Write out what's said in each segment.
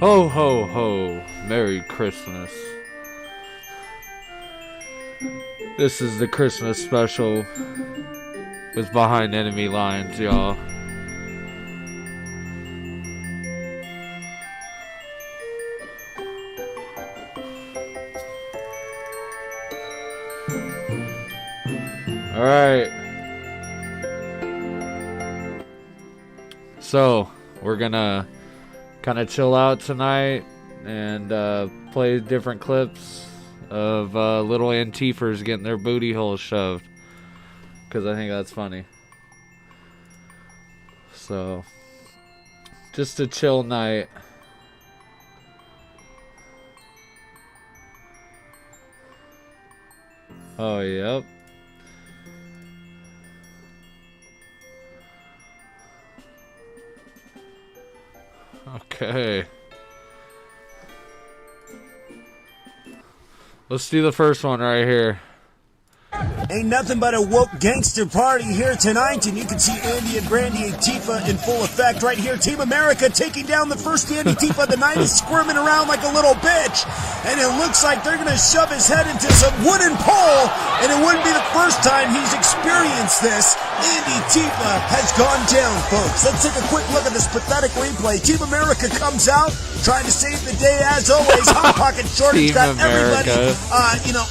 Ho ho ho, Merry Christmas. This is the Christmas special with Behind Enemy Lines, y'all. Alright. So, we're gonna kind of chill out tonight and play different clips of little Antifers getting their booty holes shoved. Because I think that's funny. So, just a chill night. Oh, yep. Okay. Let's do the first one right here. Ain't nothing but a woke gangster party here tonight, and you can see Andy and Brandy Antifa in full effect right here. Team America taking down the first Antifa of the night. Is squirming around like a little bitch, and it looks like they're going to shove his head into some wooden pole, and it wouldn't be the first time he's experienced this. Andy Tifa has gone down, folks. Let's take a quick look at this pathetic replay. Team America comes out, trying to save the day as always. Hot Pocket Shorty's got everybody,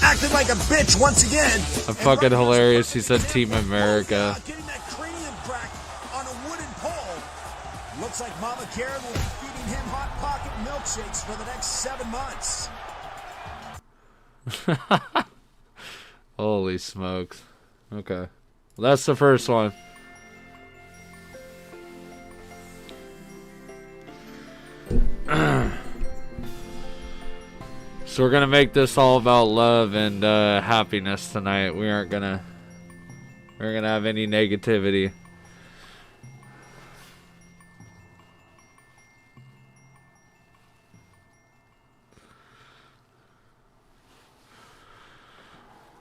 acting like a bitch once again. Fucking hilarious. He said Team America. Getting that cranium crack on a wooden pole. Looks like Mama Karen will be feeding him Hot Pocket milkshakes for the next 7 months. Holy smokes. Okay. Well, that's the first one. So we're gonna make this all about love and happiness tonight. We're gonna have any negativity.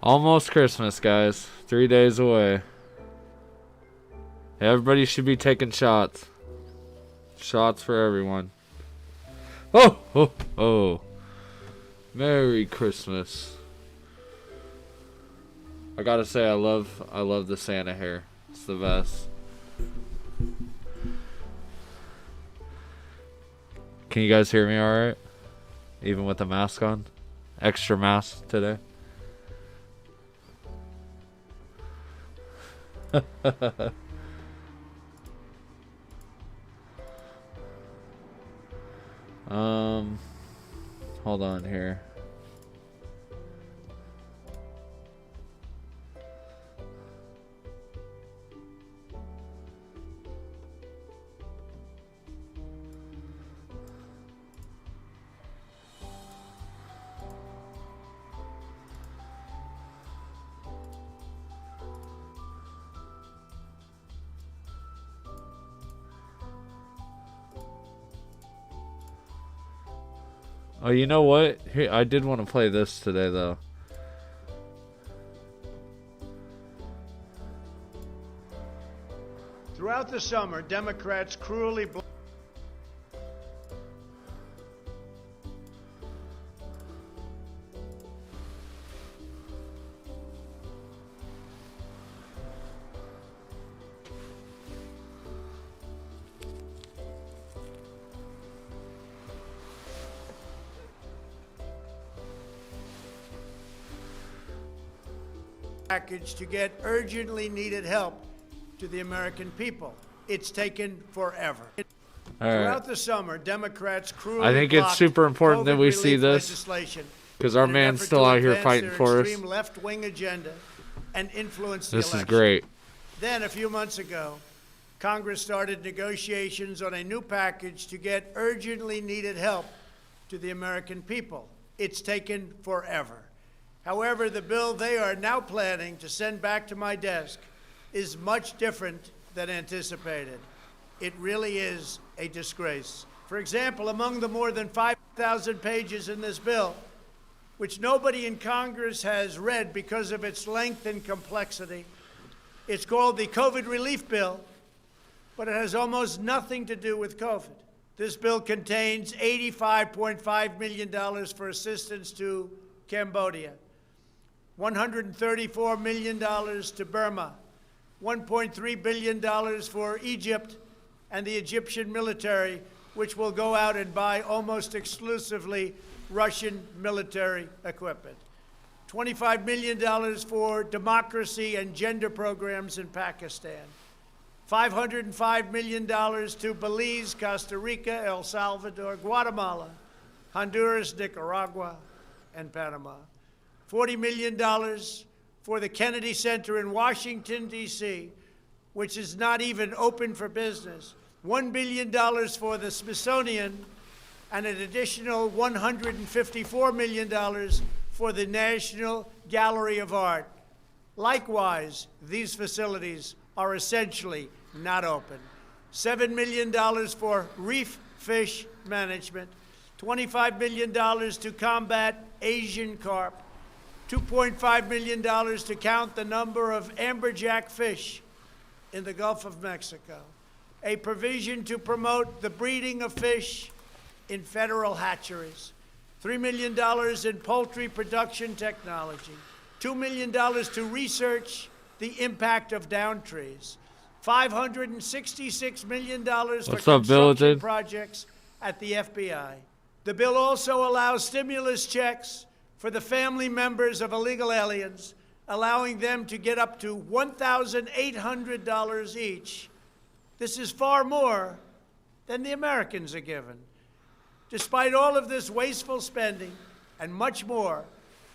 Almost Christmas, guys. 3 days away. Everybody should be taking shots. Shots for everyone. Oh, oh, oh. Merry Christmas. I gotta say, I love the Santa hair. It's the best. Can you guys hear me alright? Even with the mask on? Extra mask today. Hold on here. Oh, you know what? Here, I did want to play this today, though. Throughout the summer, Democrats cruelly package to get urgently needed help to the American people. It's taken forever. Throughout the summer, Democrats cruelly I think it's super important that we see this because our man's still out here fighting for us. Left-wing agenda and influence the This election. is great. Then, a few months ago, Congress started negotiations on a new package to get urgently needed help to the American people. It's taken forever. However, the bill they are now planning to send back to my desk is much different than anticipated. It really is a disgrace. For example, among the more than 5,000 pages in this bill, which nobody in Congress has read because of its length and complexity, it's called the COVID Relief Bill, but it has almost nothing to do with COVID. This bill contains $85.5 million for assistance to Cambodia, $134 million to Burma, $1.3 billion for Egypt and the Egyptian military, which will go out and buy almost exclusively Russian military equipment, $25 million for democracy and gender programs in Pakistan, $505 million to Belize, Costa Rica, El Salvador, Guatemala, Honduras, Nicaragua, and Panama, $40 million for the Kennedy Center in Washington, D.C., which is not even open for business, $1 billion for the Smithsonian, and an additional $154 million for the National Gallery of Art. Likewise, these facilities are essentially not open. $7 million for reef fish management, $25 million to combat Asian carp, $2.5 million to count the number of amberjack fish in the Gulf of Mexico, a provision to promote the breeding of fish in federal hatcheries, $3 million in poultry production technology, $2 million to research the impact of down trees, $566 million for construction projects at the FBI. The bill also allows stimulus checks for the family members of illegal aliens, allowing them to get up to $1,800 each. This is far more than the Americans are given. Despite all of this wasteful spending and much more,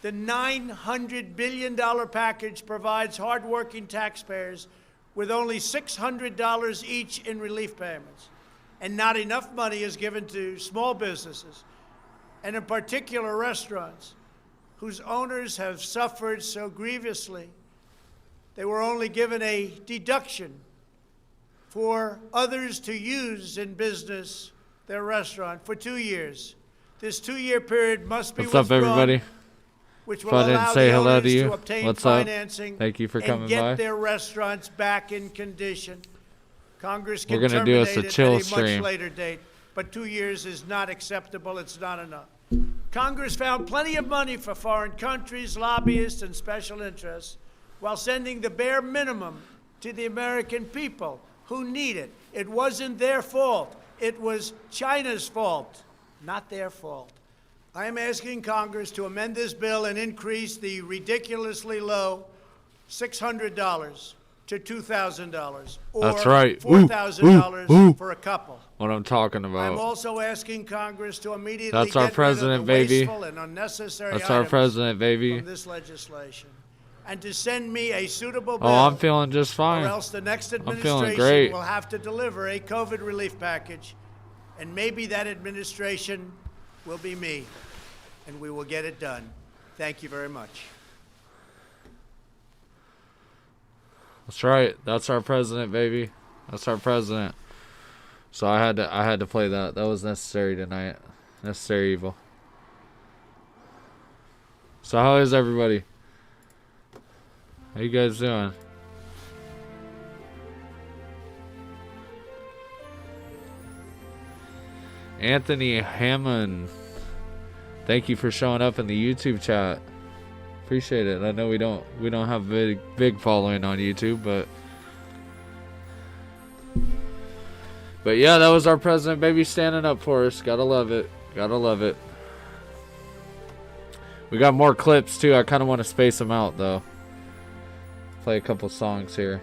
the $900 billion package provides hardworking taxpayers with only $600 each in relief payments. And not enough money is given to small businesses, and in particular restaurants, whose owners have suffered so grievously. They were only given a deduction for others to use in business their restaurant for 2 years. This 2-year period must be withdrawn. What's up, everybody? Which will allow the owners to obtain What's financing up? Thank you for coming and get by. their restaurants back in condition. Congress can We're gonna do us a terminate it chill at a stream. much later date, but 2 years is not acceptable. It's not enough. Congress found plenty of money for foreign countries, lobbyists, and special interests, while sending the bare minimum to the American people who need it. It wasn't their fault. It was China's fault, not their fault. I am asking Congress to amend this bill and increase the ridiculously low $600 to $2,000, or That's right. $4,000 for a couple. What I'm talking about. I'm also asking Congress to immediately That's our get president, rid of the baby. wasteful and unnecessary That's our items president, baby. from this legislation, and to send me a suitable bill. Oh, I'm feeling just fine. Or else the next feeling administration great. will have to deliver a COVID relief package, and maybe that administration will be me, and we will get it done. Thank you very much. That's right. That's our president, baby. That's our president. So I had to play that. That was necessary tonight. Necessary evil. So how is everybody? How you guys doing? Anthony Hammond, thank you for showing up in the YouTube chat. Appreciate it. I know we don't have a big following on YouTube, but yeah, that was our president, baby, standing up for us. Gotta love it. Gotta love it. We got more clips too. I kind of want to space them out though. Play a couple songs here.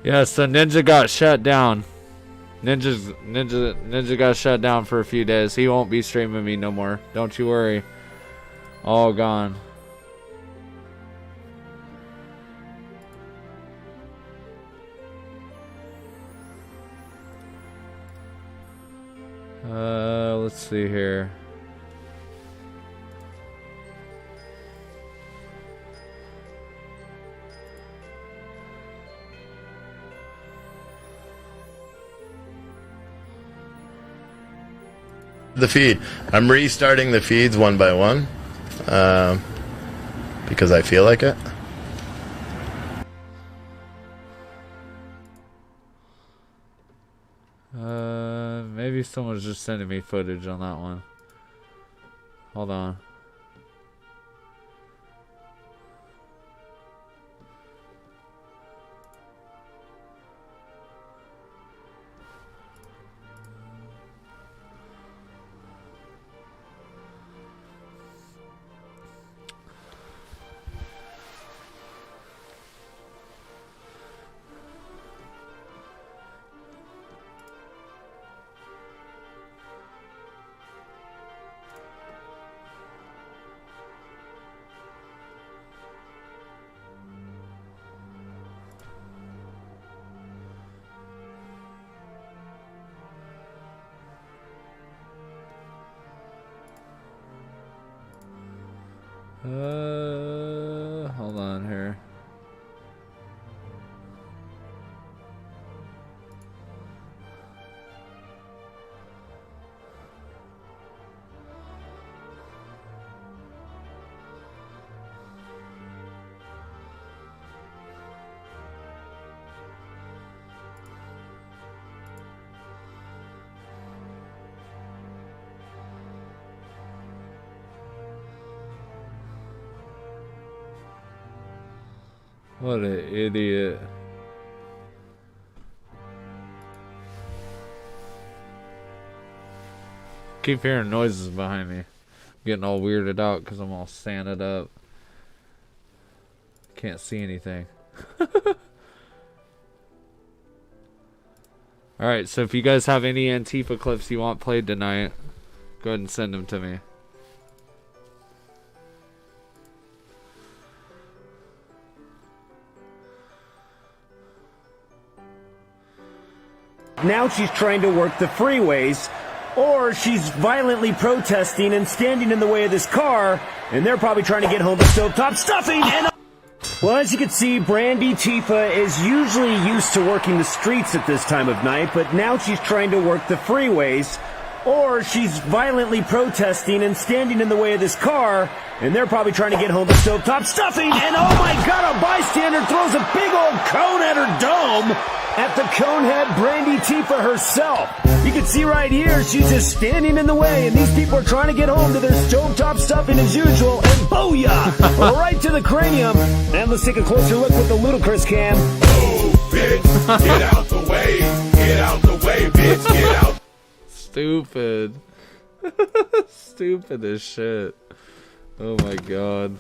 Yeah, so Ninja got shut down. Ninja got shut down for a few days. He won't be streaming me no more. Don't you worry. All gone. Let's see here. The feed. I'm restarting the feeds one by one because I feel like it. Maybe someone's just sending me footage on that one. Hold on. Hold on here. What an idiot. Keep hearing noises behind me. I'm getting all weirded out because I'm all sanded up. Can't see anything. Alright, so if you guys have any Antifa clips you want played tonight, go ahead and send them to me. Now she's trying to work the freeways, or she's violently protesting and standing in the way of this car, and they're probably trying to get home to stovetop stuffing. And well, as you can see, Brandy Tifa is usually used to working the streets at this time of night, but now she's trying to work the freeways, or she's violently protesting and standing in the way of this car, and they're probably trying to get home to stovetop stuffing. And oh my God, a bystander throws a big old cone at her dome. At the conehead, Brandy Tifa herself. You can see right here, she's just standing in the way, and these people are trying to get home to their stovetop stuffing as usual, and booyah! Right to the cranium. And let's take a closer look with the ludicrous cam. Oh, bitch, get out the way. Get out the way, bitch, get out. Stupid. Stupid as shit. Oh my God.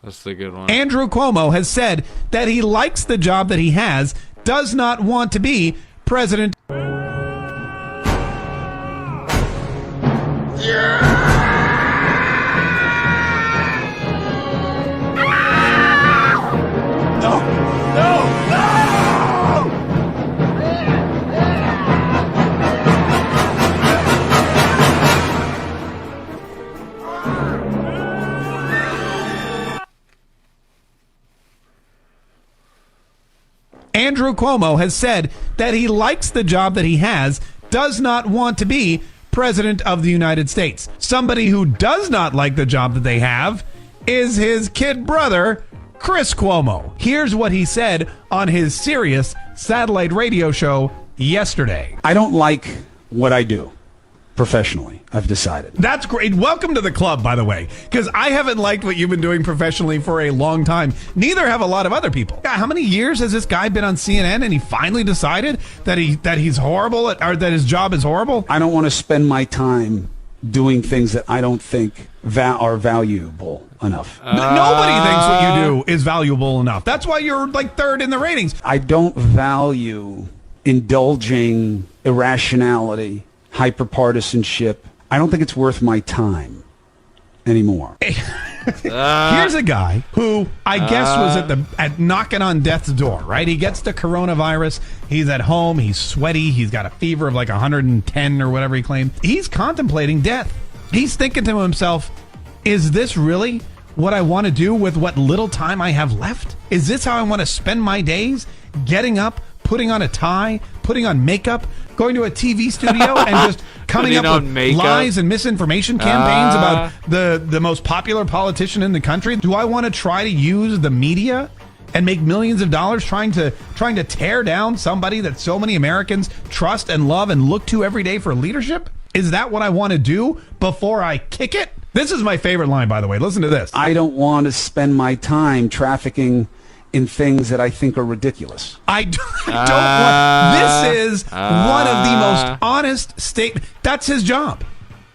That's the good one. Andrew Cuomo has said that he likes the job that he has, does not want to be president. Andrew Cuomo has said that he likes the job that he has, does not want to be president of the United States. Somebody who does not like the job that they have is his kid brother, Chris Cuomo. Here's what he said on his Sirius satellite radio show yesterday. I don't like what I do professionally, I've decided. That's great. Welcome to the club, by the way, because I haven't liked what you've been doing professionally for a long time. Neither have a lot of other people. God, how many years has this guy been on CNN and he finally decided that he's horrible or that his job is horrible? I don't want to spend my time doing things that I don't think are valuable enough. Nobody thinks what you do is valuable enough. That's why you're like third in the ratings. I don't value indulging irrationality, hyperpartisanship. I don't think it's worth my time anymore. Here's a guy who I guess was at knocking on death's door, right? He gets the coronavirus. He's at home. He's sweaty. He's got a fever of like 110 or whatever he claimed. He's contemplating death. He's thinking to himself, is this really what I want to do with what little time I have left? Is this how I want to spend my days? Getting up, putting on a tie, putting on makeup, going to a TV studio and just coming up with lies and misinformation campaigns about the most popular politician in the country? Do I want to try to use the media and make millions of dollars trying to tear down somebody that so many Americans trust and love and look to every day for leadership? Is that what I want to do before I kick it? This is my favorite line, by the way. Listen to this. I don't want to spend my time trafficking in things that I think are ridiculous. I don't want... This is one of the most honest statements. That's his job.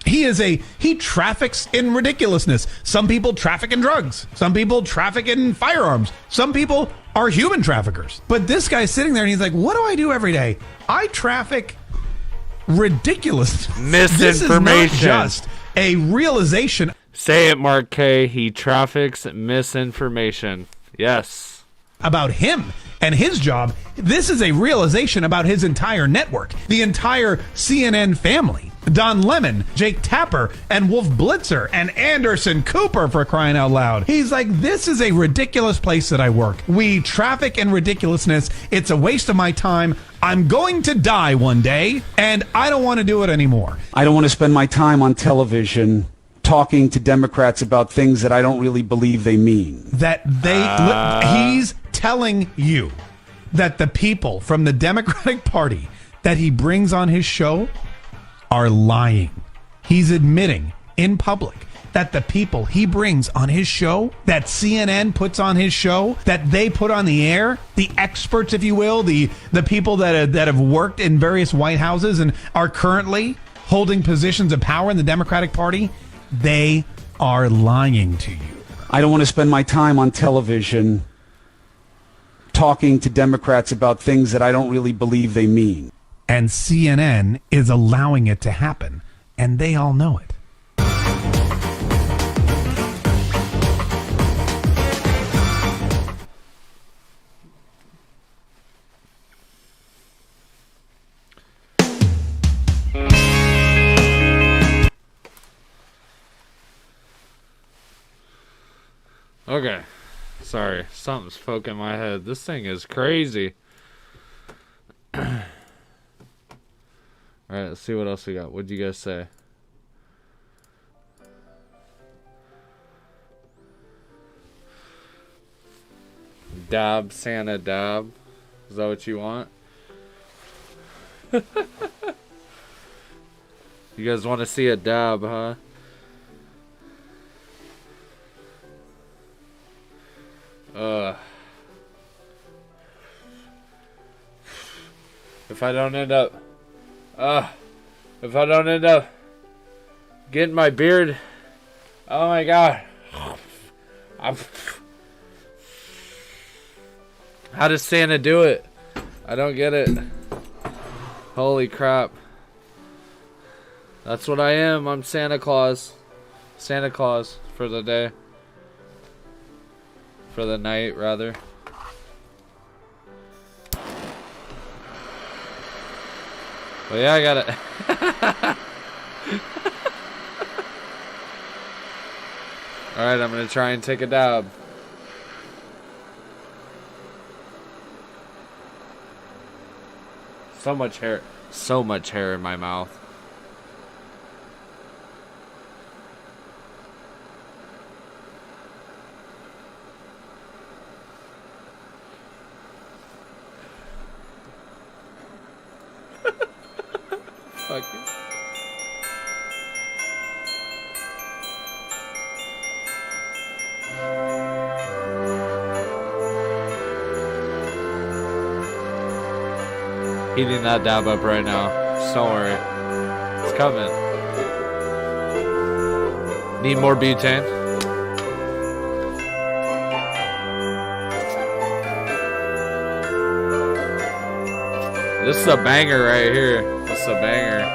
He traffics in ridiculousness. Some people traffic in drugs. Some people traffic in firearms. Some people are human traffickers. But this guy's sitting there and he's like, what do I do every day? I traffic ridiculous. Misinformation. This is not just a realization. Say it, Mark K. He traffics misinformation. Yes. About him and his job. This is a realization about his entire network, the entire CNN family. Don Lemon, Jake Tapper, and Wolf Blitzer, and Anderson Cooper, for crying out loud. He's like, this is a ridiculous place that I work. We traffic in ridiculousness. It's a waste of my time. I'm going to die one day, and I don't want to do it anymore. I don't want to spend my time on television talking to Democrats about things that I don't really believe they mean. He's telling you that the people from the Democratic Party that he brings on his show are lying. He's admitting in public that the people he brings on his show, that CNN puts on his show, that they put on the air, the experts, if you will, the people that have worked in various White Houses and are currently holding positions of power in the Democratic Party, they are lying to you. I don't want to spend my time on television talking to Democrats about things that I don't really believe they mean. And CNN is allowing it to happen, and they all know it. Okay. Sorry. Something's poking my head. This thing is crazy. Alright, let's see what else we got. What'd you guys say? Dab, Santa dab. Is that what you want? You guys want to see a dab, huh? If I don't end up getting my beard, oh my god. How does Santa do it? I don't get it. Holy crap. That's what I am. I'm Santa Claus. Santa Claus for the day. For the night, rather. Well, yeah, I got it. Alright, I'm going to try and take a dab. So much hair. So much hair in my mouth. Fuck it. Heating that dab up right now. Just don't worry. It's coming. Need more butane? This is a banger right here. This is a banger.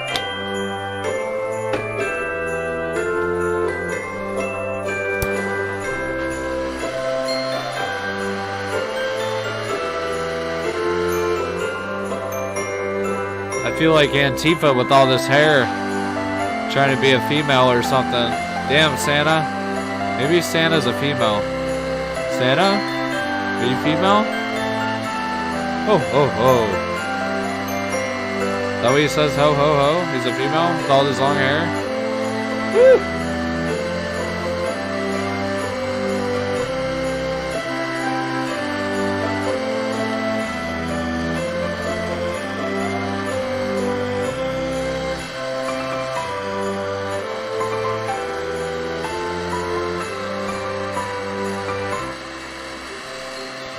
I feel like Antifa with all this hair, trying to be a female or something. Damn, Santa. Maybe Santa's a female. Santa? Are you female? Oh, oh, oh. Is that what he says? Ho, ho, ho? He's a female with all this long hair? Woo!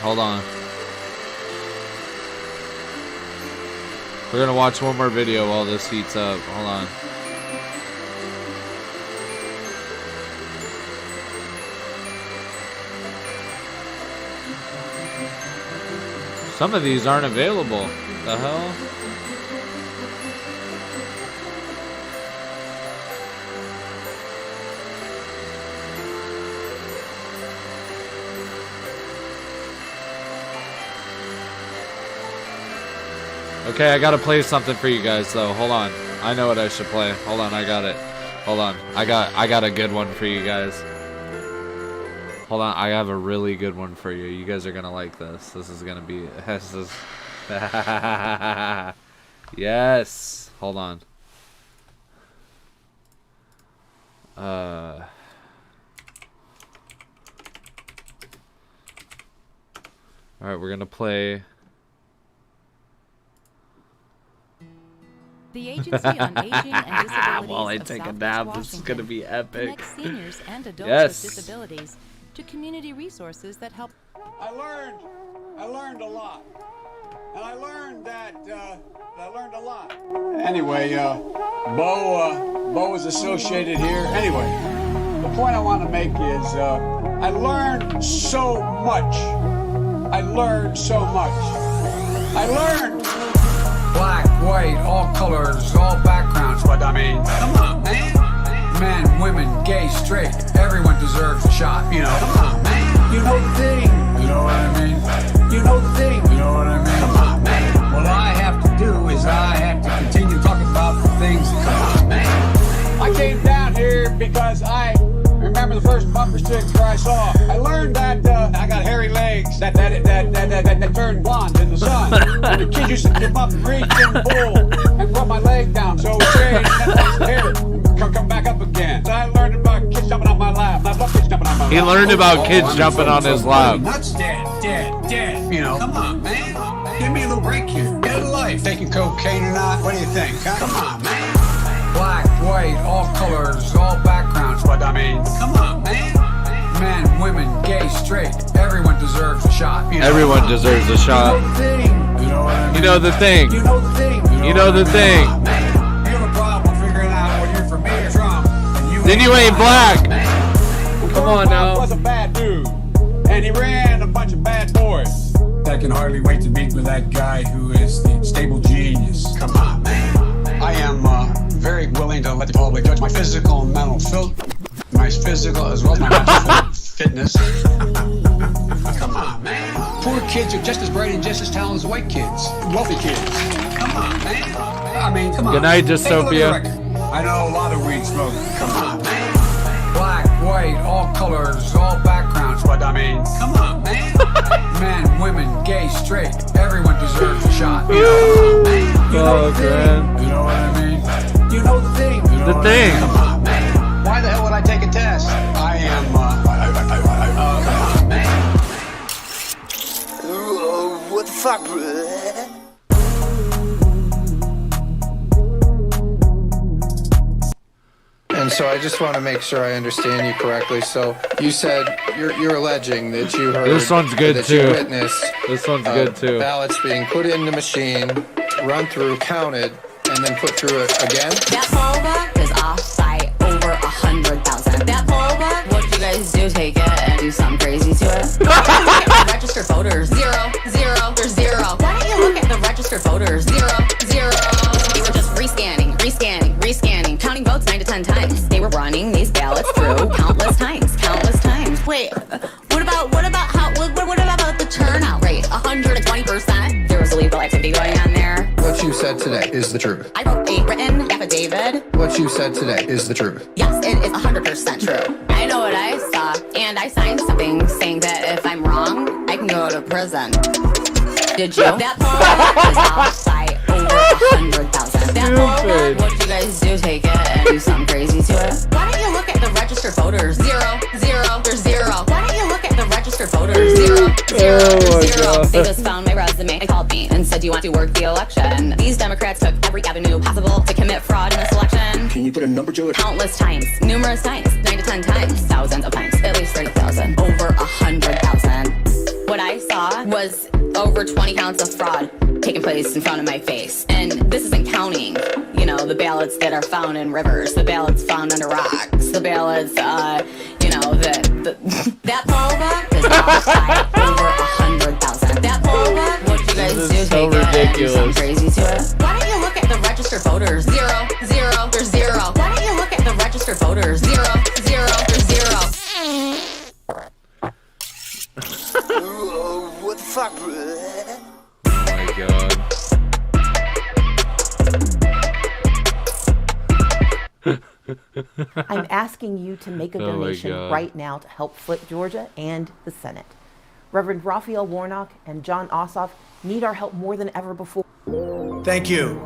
Hold on. We're gonna watch one more video while this heats up. Hold on. Some of these aren't available. The hell? Okay, I gotta play something for you guys though. Hold on. I know what I should play. Hold on, I got it. Hold on. I got a good one for you guys. Hold on, I have a really good one for you. You guys are gonna like this. This is gonna be this is yes. Hold on. Alright, we're gonna play. The Agency on Aging and Disabilities While I of take a Southwest nap, this is Washington gonna be epic. connects seniors and adults Yes. with disabilities to community resources that help. I learned a lot. And I learned that, I learned a lot. Anyway, Bo is associated here. Anyway, the point I want to make is, I learned so much. I learned so much. I learned black, white, all colors, all backgrounds, but I mean, come on, man. Men, women, gay, straight, everyone deserves a shot, you know. Come on, man. You know the thing. You know what I mean? You know the thing. You know what I mean? Come on, man. What I have to do is I have to continue talking about the things that come on, man. I came down here because I remember the first bumper sticker I saw. I learned that I got hairy legs that turned blonde in the sun. And the kids used to come up and reach in the pool and rub my leg down so it would change and then the hair come back up again. And I learned about kids jumping on my lap. Not kids jumping on my lap. He learned about kids jumping on his lap. Nuts, dead. You know, come on, man. Give me a little break here. Get a life. Taking cocaine or not? What do you think? Huh? Come on, man. Black, white, all colors, all backgrounds, but I mean, come on, man. Men, women, gay, straight, everyone deserves a shot. You know? Everyone deserves a shot. You know the thing. You know the thing. You know the thing. You have a problem figuring out whether you're for me or Trump. Then you ain't black. Come on now. Was a bad dude, and he ran a bunch of bad boys. I can hardly wait to meet with that guy who is the stable genius. Come on, man. I am very willing to let the public judge my physical and mental my physical as well as my mental fitness. Come on, man. Poor kids are just as bright and just as talented as white kids. Wealthy kids. Come on, man. I mean, come on. Good night, Dystopia. I know a lot of weed smokers. Come on, man. Black, white, all colors, all backgrounds, but I mean, come on, man. Men, women, gay, straight, everyone deserves a shot. You know, come on, man. Oh, man. You know what I mean? You know the thing. The thing. Why the hell would I take a test? I am, man. What the fuck, bro? And so I just want to make sure I understand you correctly. So you said you're alleging that you heard This one's good that too. you witnessed This one's good too. ballots being put in the machine, run through, counted, and then put through it again. That poll book is off by over 100,000. That poll book, what did you guys do? Take it and do something crazy to it? Why don't you look at the registered voters? There's zero. Why don't you look at the registered voters? Zero. They were just rescanning, counting votes 9 to 10 times. They were running these ballots through countless times. Wait, what about the turnout rate? 120%. There was illegal activity going on there. What you said today is the truth. I wrote a written affidavit. What you said today is the truth. Yes, it is 100% true. I know what I saw, and I signed something saying that if I'm wrong, I can go to prison. Did you? That poll is off by over 100,000. That poll, what did you guys do? Take it and do something crazy to it? Why don't you look at the registered voters? Zero. There's zero. Why don't you look at the registered voters? Zero. They just found my resume. They called me and said, do you want to work the election? These Democrats took every avenue possible to commit fraud in this election. Can you put a number to it? Countless times, numerous times, 9 to 10 times, thousands of times, at least 30,000, over 100,000. What I saw was over 20 counts of fraud taking place in front of my face. And this isn't counting, the ballots that are found in rivers, the ballots found under rocks, the ballots, that poll book is off by over 100,000. That poll book, what did you guys do? Is so Take it and do ridiculous. something crazy to it? Why don't you look at the registered voters? Zero. There's zero. Why don't you look at the registered voters? Zero. There's zero. What the fuck, bro? Oh my god. I'm asking you to make a Oh my donation God. right now to help flip Georgia and the Senate. Reverend Raphael Warnock and John Ossoff need our help more than ever before. Thank you.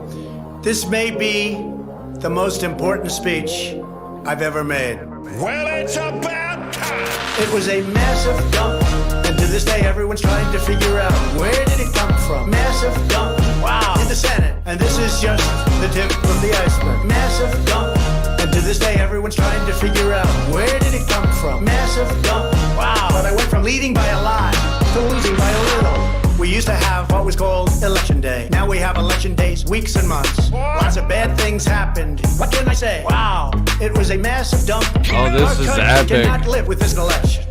This may be the most important speech I've ever made. Well, it's about time. It was a massive dump, and to this day everyone's trying to figure out where did it come from. Massive dump, wow, in the Senate, and this is just the tip of the iceberg. Massive dump, and to this day everyone's trying to figure out where did it come from. Massive dump, wow, but I went from leading by a lot to losing by a little. We used to have what was called Election Day. Now we have election days, weeks and months. Lots of bad things happened. What can I say? Wow, it was a massive dump. Oh, this is Our country epic. cannot live with this election.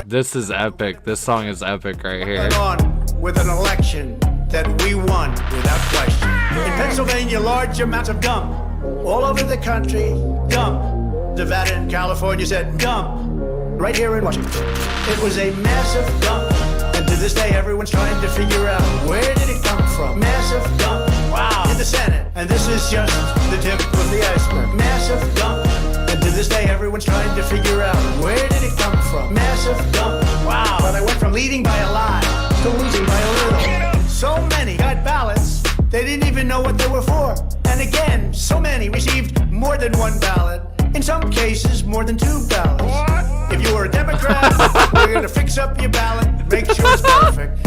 This is epic. This song is epic right here. Right on with an election that we won without question. In Pennsylvania, large amounts of dump. All over the country, dump. Nevada and California said dump. Right here in Washington. It was a massive dump. And to this day, everyone's trying to figure out where did it come from. Massive dump. Wow. In the Senate. And this is just the tip of the iceberg. Massive dump. And to this day, everyone's trying to figure out where did it come from. Massive dump. Wow. But I went from leading by a lot to losing by a little. So many got ballots, they didn't even know what they were for. And again, so many received more than one ballot. In some cases, more than 2 ballots. If you were a Democrat, we're gonna fix up your ballot, make sure it's perfect.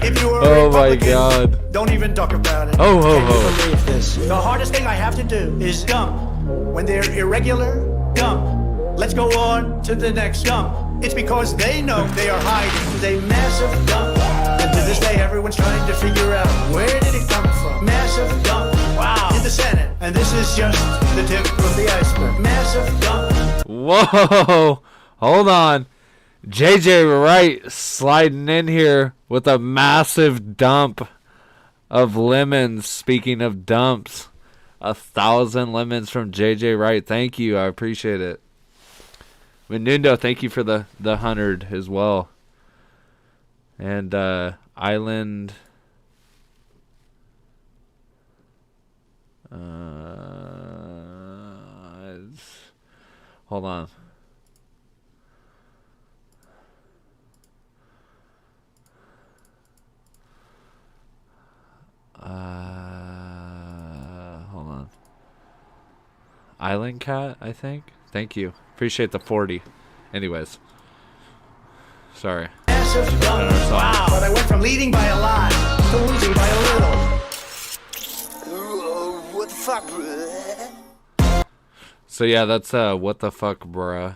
If you were a Oh my Republican, god. don't even talk about it. Oh, ho, Can you ho. believe this? The hardest thing I have to do is dump. When they're irregular, dump. Let's go on to the next dump. It's because they know they are hiding. It's a massive dump. And to this day, everyone's trying to figure out where did it come from. Massive dump. Wow. In the Senate. And this is just the tip of the iceberg. Massive dump. Whoa. Hold on. JJ Wright sliding in here with a massive dump of lemons. Speaking of dumps, 1,000 lemons from JJ Wright. Thank you. I appreciate it. Menundo, thank you for the 100 as well. And Island. Hold on. Island Cat, I think. Thank you. Appreciate the 40. Anyways. Sorry. Wow. But I went from leading by a lot to losing by a little. What the fuck, So yeah, that's what the fuck, bruh.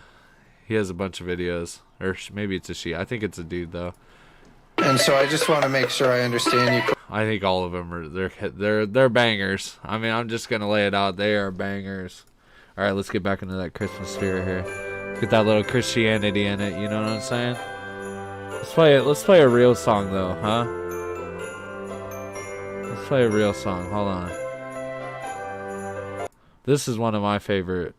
He has a bunch of videos, or maybe it's a she. I think it's a dude though. And so I just want to make sure I understand you. I think all of them are they're bangers. I mean, I'm just gonna lay it out. They are bangers. All right, let's get back into that Christmas spirit here. Get that little Christianity in it. You know what I'm saying? Let's play it. Let's play a real song though, huh? Let's play a real song. Hold on. This is one of my favorite.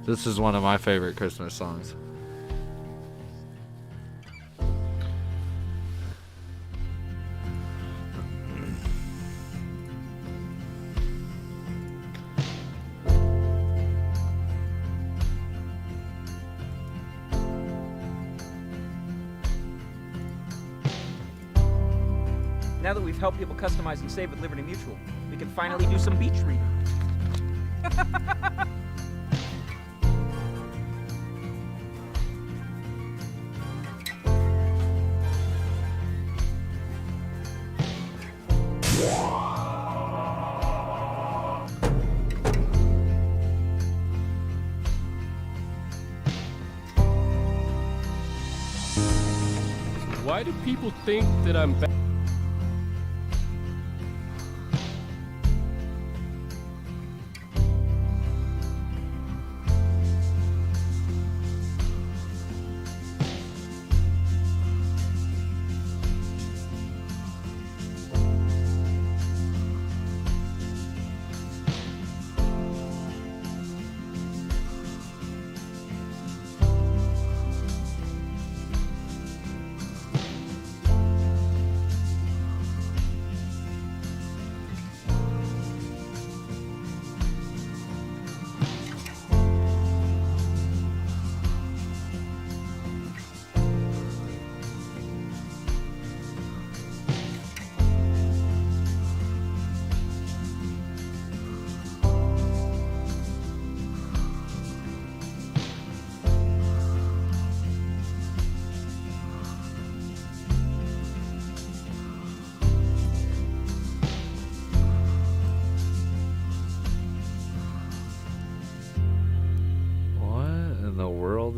This is one of my favorite Christmas songs. Now that we've helped people customize and save with Liberty Mutual, we can finally do some beach reading. Why do people think that I'm bad?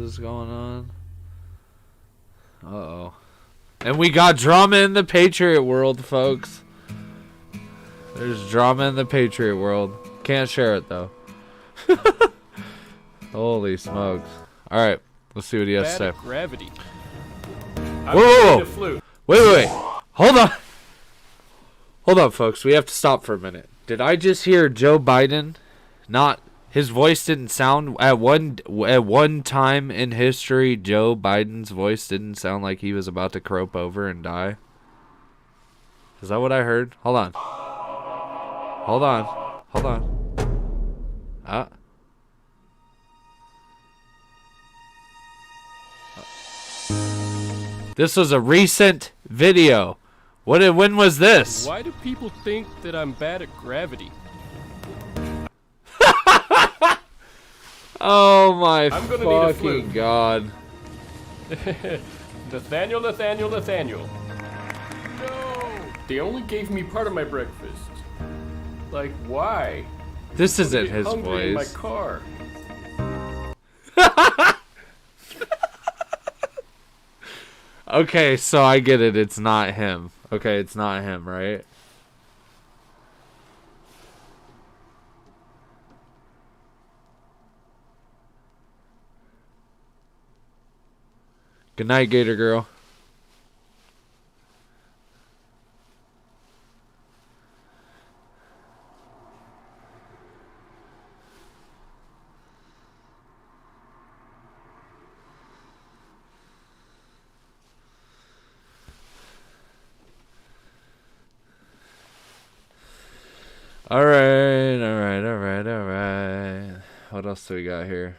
Is going on? Uh-oh. And we got drama in the Patriot world, folks. There's drama in the Patriot world. Can't share it, though. Holy smokes. Alright, let's see what he has to say. Gravity. Whoa! Wait. Hold on. Hold on, folks. We have to stop for a minute. Did I just hear Joe Biden not... His voice didn't sound at one time in history. Joe Biden's voice didn't sound like he was about to croak over and die. Is that what I heard? Hold on. This was a recent video. When was this? Why do people think that I'm bad at gravity? Oh my fucking god. Nathaniel. No! They only gave me part of my breakfast. Like, why? This isn't his hungry in my voice. car. Okay, so I get it. It's not him. Okay, it's not him, right? Good night, Gator Girl. All right. What else do we got here?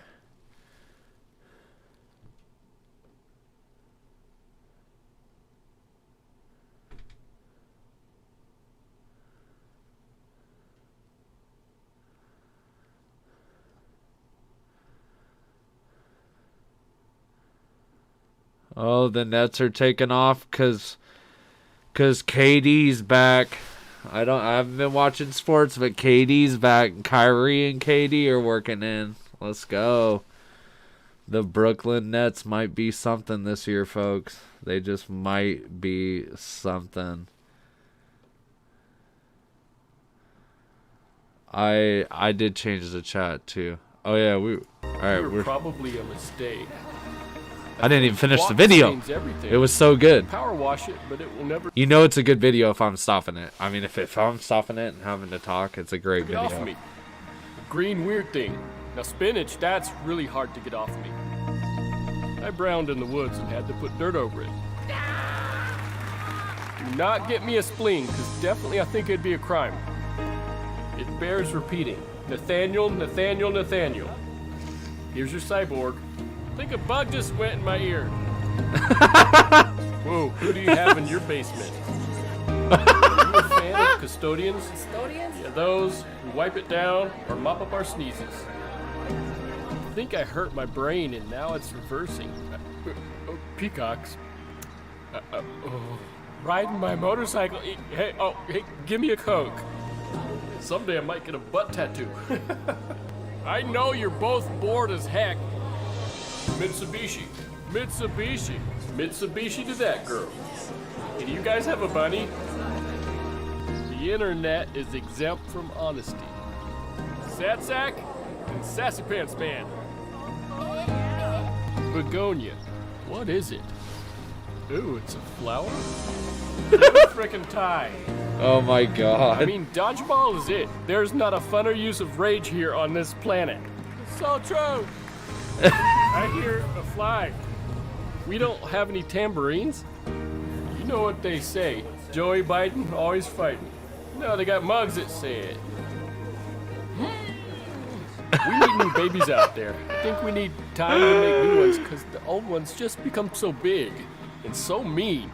Oh, the Nets are taking off because KD's back. I haven't been watching sports, but KD's back. Kyrie and KD are working in. Let's go. The Brooklyn Nets might be something this year, folks. They just might be something. I did change the chat too. Oh yeah, we're probably a mistake. I didn't even finish the video. It was so good. Power wash it, but it will never. You know it's a good video if I'm stopping it. I mean, if I'm stopping it and having to talk, it's a great Get off video. me. The green weird thing. Now spinach, that's really hard to get off me. I browned in the woods and had to put dirt over it. Do not get me a spleen, because definitely I think it'd be a crime. It bears repeating. Nathaniel, Nathaniel, Nathaniel. Here's your cyborg. I think a bug just went in my ear. Whoa, who do you have in your basement? Are you a fan of custodians? Custodians? Yeah, those who wipe it down or mop up our sneezes. I think I hurt my brain and now it's reversing. Peacocks. Riding my motorcycle. Hey, give me a Coke. Someday I might get a butt tattoo. I know you're both bored as heck. Mitsubishi. Mitsubishi. Mitsubishi to that girl. Hey, do you guys have a bunny? The internet is exempt from honesty. Sad sack and sassy pants man. Begonia. What is it? Ooh, it's a flower? Frickin' tie. Oh my god. I mean, dodgeball is it. There's not a funner use of rage here on this planet. It's so true. I hear a fly. We don't have any tambourines. You know what they say. Joey Biden, always fighting. No, they got mugs that say it. We need new babies out there. I think we need time to make new ones because the old ones just become so big and so mean.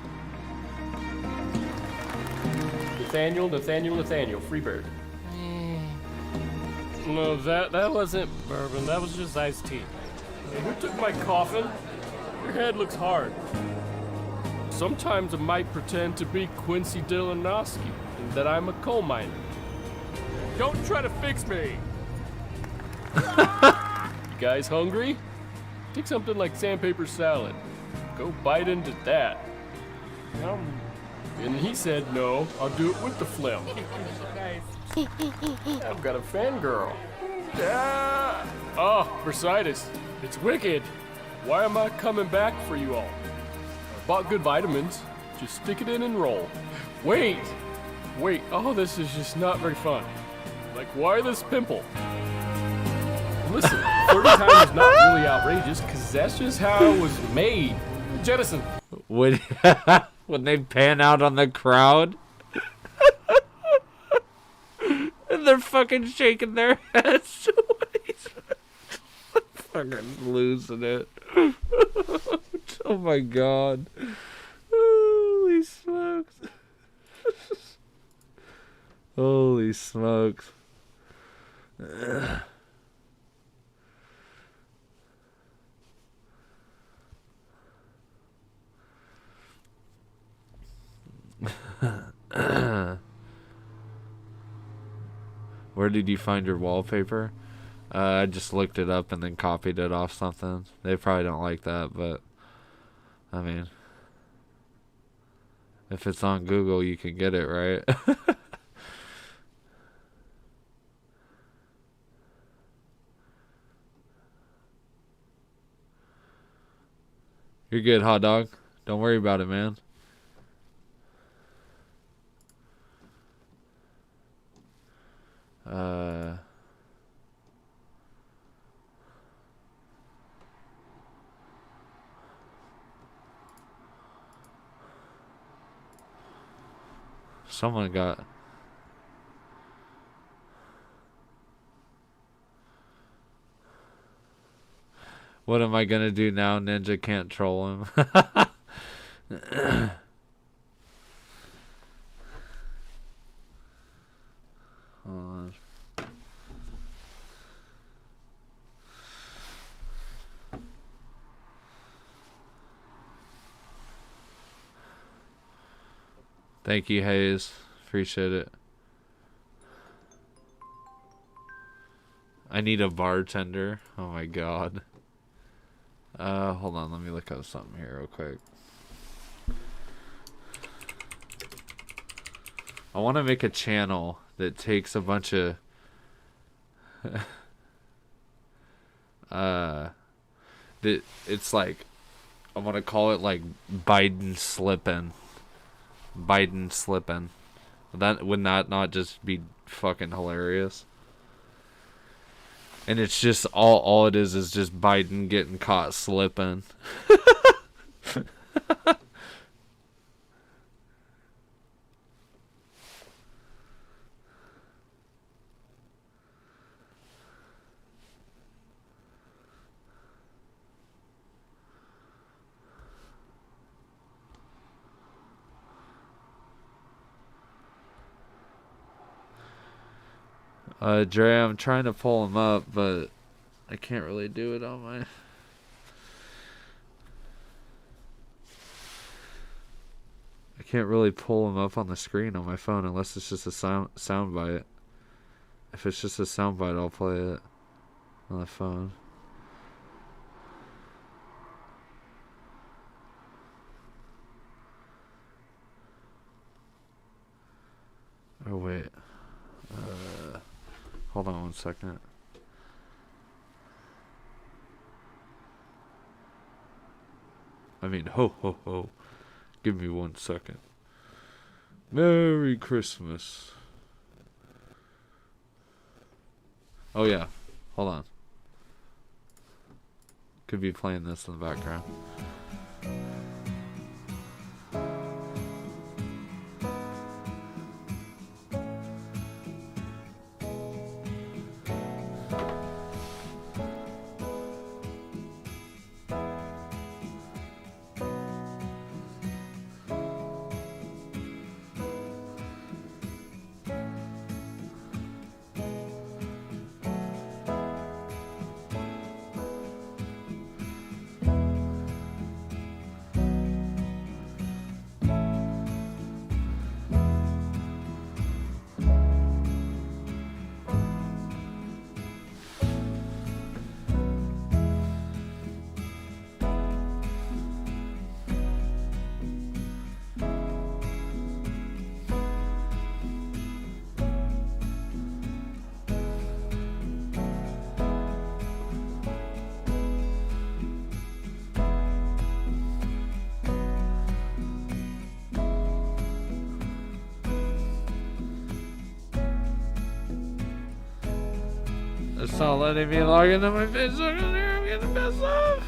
Nathaniel, Nathaniel, Nathaniel, Freebird. No, that wasn't bourbon. That was just iced tea. Hey, who took my coffin? Your head looks hard. Sometimes I might pretend to be Quincy Dillonowski and that I'm a coal miner. Don't try to fix me. You guys hungry? Take something like sandpaper salad. Go bite into that. And he said, no, I'll do it with the phlegm. Nice. I've got a fangirl. Yeah. Oh, bursitis. It's wicked. Why am I coming back for you all? I bought good vitamins. Just stick it in and roll. Wait. Oh, this is just not very fun. Like, why this pimple? Listen, 30 times is not really outrageous, because that's just how it was made. Jettison. When they pan out on the crowd and they're fucking shaking their heads. Fucking losing it. Oh my god. Holy smokes. Holy smokes. Where did you find your wallpaper? I just looked it up and then copied it off something. They probably don't like that, but I mean, if it's on Google, you can get it, right? You're good, hot dog. Don't worry about it, man. Someone got... What am I gonna do now? Ninja can't troll him. Hold on. Thank you, Hayes. Appreciate it. I need a bartender. Oh my god. Hold on, let me look up something here real quick. I want to make a channel that takes a bunch of that it's like, I want to call it like Biden slipping. That would not just be fucking hilarious? And it's just all it is just Biden getting caught slipping. Dre, I'm trying to pull him up, but I can't really do it on my... I can't really pull him up on the screen on my phone unless it's just a sound bite. If it's just a sound bite, I'll play it on the phone. Oh, wait. Hold on 1 second. I mean, ho, ho, ho. Give me 1 second. Merry Christmas. Oh, yeah. Hold on. Could be playing this in the background. It's not letting me log into my Facebook on here. I'm getting pissed off.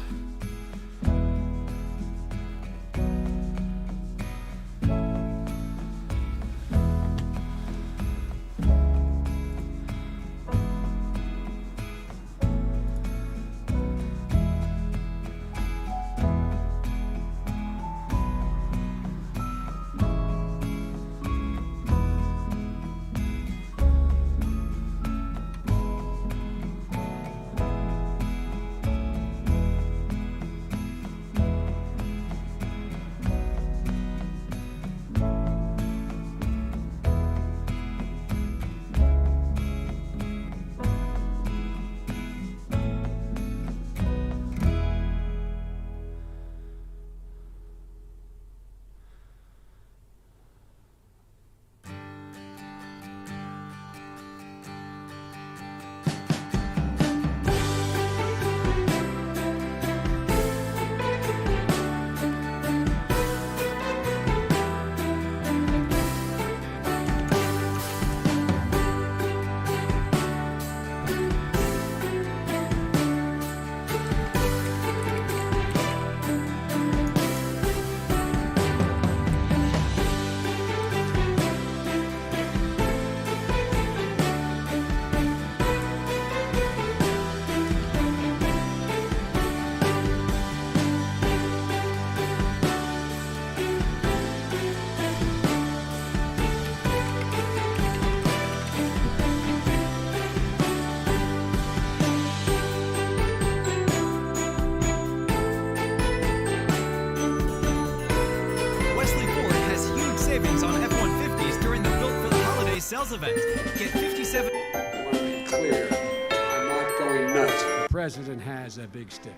sales event. Get 57. I want to be clear. I'm not going nuts. The president has a big stick.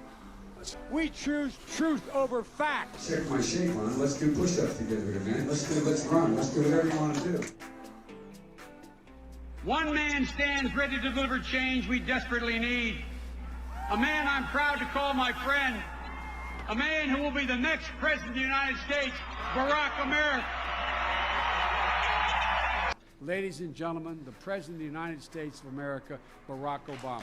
We choose truth over facts. Check my shape on it. Let's do push-ups together, man. Let's run. Let's do whatever you want to do. One man stands ready to deliver change we desperately need. A man I'm proud to call my friend. A man who will be the next president of the United States, Barack America. Ladies and gentlemen, the President of the United States of America, Barack Obama.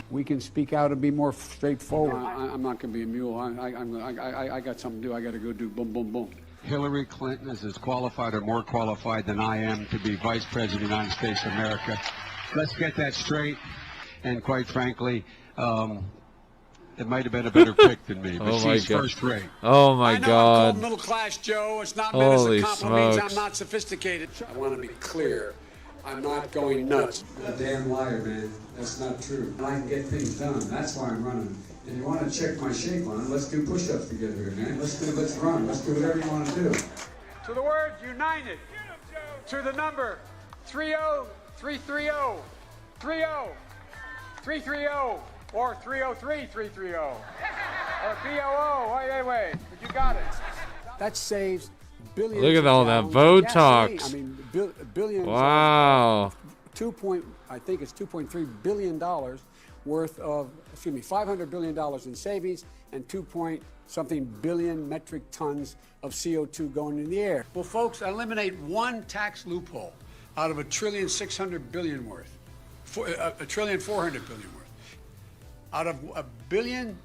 We can speak out and be more straightforward. I'm not going to be a mule. I got something to do. I got to go do boom, boom, boom. Hillary Clinton is as qualified or more qualified than I am to be Vice President of the United States of America. Let's get that straight. And quite frankly, it might have been a better pick than me, but Oh my she's God. first rate. Oh my I know I'm God. called middle class, Joe. It's not meant as Holy a compliment. smokes. I'm not sophisticated. I want to be clear. I'm not going nuts. You're a damn liar, man. That's not true. I can get things done. That's why I'm running. And you want to check my shape on it, let's do push-ups together, man. Let's run. Let's do whatever you want to do. To the word united. To the number 30330. 30330. Or 303330. Or BOO. Wait. But you got it. That saves billions. Look at of all that gallons of gasoline. Botox. I mean, billions. Wow. I think it's $2.3 billion worth of, $500 billion in savings and 2-point-something billion metric tons of CO2 going in the air. Well, folks, eliminate one tax loophole out of $1.6 trillion worth, $1.4 trillion worth. Out of $1.4 billion.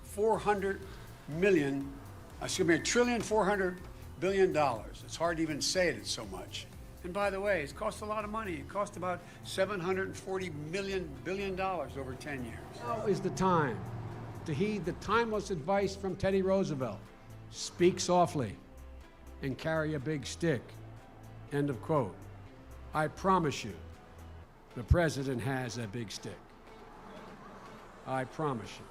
It's hard to even say it, it's so much. And by the way, it's cost a lot of money. It cost about $740 billion over 10 years. Now is the time to heed the timeless advice from Teddy Roosevelt. Speak softly and carry a big stick. End of quote. I promise you, the president has a big stick. I promise you.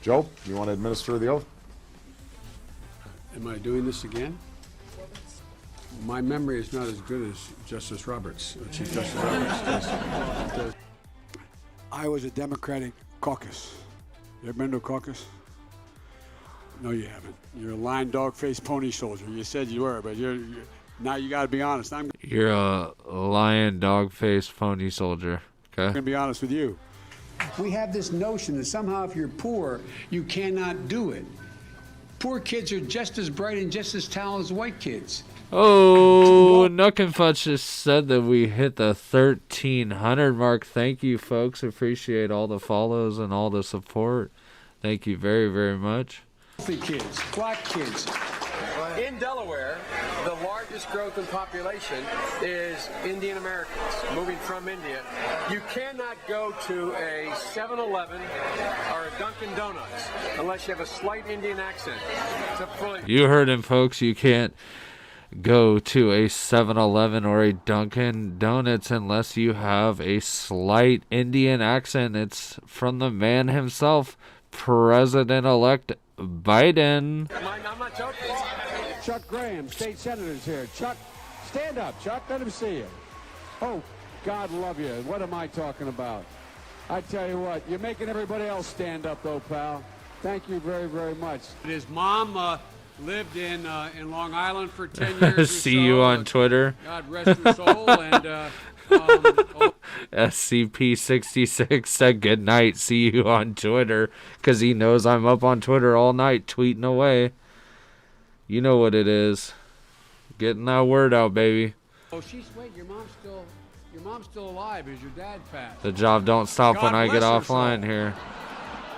Joe, you want to administer the oath? Am I doing this again? My memory is not as good as Justice Roberts, Chief Justice Roberts. I was a Democratic caucus. You ever been to a caucus? No, you haven't. You're a lying dog-faced pony soldier. You said you were, but now you got to be honest. I'm You're a lion, dog-faced pony soldier. Okay. going to be honest with you. We have this notion that somehow if you're poor, you cannot do it. Poor kids are just as bright and just as talented as white kids. Oh, Nook and Fudge just said that we hit the 1,300 mark. Thank you, folks. Appreciate all the follows and all the support. Thank you very, very much. Healthy kids, black kids. In Delaware, the largest growth in population is Indian Americans moving from India. You cannot go to a 7-Eleven or a Dunkin' Donuts unless you have a slight Indian accent. You heard him, folks. You can't go to a 7-Eleven or a Dunkin' Donuts unless you have a slight Indian accent. It's from the man himself, President-elect Biden. I'm not joking. Chuck Graham, state senator's here. Chuck, stand up, Chuck. Let him see you. Oh, God love you. What am I talking about? I tell you what, you're making everybody else stand up, though, pal. Thank you very, very much. His mom lived in Long Island for 10 years or See you on Twitter. God rest her soul. And SCP-66 said good night. See you on Twitter, because he knows I'm up on Twitter all night tweeting away. You know what it is. Getting that word out, baby. Oh, wait, your mom's still alive. Is your dad passed? The job don't stop God when I get bless her offline soul. here.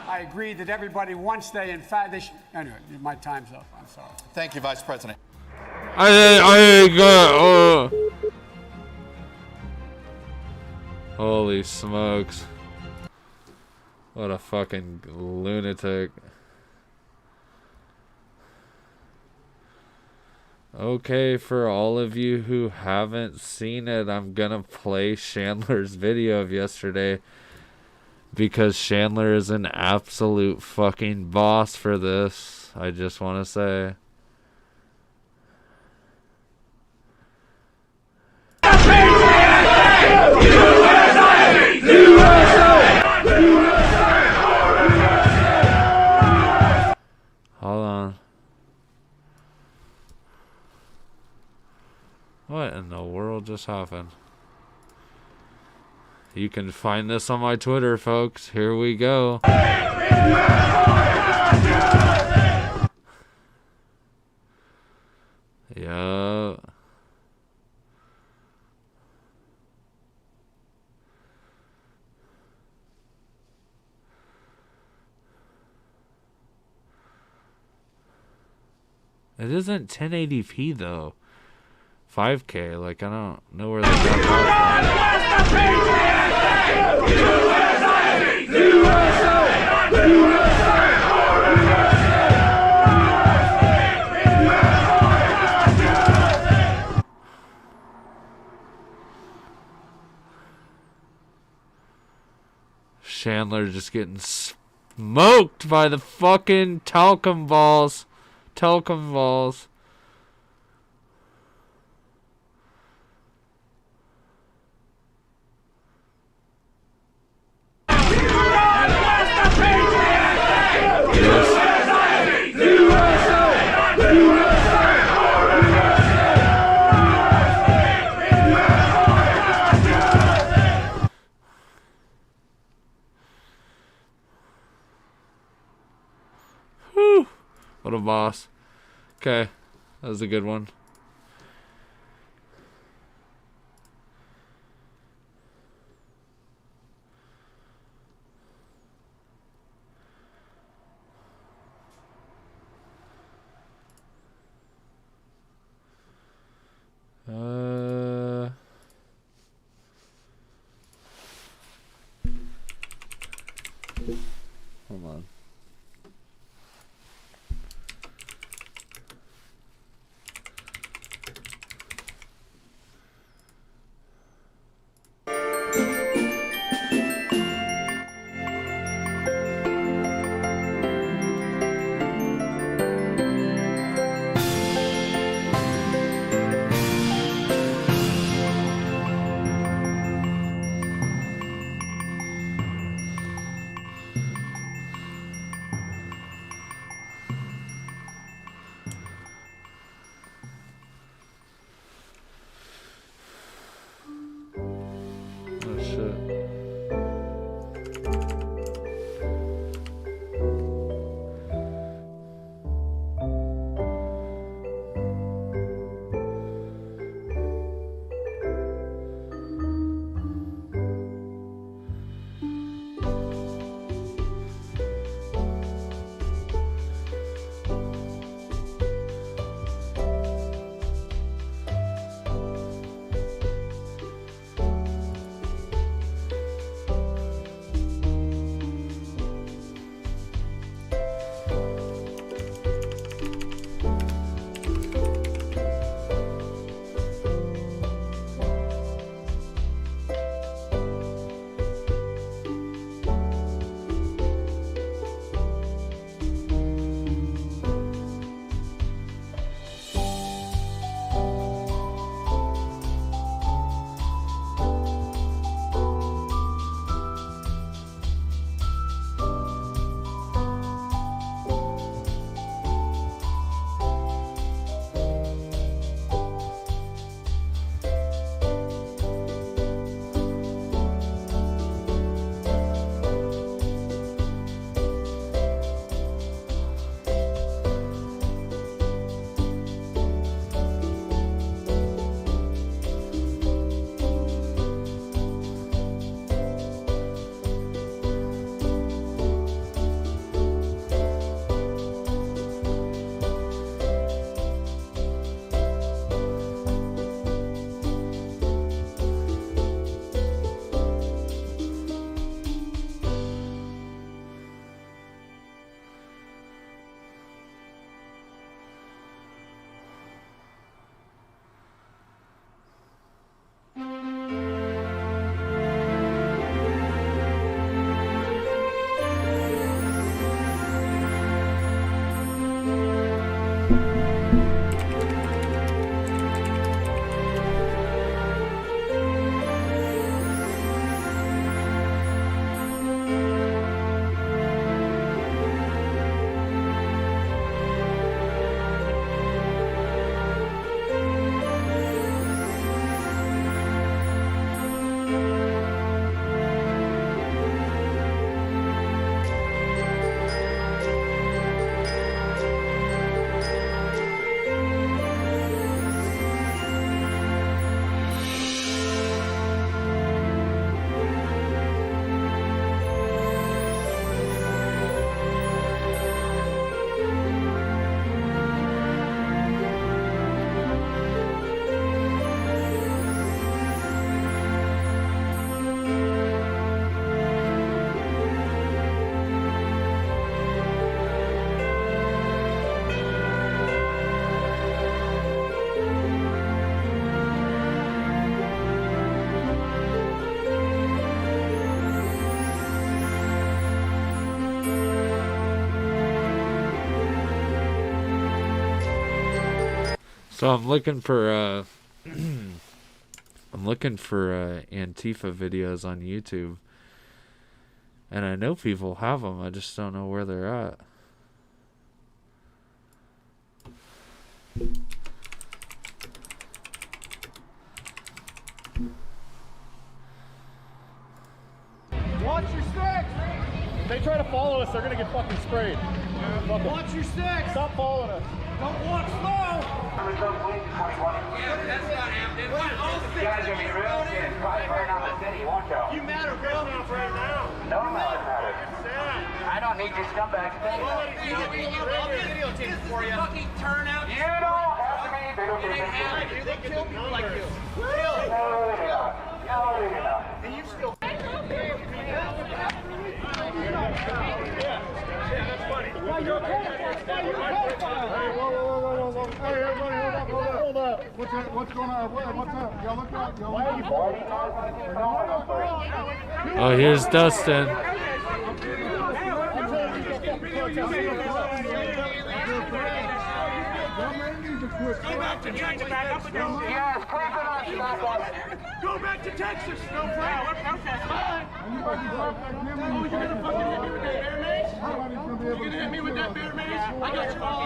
I agree that everybody, once they, in fact, they should. Anyway, my time's up. I'm sorry. Thank you, Vice President. Holy smokes. What a fucking lunatic. Okay, for all of you who haven't seen it, I'm gonna play Chandler's video of yesterday. Because Chandler is an absolute fucking boss for this. I just want to say. Hold on. What in the world just happened? You can find this on my Twitter, folks. Here we go. Yeah. It isn't 1080p though. 5K, like I don't know where they got that from. Chandler just getting smoked by the fucking talcum balls. Talcum balls. Whew. What a boss. Okay. That was a good one. Hold on. So I'm looking for Antifa videos on YouTube, and I know people have them. I just don't know where they're at. Watch your six! If they try to follow us, they're gonna get fucking sprayed. Watch your six! Stop following us. Don't walk slow! Yeah, that's not happening. You guys are gonna be real good. Right on the city, won't y'all? You matter real enough right now. No, no, it matters. I don't need your scumbag to I'll videotape it for you. Fucking turnout. You don't have to be videotaping. They kill people like you. No, they don't. No, they don't. And you still. Hold up. What's going on? What's up? Y'all look up. Oh, here's Dustin. Go back to Texas. Go back to Texas. No problem. You're gonna fucking hit me with that bear mace? You're gonna hit me with that bear mace? I got you all.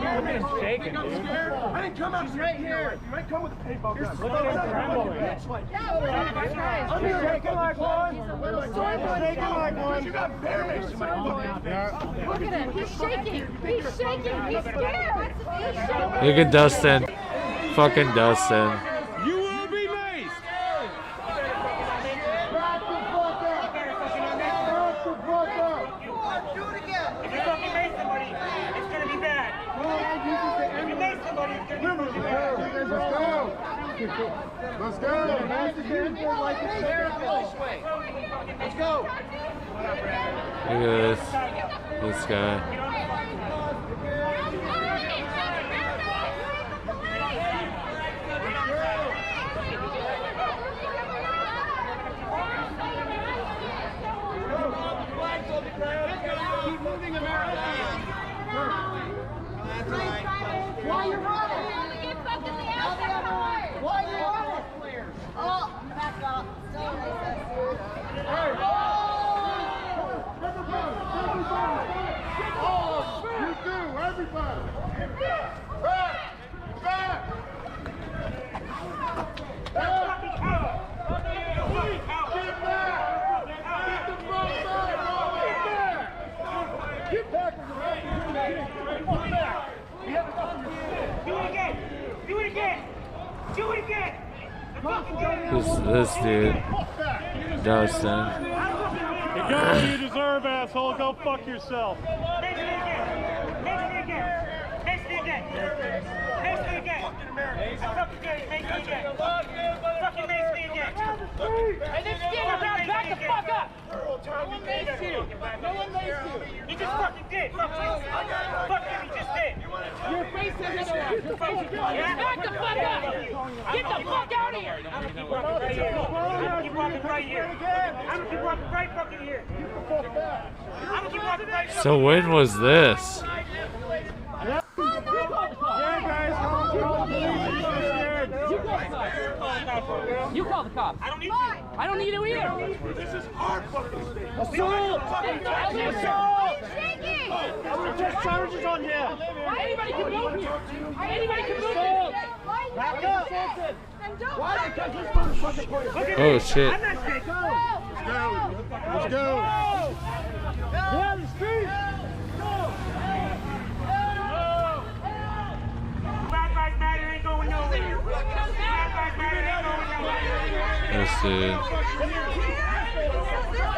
Bear mace shaking, dude. I didn't come out right here. You might come with a paintball gun. Look at him trembling. I'm shaking like one. Shaking like one. You got bear mace in my fucking Look at him. He's shaking. He's shaking. He's scared. Look at Dustin. Fucking Dustin. You will be maced. Do it again. If you fucking mace somebody, it's gonna be bad. If you mace somebody, it's gonna be bad. Let's go. Let's go. Look at this guy. Keep moving, America. Why you running? Get fucking the outside. Why you running? Oh, back up. So You do, everybody. Back. This dude, Dustin. You got what you deserve, asshole. Go fuck yourself. And then stand around, back the fuck up! No one maced you! No one maced you! You just fucking did! Fuck you, you just did! Your face is in the back the fuck up! Get the fuck out of here! I'm gonna keep walking right here. I'm gonna keep walking right here. I'm gonna keep walking right fucking here. I'm gonna keep walking right. So when was this? Yeah, guys. You call the cops. I don't need to. I don't need to either. This is our fucking state. Assault! Assault! I'm gonna take charges on him. Anybody can move here. Anybody can move here. Back up. Why? Because this motherfucker put Oh shit. Let's go. Yeah, the street. Black Lives Matter ain't going nowhere. Black Lives Matter ain't going nowhere. This dude.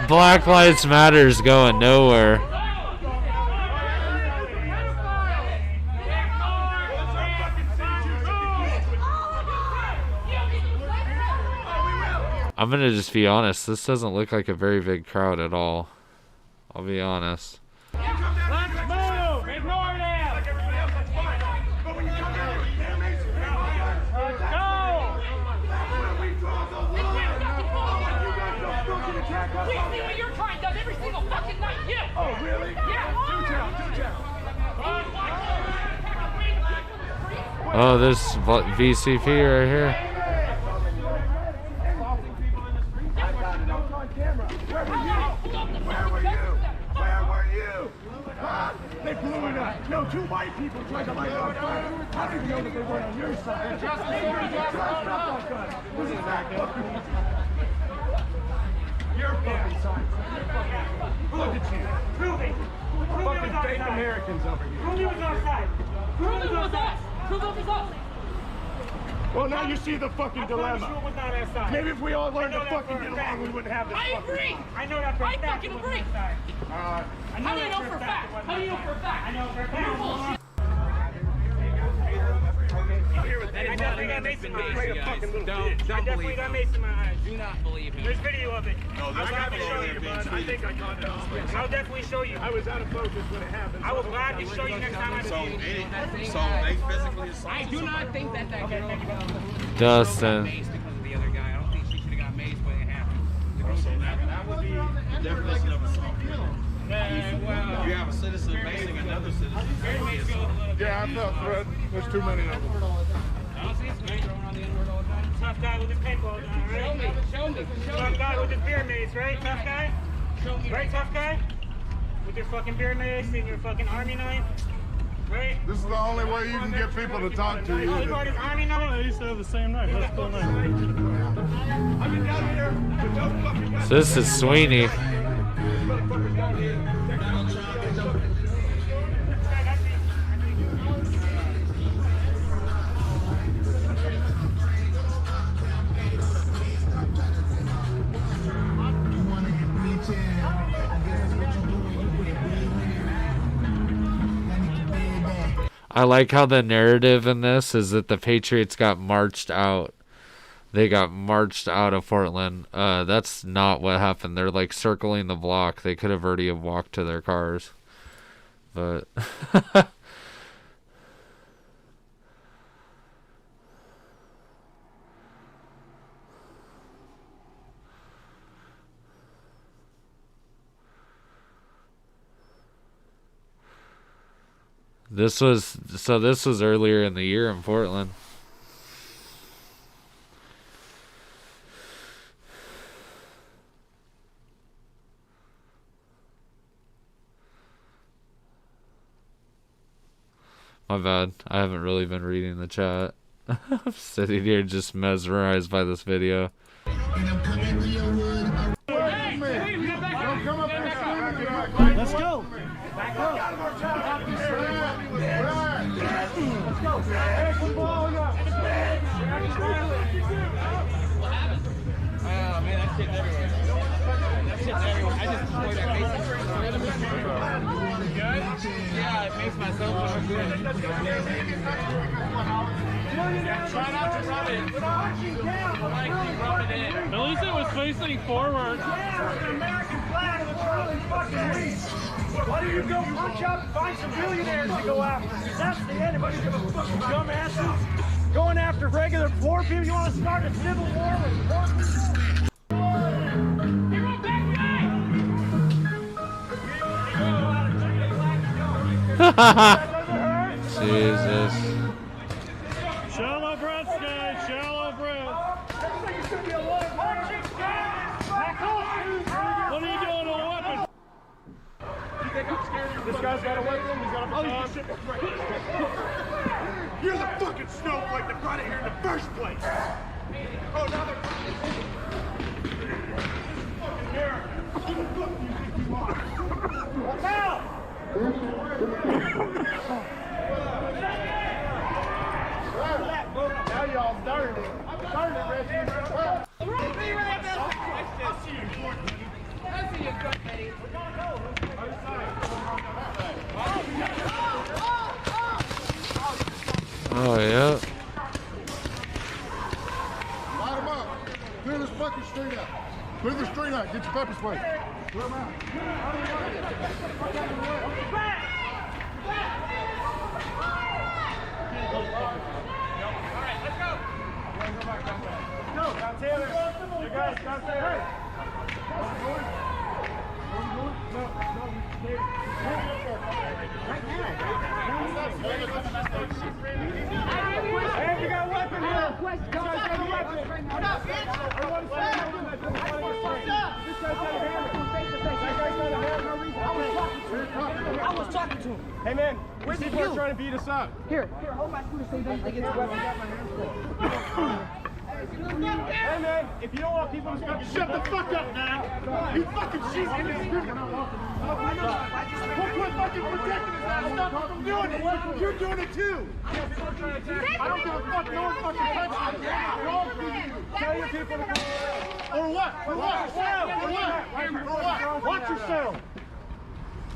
Black Lives Matter's going nowhere. I'm gonna just be honest, this doesn't look like a very big crowd at all. I'll be honest. Let's move. Ignore them. Let's go. We see what your kind does every single fucking night. You. Oh really? Yeah. Do tell. Oh, this VCP right here. They blew it up. No, two white people tried to light it on fire. How did you know that they weren't on your side? Your fucking side. Look at you. Prove it. Fucking fake Americans over here. Prove it was our side. Prove it was us. Prove it was us. Well, now you see the fucking dilemma. Sure was not our side. Maybe if we all learned to fucking get along, we wouldn't have this. I agree. I know that for a fact. I fucking agree. How do you know for a fact? How do you know for a fact? I know for a fact. I definitely got mace in my eyes. Don't believe him. Mace in my eyes. Do not believe him. There's video of it. No, there's not video of it. I think I caught it. I'll definitely show you. I was out of focus when it happened. I will gladly show you next time I see you. So they physically assaulted. I do not think that guy. Dustin. Because of the other guy. I don't think she should have got maced when it happened. So that would be the definition of assault. Well, You have a citizen macing another citizen. Yeah, I felt threatened. There's too many of them. I don't see this man throwing on the N-word all the time. Tough guy with his paintball gun, right? Show me. Tough guy with his beer mace, right? Tough guy? Show me. Right, tough guy? With your fucking beer mace and your fucking army knife? Right? This is the only way you can get people to talk to you. Oh, you brought his army knife? They used to have the same knife. That's cool knife. I've been down here with no fucking guys. So this is Sweeney. I like how the narrative in this is that the Patriots got marched out. They got marched out of Portland. That's not what happened. They're like circling the block. They could have already have walked to their cars. But this was earlier in the year in Portland. My bad. I haven't really been reading the chat. I'm sitting here just mesmerized by this video. Let's go. Back up. Let's go. Oh man, that shit's everywhere. That shit's everywhere. I just destroyed that mace. Yeah, it makes myself look good. Try not to rub it. At least it was facing forward. Yeah, with an American flag that's really fucking weak. Why don't you go punch up and find some billionaires to go after? Because that's the end. Everybody's gonna fucking dumbasses going after regular poor people. You want to start a civil war with poor people? Jesus. Shallow breaths, guys. Shallow breaths. What are you doing with a weapon? You think I'm scared? This guy's got a weapon. He's got a baton. You're the fucking snowflake that brought it here in the first place. Oh, now they're fucking America. Who the fuck do you think you are? Watch out! Now y'all started it. Started it, Reggie. I'll see you in court. I'll see you in court, Betty. We're gonna go. Oh, yeah. Light them up. Clear this fucking street out. Clear the street out. Get your pepper spray. Clear them out. Go, Taylor. You guys, got there. Right now. was talking to him. Hey man, Where's people you? are trying to beat us up. Here, hold my food so you don't think it's Hey man, if you don't want people to shut the fuck up, man. You fucking cheese indiscriminate. Quit fucking protecting us. Stop from doing it. You're doing it too. I don't give a fuck. No one fucking touches me. Tell your people to go away. Or what? For what? For what? Watch yourself.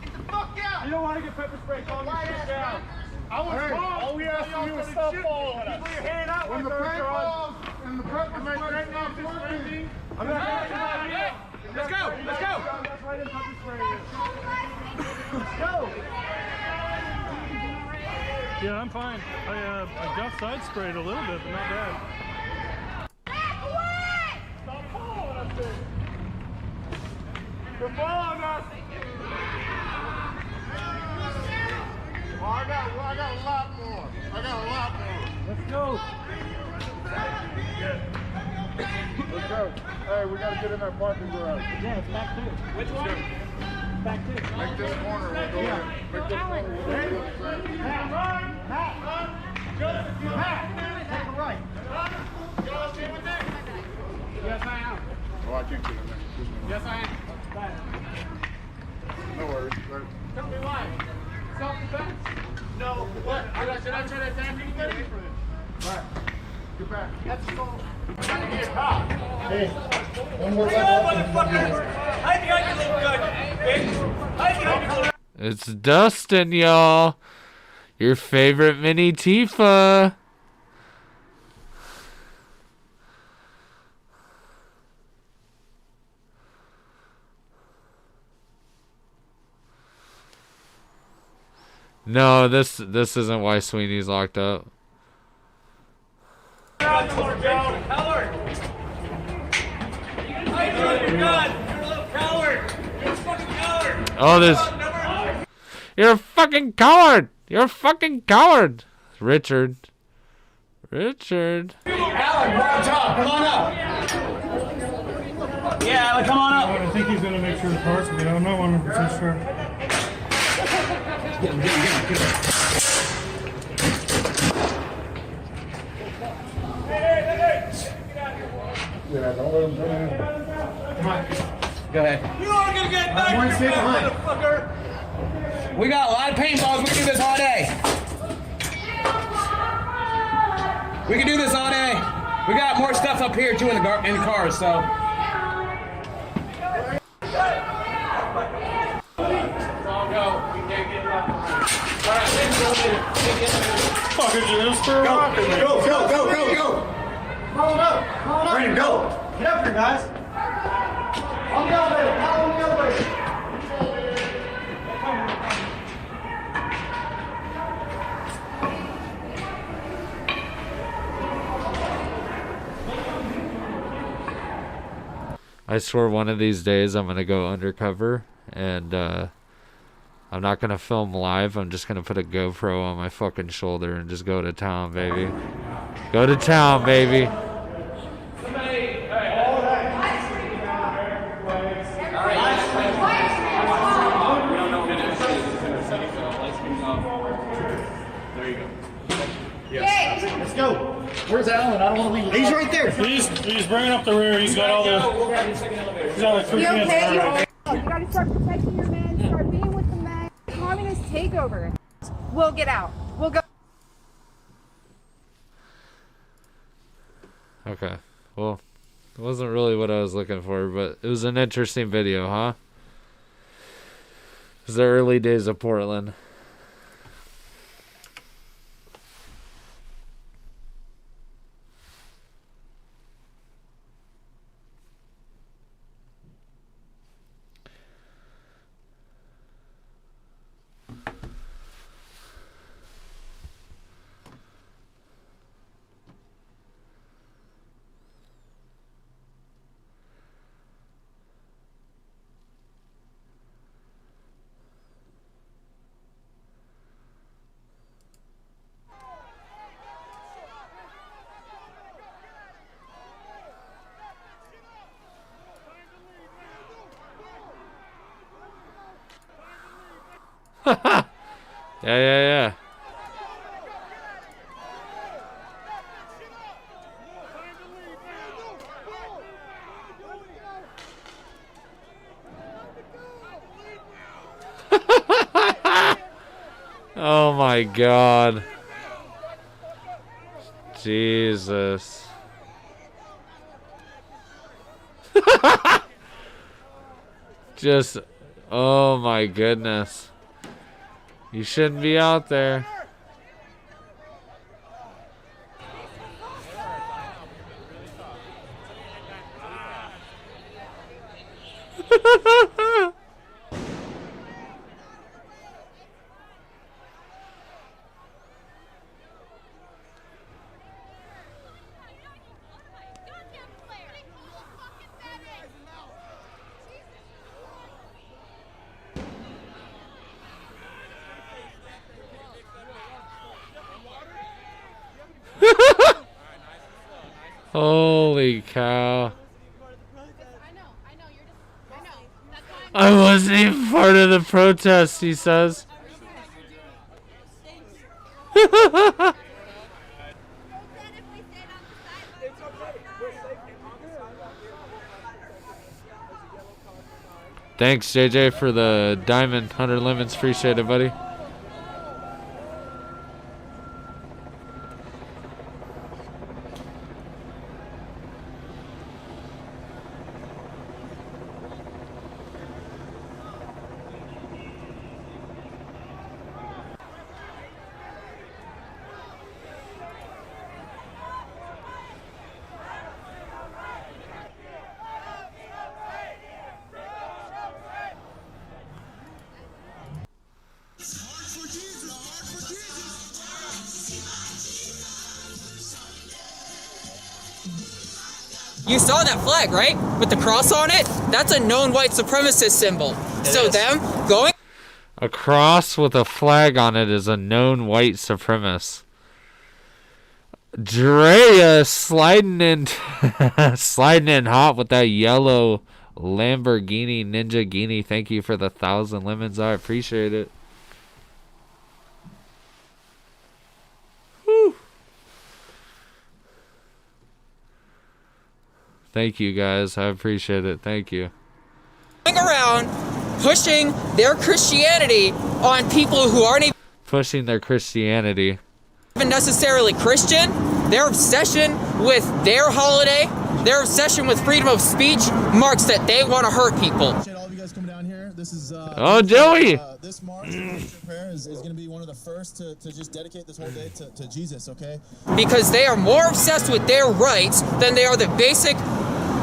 Get the fuck out. You don't want to get pepper sprayed. Calm your shit down. I was wrong. All we asked you to stop following us. People you're hanging out with, John. And the pepper spray right now is working. I'm not going to Let's go. Let's go. That's why I didn't pepper spray you. Let's go. Yeah, I'm fine. I got side sprayed a little bit, but not bad. Stop following us, dude. You're following us. Oh, I got a lot more. Let's go. Let's go. Hey, we gotta get in that parking garage. Yeah, it's back two. Which one? Back two. Make this corner. We'll go in. Make this corner. We'll go in. Pat, run! Pat! Take a right. You all stay with that? Yes, I am. Oh, I can't get in there. Yes, I am. No worries. Tell me why. Self-defense? No. What? Should I try to attack anybody? Alright. Get back. That's so... I'm trying to get caught. Hey. One more motherfucker. Hide behind your little gun, bitch. Hide behind your little... It's Dustin, y'all. Your favorite mini Tifa. No, this isn't why Sweeney's locked up. Oh, this. You're a fucking coward. You're a fucking coward. Richard. Richard. Alan, we're on top. Come on up. Yeah, Alan, come on up. I think he's gonna make sure the parts get out. I'm not 100% sure. Get him. Yeah, don't let him come in. Come on. Go ahead. You are gonna get back, motherfucker! We got a lot of paintballs. We can do this all day. We can do this all day. We got more stuff up here too in the cars, so. Fucking just for Go. Call him up. Brandon, go. Get up here, guys. On the elevator. Now on the elevator. I swear one of these days I'm gonna go undercover and I'm not gonna film live. I'm just gonna put a GoPro on my fucking shoulder and just go to town, baby. Go to town, baby. Let's go. Where's Alan? I don't want to leave. He's right there. He's bringing up the rear. He's got all the. He's got like 3 cans. You gotta start protecting your men, start being with the men. Communist takeover. We'll get out. We'll go. Okay. Well, it wasn't really what I was looking for, but it was an interesting video, huh? It was the early days of Portland. Yeah. Oh my God. Jesus. Just, oh my goodness. You shouldn't be out there. Holy cow. I wasn't even part of the protest, he says. Thanks, JJ, for the diamond 100 lemons. Appreciate it, buddy. You saw that flag, right? With the cross on it? That's a known white supremacist symbol. So them going... A cross with a flag on it is a known white supremacist. Drea sliding in hot with that yellow Lamborghini Ninja Guinea. Thank you for the 1,000 lemons. I appreciate it. Whew. Thank you, guys. I appreciate it. Thank you. Around pushing their Christianity on people who aren't even Pushing their Christianity. necessarily Christian. Their obsession with their holiday, their obsession with freedom of speech marks that they want to hurt people. This is, oh, Joey! This march prayer is going to be one of the first to just dedicate this whole day to Jesus, okay? Because they are more obsessed with their rights than they are the basic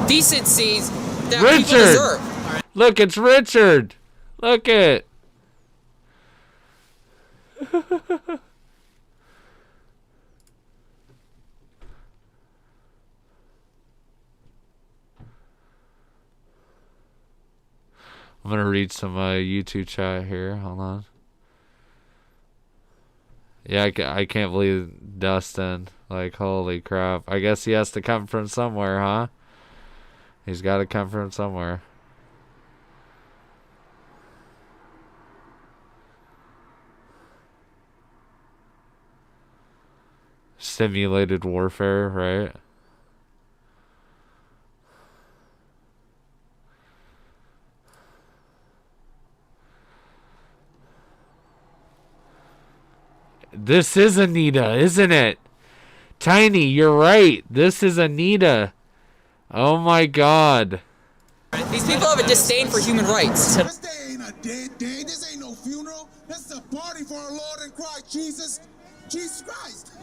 decencies that people deserve. Look, it's Richard. Look it. I'm gonna read some YouTube chat here. Hold on. Yeah, I can't believe Dustin. Like, holy crap. I guess he has to come from somewhere, huh? He's got to come from somewhere. Simulated warfare, right? This is Anita, isn't it? Tiny, you're right. This is Anita. Oh my God. These people have a disdain for human rights. This day ain't a dead day. This ain't no funeral. This is a party for our Lord and Christ Jesus Christ.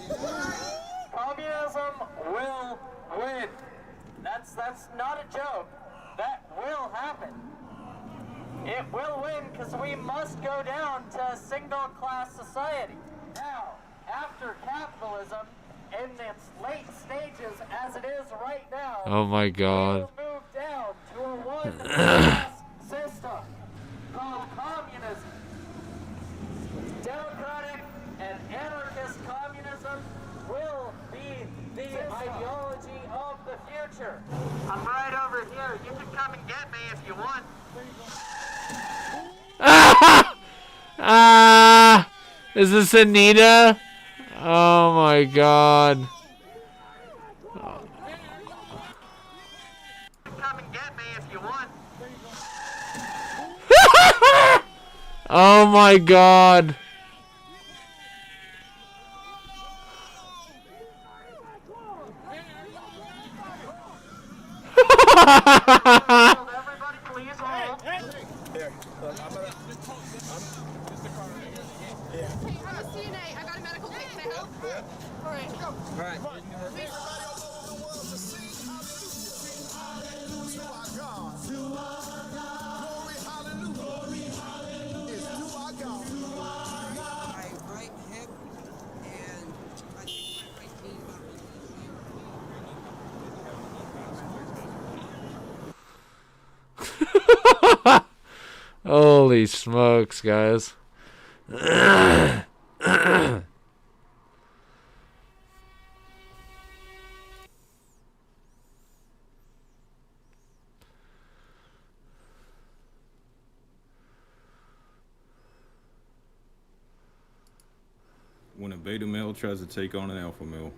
Communism will win. That's not a joke. That will happen. It will win because we must go down to a single-class society. Now, after capitalism, in its late stages as it is right now, oh my God. we'll move down to a one-class system called communism. Democratic and anarchist communism will be the ideology of the future. I'm right over here. You can come and get me if you want. Ah! Is this Anita? Oh my god. Come and get me if you want. Oh my god. Everybody, please hold. Here, look, CNA, I got a medical kit. Can I help? All right. All right. My right hip and I think my right knee. Holy smokes, guys. When a beta male tries to take on an alpha male.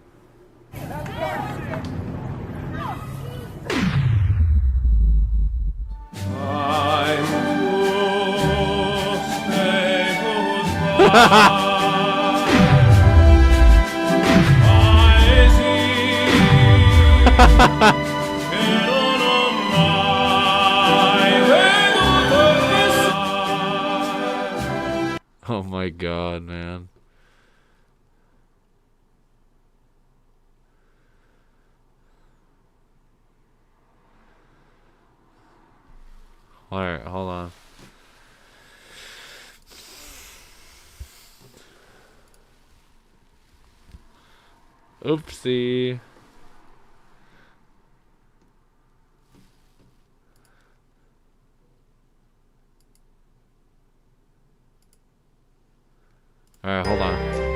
Oh my god, man. Alright, hold on. Oopsie. Alright, hold on.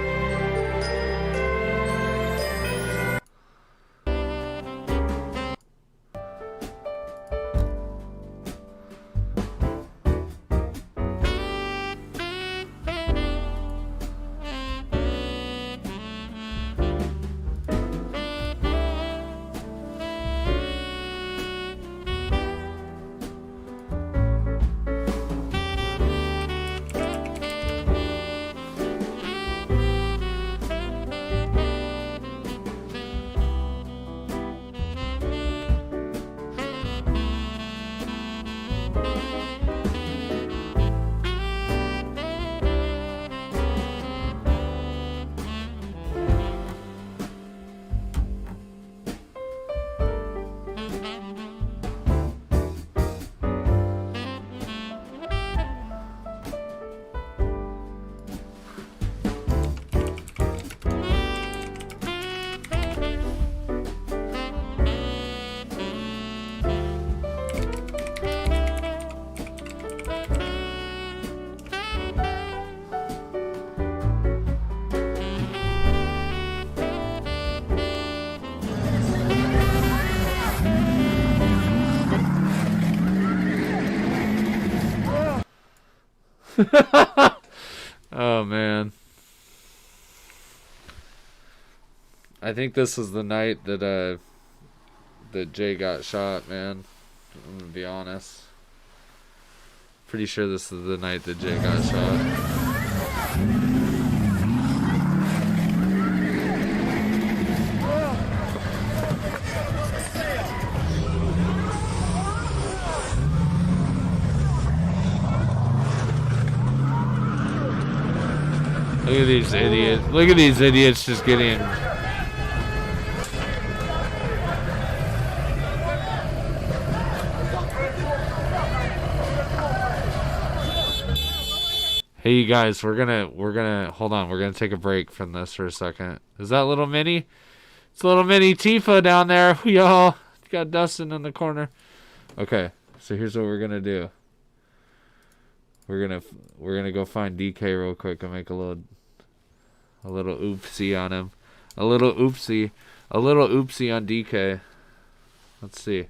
Oh man. I think this is the night that that Jay got shot, man. I'm gonna be honest. Pretty sure this is the night that Jay got shot. Look at these idiots. Look at these idiots just getting... Hey you guys, we're gonna hold on, we're gonna take a break from this for a second. Is that little Minnie? It's little Minnie Tifa down there. Y'all got Dustin in the corner. Okay, so here's what we're gonna do. We're gonna go find DK real quick and make a little oopsie on him. A little oopsie on DK. Let's see.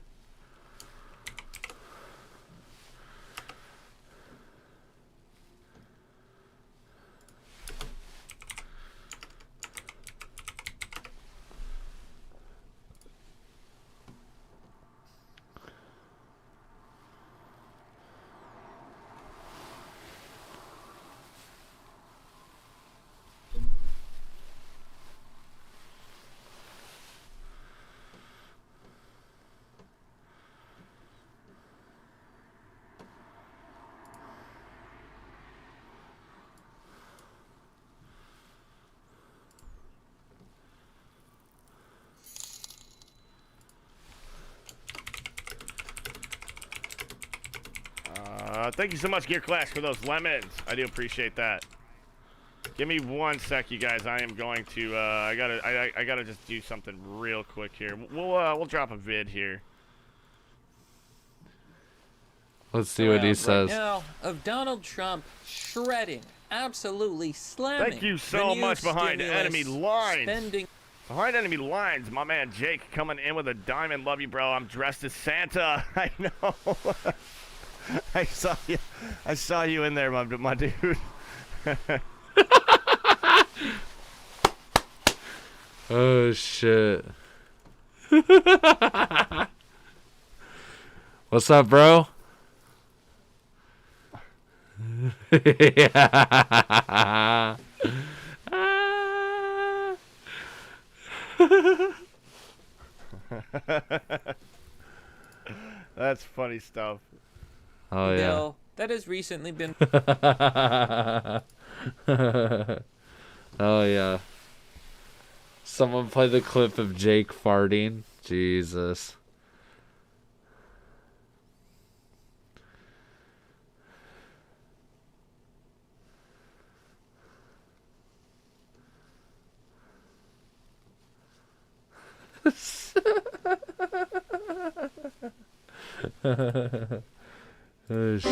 Thank you so much, Gear Clash, for those lemons. I do appreciate that. Give me 1 sec, you guys. I am going to. I gotta just do something real quick here. We'll drop a vid here. Let's see what he says. Right now of Donald Trump shredding, absolutely slamming. Thank you so much behind enemy lines. Spending. Behind enemy lines, my man Jake coming in with a diamond. Love you, bro. I'm dressed as Santa. I know. I saw you in there, my dude. Oh shit. What's up, bro? Yeah. That's funny stuff. Oh yeah. Bill, that has recently been. Oh yeah. Someone play the clip of Jake farting. Jesus. Oh shit.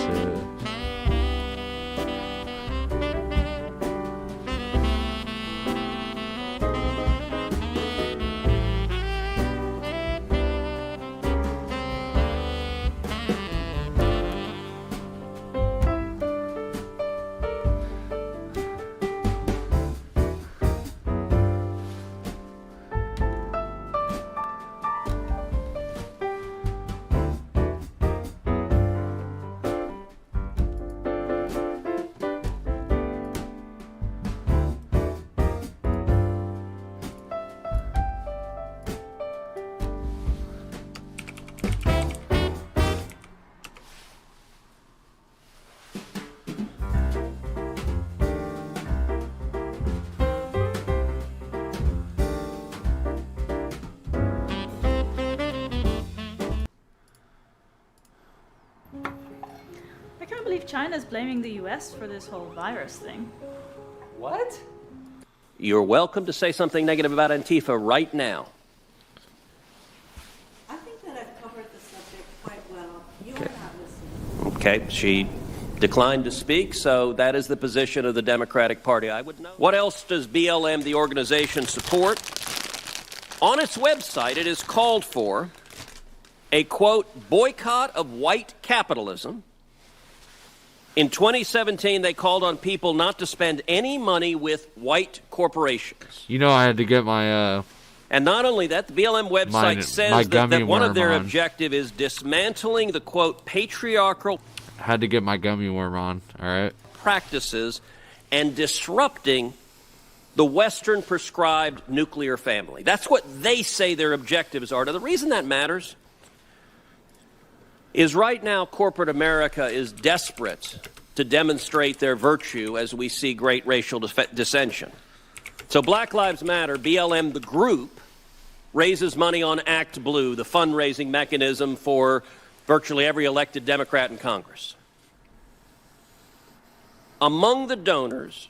I can't believe China's blaming the US for this whole virus thing. What? You're welcome to say something negative about Antifa right now. I think that I've covered the subject quite well. You are not listening. Okay, she declined to speak, so that is the position of the Democratic Party. I would know. What else does BLM, the organization, support? On its website, it is called for a, quote, boycott of white capitalism. In 2017, they called on people not to spend any money with white corporations. You know I had to get my And not only that, the BLM website says that one of their on. objective is dismantling the, quote, patriarchal had to get my gummy worm on, all right? practices and disrupting the Western prescribed nuclear family. That's what they say their objectives are. Now, the reason that matters is right now corporate America is desperate to demonstrate their virtue as we see great racial dissension. So Black Lives Matter, BLM, the group, raises money on Act Blue, the fundraising mechanism for virtually every elected Democrat in Congress. Among the donors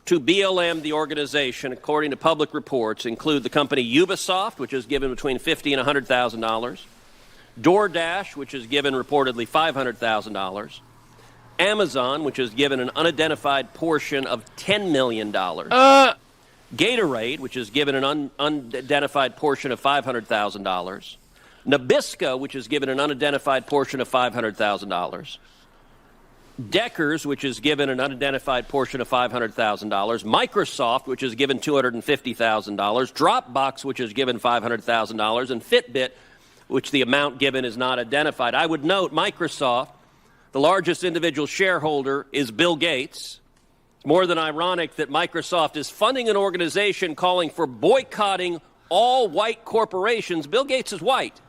to BLM, the organization, according to public reports, include the company Ubisoft, which has given between $50,000 and $100,000, DoorDash, which has given reportedly $500,000, Amazon, which has given an unidentified portion of $10 million, Gatorade, which has given an unidentified portion of $500,000, Nabisco, which has given an unidentified portion of $500,000, Deckers, which has given an unidentified portion of $500,000, Microsoft, which has given $250,000, Dropbox, which has given $500,000, and Fitbit, which the amount given is not identified. I would note Microsoft, the largest individual shareholder, is Bill Gates. It's more than ironic that Microsoft is funding an organization calling for boycotting all white corporations. Bill Gates is white.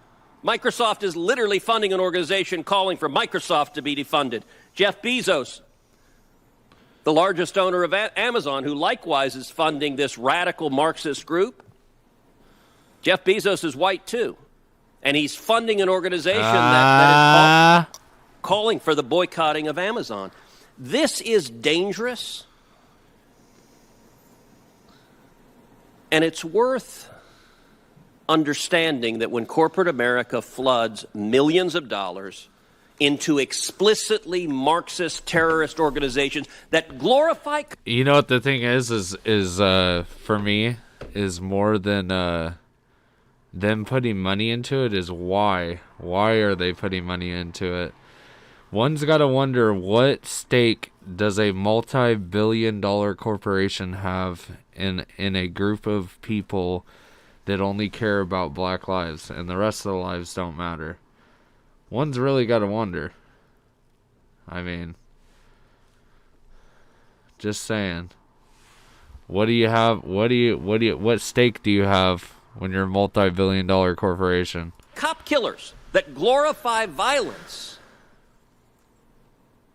Microsoft is literally funding an organization calling for Microsoft to be defunded. Jeff Bezos, the largest owner of Amazon, who likewise is funding this radical Marxist group. Jeff Bezos is white too. And he's funding an organization that is calling for the boycotting of Amazon. This is dangerous, and it's worth understanding that when corporate America floods millions of dollars into explicitly Marxist terrorist organizations that glorify... You know what the thing is for me, is more than them putting money into it, is why. Why are they putting money into it? One's got to wonder, what stake does a multi-billion-dollar corporation have in a group of people that only care about black lives and the rest of the lives don't matter? One's really got to wonder. I mean, just saying. What do you have? What stake do you have when you're a multi-billion-dollar corporation? Cop killers that glorify violence.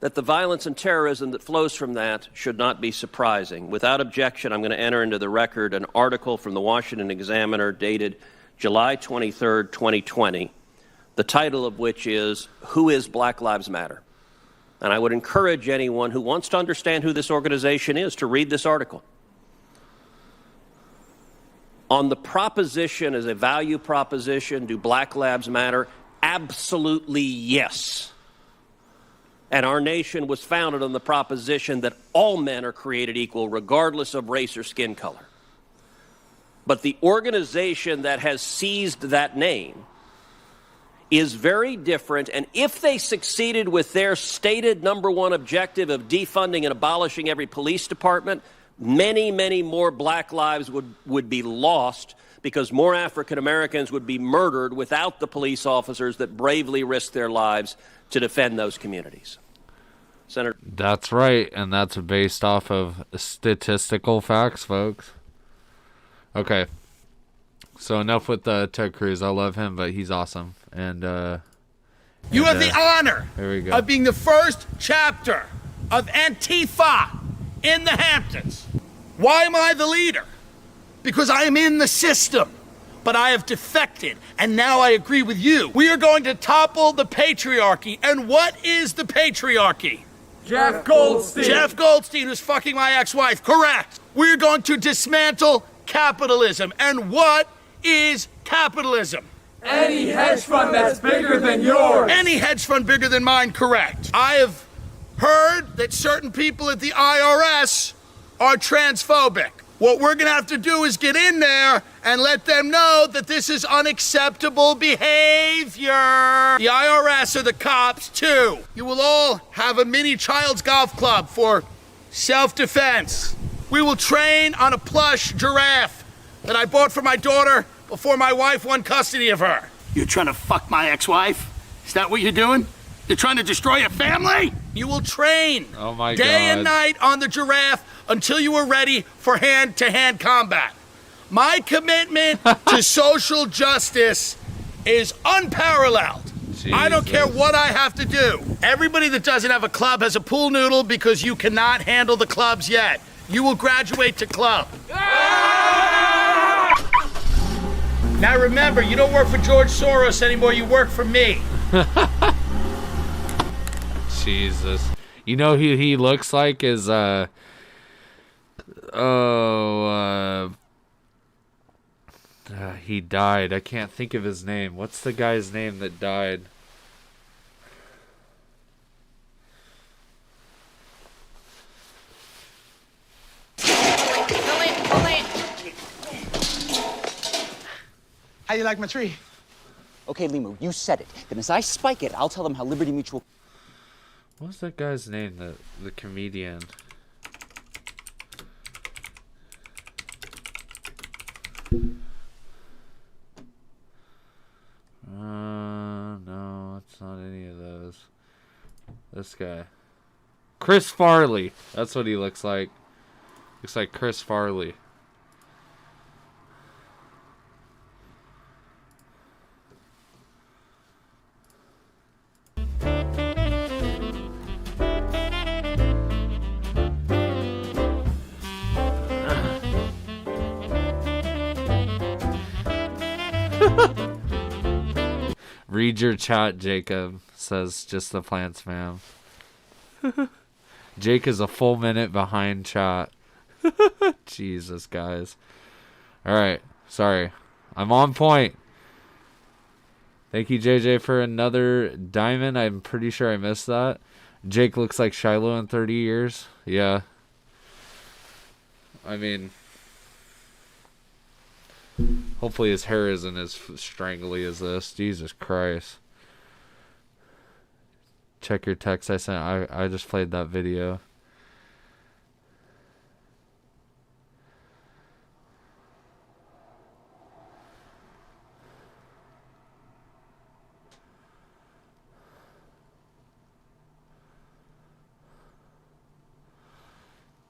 That the violence and terrorism that flows from that should not be surprising. Without objection, I'm going to enter into the record an article from the Washington Examiner dated July 23rd, 2020, the title of which is, "Who is Black Lives Matter?" And I would encourage anyone who wants to understand who this organization is to read this article. On the proposition, as a value proposition, do Black Lives Matter? Absolutely yes. And our nation was founded on the proposition that all men are created equal, regardless of race or skin color. But the organization that has seized that name is very different, and if they succeeded with their stated number one objective of defunding and abolishing every police department, many, many more black lives would be lost, because more African Americans would be murdered without the police officers that bravely risked their lives to defend those communities. Senator. That's right, and that's based off of statistical facts, folks. Okay. So enough with Ted Cruz. I love him, but he's awesome. And you have the honor there we go. of being the first chapter of Antifa in the Hamptons. Why am I the leader? Because I am in the system, but I have defected, and now I agree with you. We are going to topple the patriarchy. And what is the patriarchy? Jeff Goldstein. Jeff Goldstein, who's fucking my ex-wife. Correct. We're going to dismantle capitalism. And what is capitalism? Any hedge fund that's bigger than yours. Any hedge fund bigger than mine, correct. I have heard that certain people at the IRS are transphobic. What we're going to have to do is get in there and let them know that this is unacceptable behavior. The IRS are the cops, too. You will all have a mini child's golf club for self-defense. We will train on a plush giraffe that I bought for my daughter before my wife won custody of her. You're trying to fuck my ex-wife? Is that what you're doing? You're trying to destroy a family? You will train day and night on the giraffe until you are ready for hand-to-hand combat. My commitment to social justice is unparalleled. Jesus. I don't care what I have to do. Everybody that doesn't have a club has a pool noodle because you cannot handle the clubs yet. You will graduate to club. Now remember, you don't work for George Soros anymore, you work for me. Jesus. You know who he looks like is, he died. I can't think of his name. What's the guy's name that died? How you like my tree? Okay, Limu, you said it. Then as I spike it, I'll tell them how Liberty Mutual... What's that guy's name, the comedian? No, it's not any of those. This guy. Chris Farley. That's what he looks like. Looks like Chris Farley. Read your chat, Jacob. says just the plants, ma'am. Jake is a full minute behind chat. Jesus, guys. Alright, sorry. I'm on point. Thank you, JJ, for another diamond. I'm pretty sure I missed that. Jake looks like Shiloh in 30 years. Yeah. I mean, hopefully his hair isn't as strangly as this. Jesus Christ. Check your text I sent. I just played that video.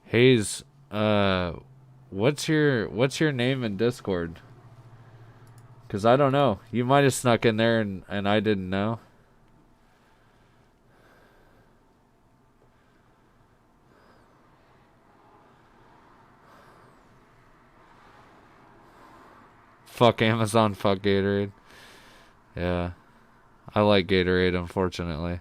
Hayes, what's your name in Discord? Cause I don't know. You might have snuck in there and I didn't know. Fuck Amazon, fuck Gatorade. Yeah. I like Gatorade, unfortunately.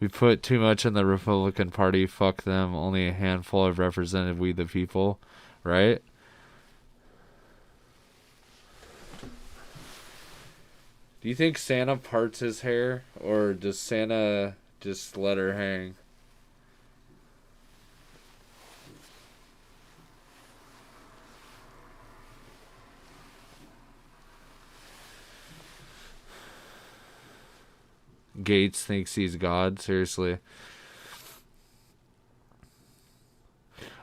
We put too much in the Republican Party. Fuck them. Only a handful have represented we the people. Right? Do you think Santa parts his hair? Or does Santa just let her hang? Gates thinks he's God. Seriously.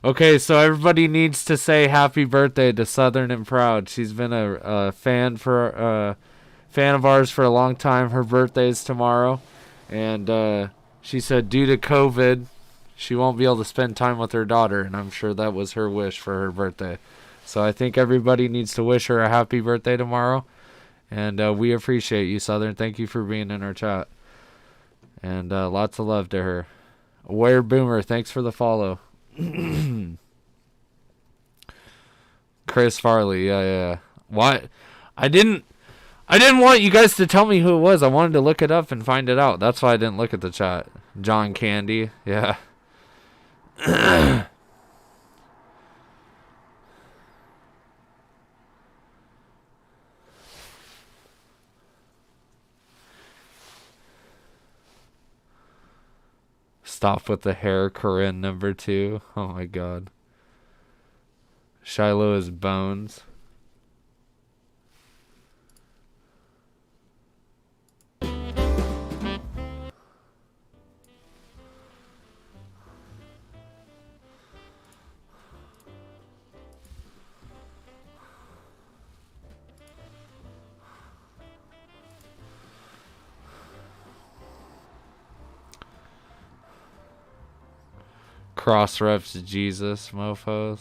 Okay, so everybody needs to say happy birthday to Southern and Proud. She's been a fan of ours for a long time. Her birthday is tomorrow, and she said due to COVID, she won't be able to spend time with her daughter, and I'm sure that was her wish for her birthday. So I think everybody needs to wish her a happy birthday tomorrow, and we appreciate you, Southern. Thank you for being in our chat. And lots of love to her. Aware Boomer, thanks for the follow. Chris Farley, yeah. Why? I didn't want you guys to tell me who it was. I wanted to look it up and find it out. That's why I didn't look at the chat. John Candy, yeah. Stop with the hair, Corinne number 2. Oh my god. Shiloh is bones. Cross-refs Jesus, mofos.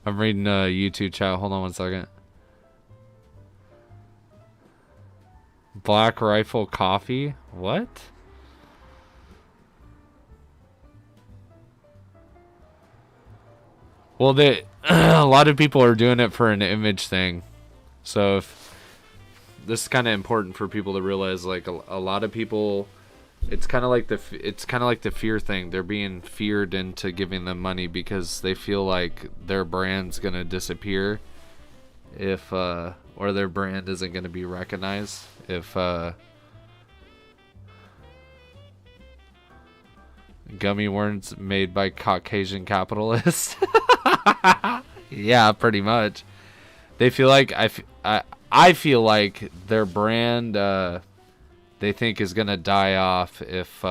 I'm reading YouTube chat. Hold on one second. Black Rifle Coffee? What? Well, a lot of people are doing it for an image thing. So this is kind of important for people to realize, like a lot of people, it's kind of like the fear thing. They're being feared into giving them money because they feel like their brand's gonna disappear if or their brand isn't gonna be recognized if gummy worms made by Caucasian capitalists. Yeah, pretty much. They feel like I feel like their brand they think is gonna die off if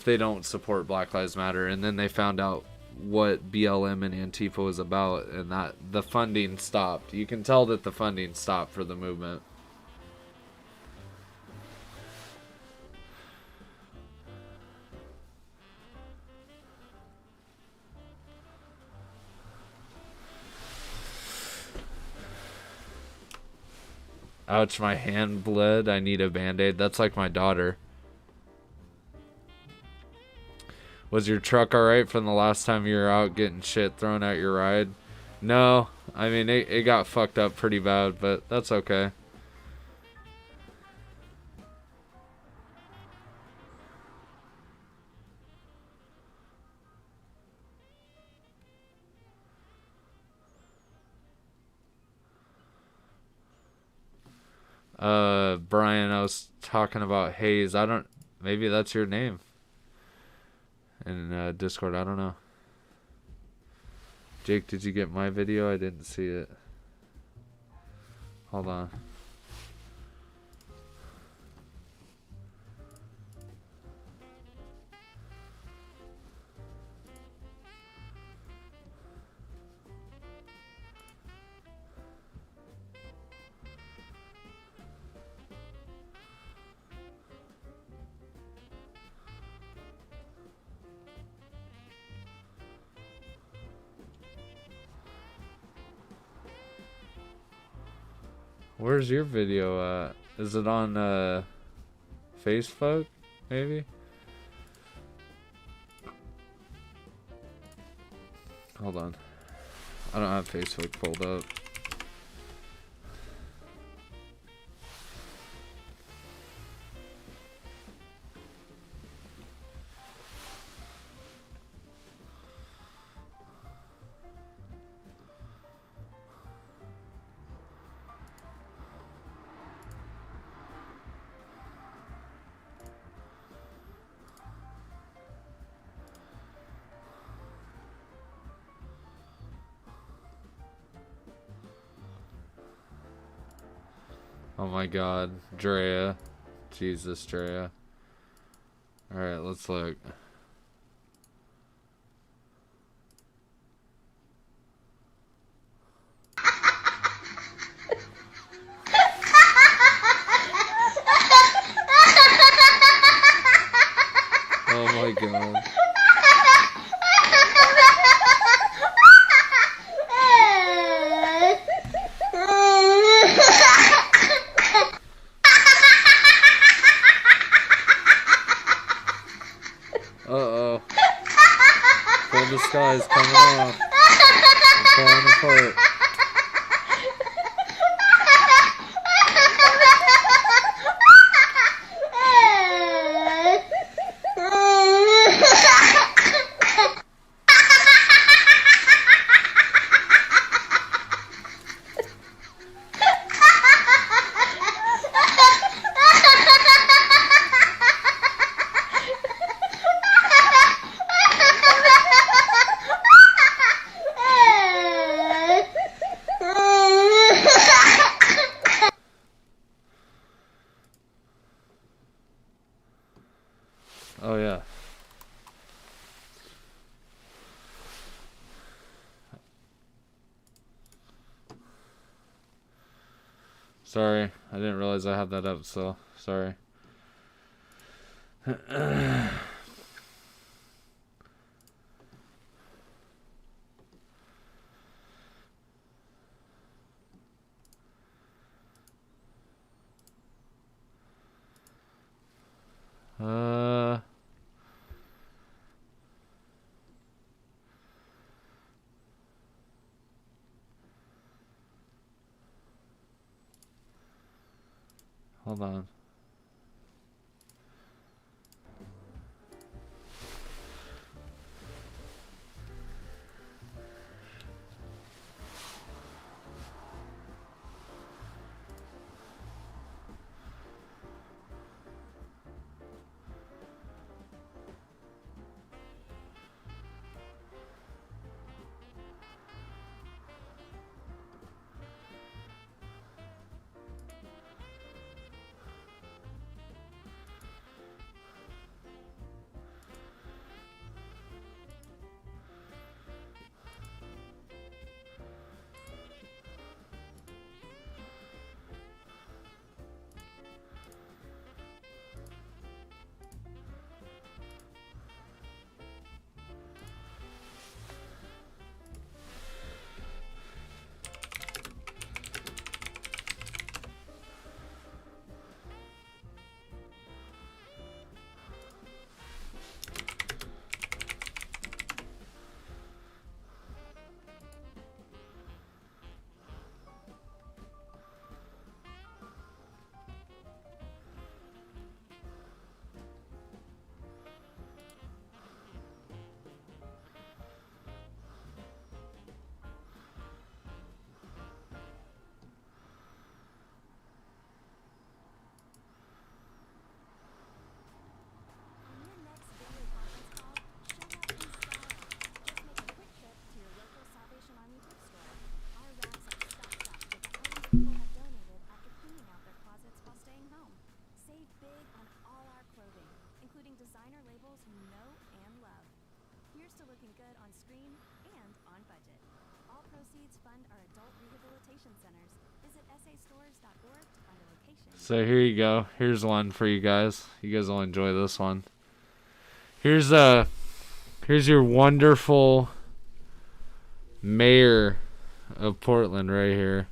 they don't support Black Lives Matter. And then they found out what BLM and Antifa was about, and that the funding stopped. You can tell that the funding stopped for the movement. Ouch, my hand bled. I need a band-aid. That's like my daughter. Was your truck alright from the last time you were out getting shit thrown at your ride? No. I mean, it got fucked up pretty bad, but that's okay. Brian, I was talking about Hayes. Maybe that's your name in Discord. I don't know. Jake, did you get my video? I didn't see it. Hold on. Where's your video at? Is it on Facebook, maybe? Hold on. I don't have Facebook pulled up. Oh my god, Drea. Jesus, Drea. Alright, let's look. Oh my god. Uh-oh. Full disguise coming off. I'm falling apart. Oh yeah. Sorry, I didn't realize I had that up, so sorry. Hold on. So here you go. Here's one for you guys. You guys will enjoy this one. Here's your wonderful mayor of Portland right here.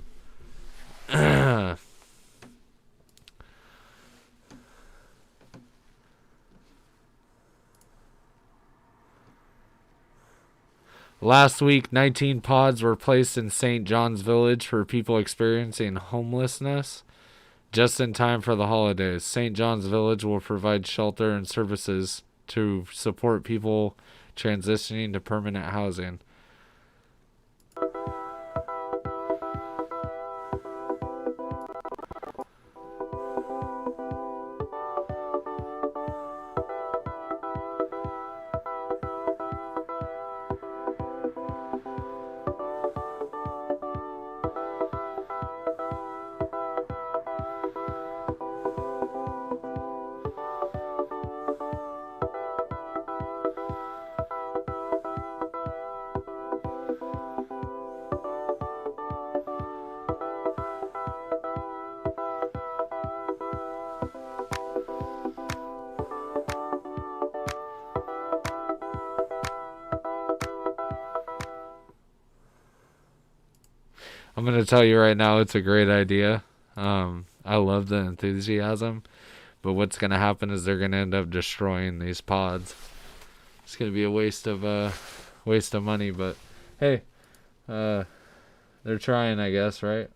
Last week, 19 pods were placed in St. John's Village for people experiencing homelessness. Just in time for the holidays, St. John's Village will provide shelter and services to support people transitioning to permanent housing. I'm going to tell you right now, it's a great idea. I love the enthusiasm, but what's going to happen is they're going to end up destroying these pods. It's going to be a waste of money, but hey, they're trying, I guess, right?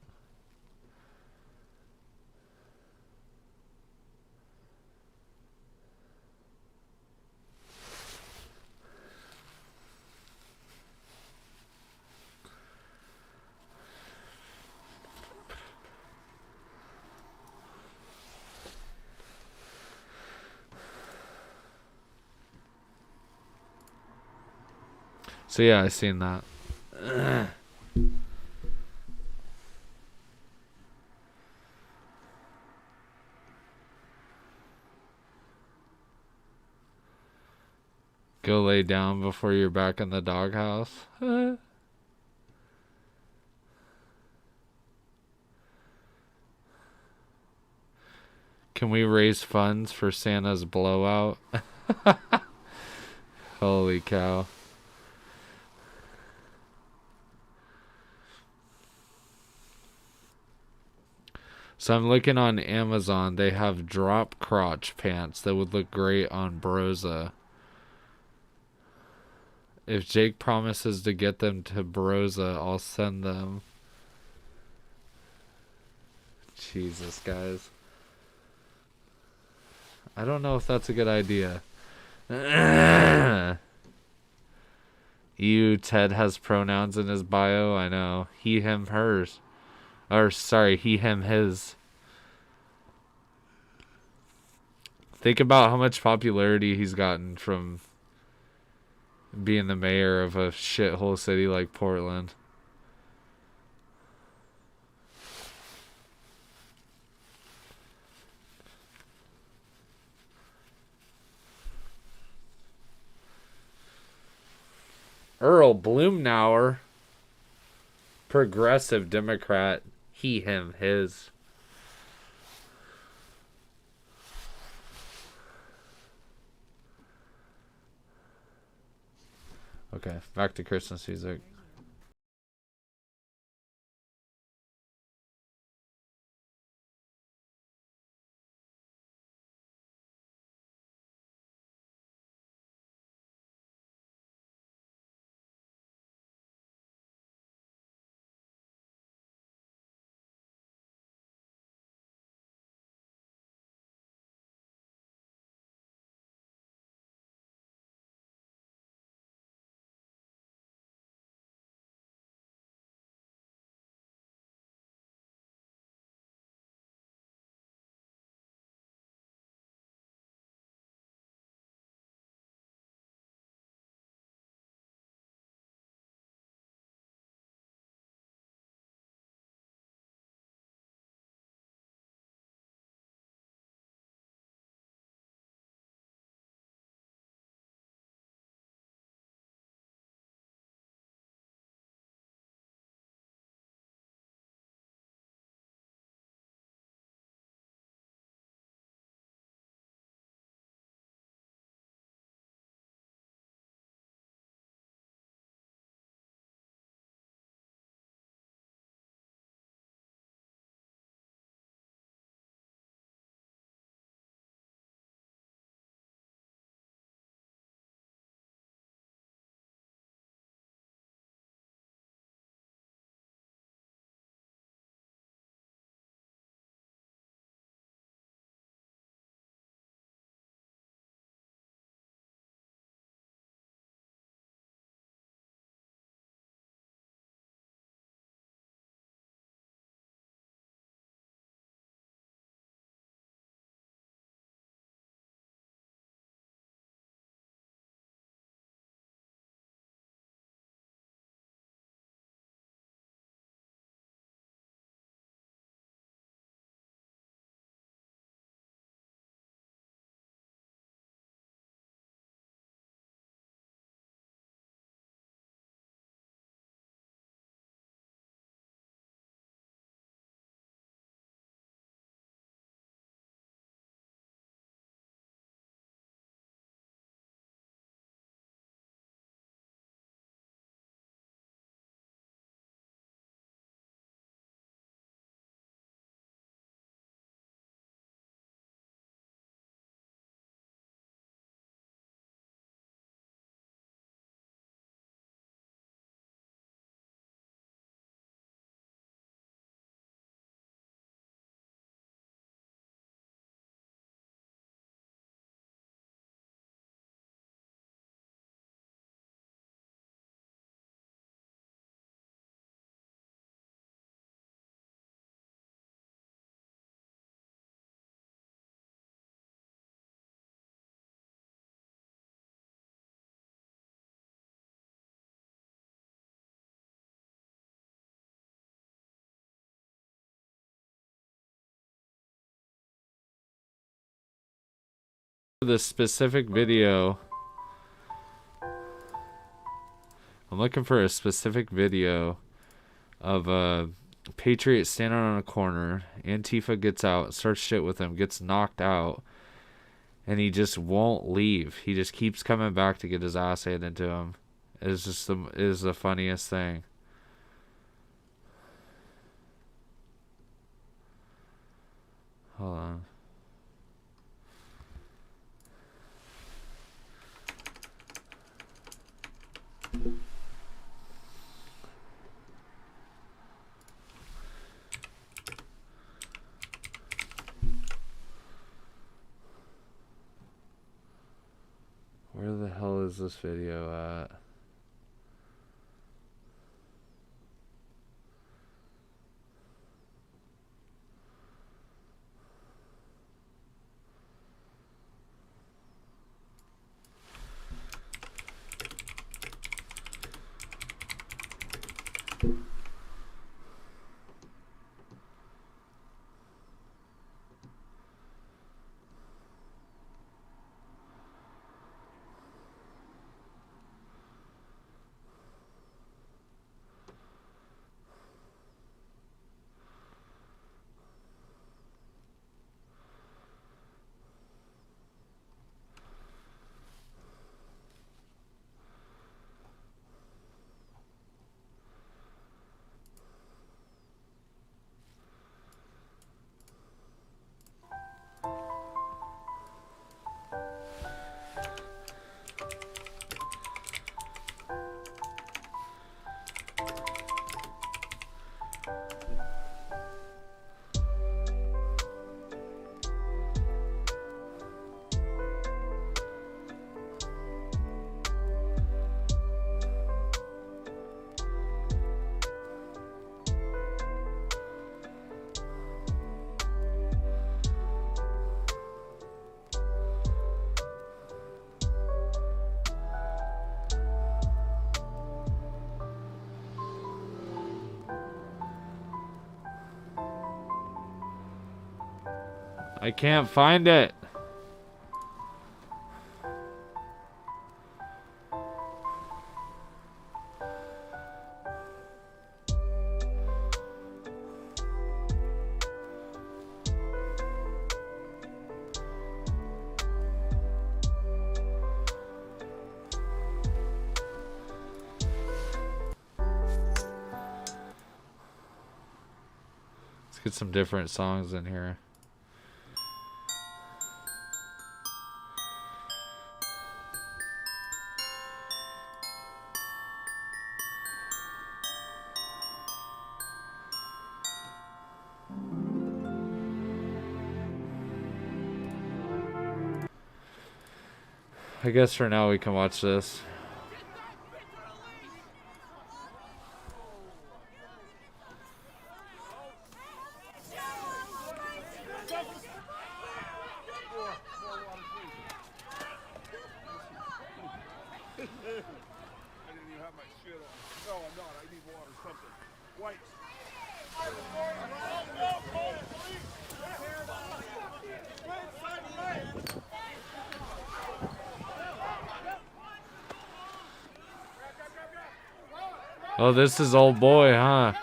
So yeah, I seen that. Go lay down before you're back in the doghouse. Can we raise funds for Santa's blowout? Holy cow. So I'm looking on Amazon. They have drop crotch pants that would look great on Broza. If Jake promises to get them to Broza, I'll send them. Jesus, guys. I don't know if that's a good idea. Ew, Ted has pronouns in his bio. I know. He, him, hers. Or, sorry, he, him, his. Think about how much popularity he's gotten from being the mayor of a shithole city like Portland. Earl Bloomnauer, progressive Democrat, he, him, his. Okay, back to Christmas music. this specific video. I'm looking for a specific video of a Patriot standing on a corner. Antifa gets out, starts shit with him, gets knocked out, and he just won't leave. He just keeps coming back to get his ass handed to him. It's just the funniest thing. Hold on. Where the hell is this video at? I can't find it. Let's get some different songs in here. I guess for now we can watch this. Oh, this is old boy, huh?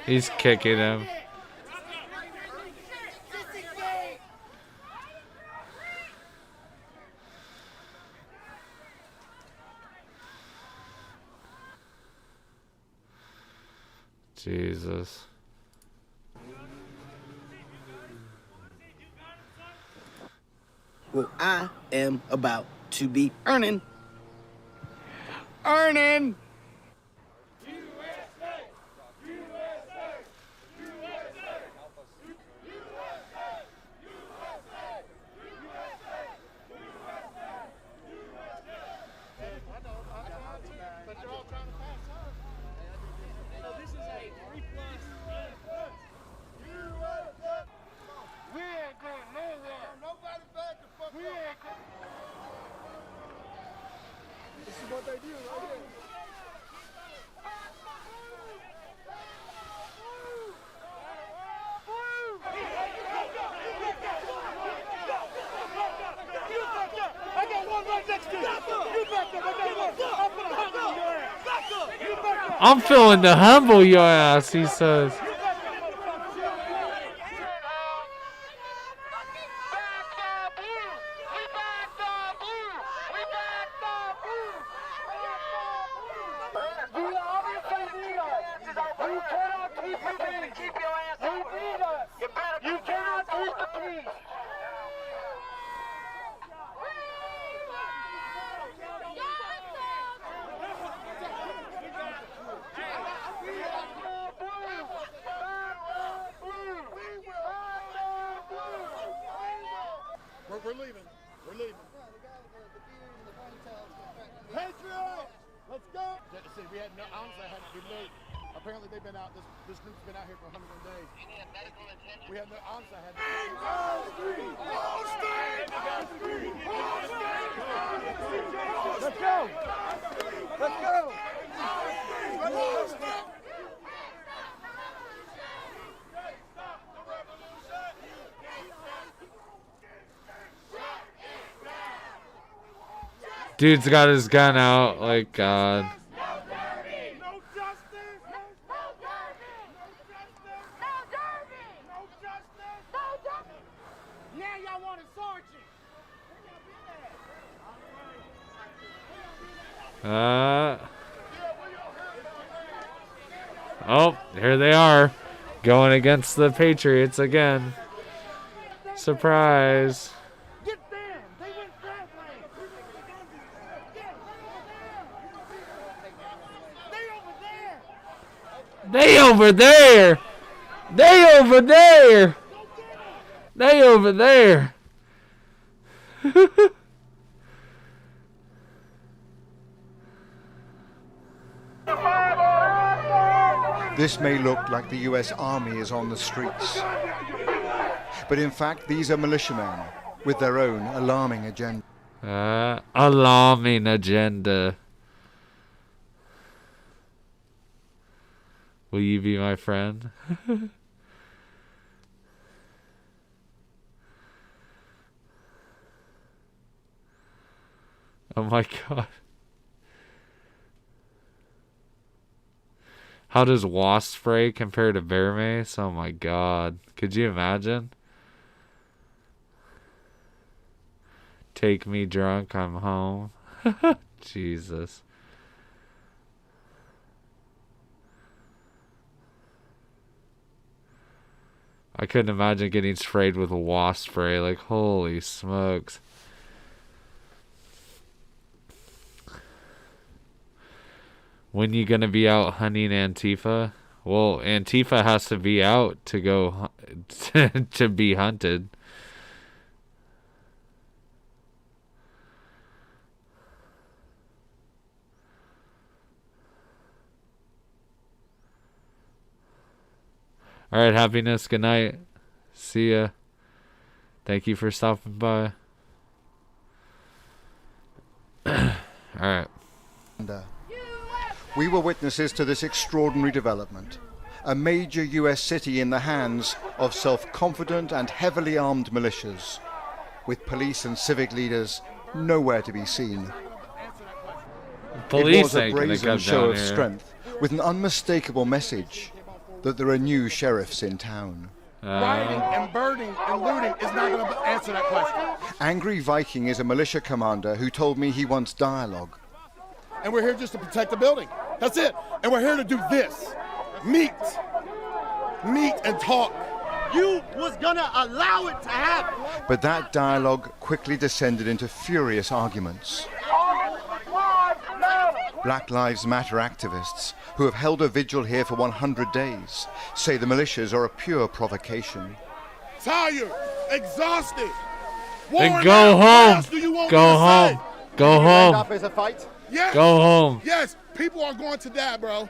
He's kicking him. Jesus. Well, I am about to be earning. I'm feeling to humble your ass, he says. We're leaving. We're leaving. Patriot! Let's go! See, we had no, honestly, we know, apparently they've been out, this group's been out here for 101 days. We had no, honestly, I had no. Let's go! Let's go! Dude's got his gun out, like God. Oh, here they are, going against the Patriots again. Surprise. They over there. They over there. They over there. This may look like the US Army is on the streets, but in fact these are militiamen with their own alarming agenda. Alarming agenda. Will you be my friend? Oh my God. How does wasp spray compare to bear mace? Oh my God. Could you imagine? Take me drunk, I'm home. Jesus. I couldn't imagine getting sprayed with wasp spray. Like, holy smokes. When you gonna be out hunting Antifa? Well, Antifa has to be out to go to be hunted. All right, happiness. Good night. See ya. Thank you for stopping by. All right. We were witnesses to this extraordinary development. A major US city in the hands of self-confident and heavily armed militias, with police and civic leaders nowhere to be seen. Police it was a brazen show of strength, with an unmistakable message that there are new sheriffs in town. Rioting and burning and looting is not going to answer that question. Angry Viking is a militia commander who told me he wants dialogue. And we're here just to protect the building. That's it. And we're here to do this. Meet and talk. You was gonna allow it to happen. But that dialogue quickly descended into furious arguments. Black Lives Matter activists, who have held a vigil here for 100 days, say the militias are a pure provocation. Tired, exhausted. Then go home. Go home. Go home. Is a fight? Yes. Go home. Yes, people are going to die, bro.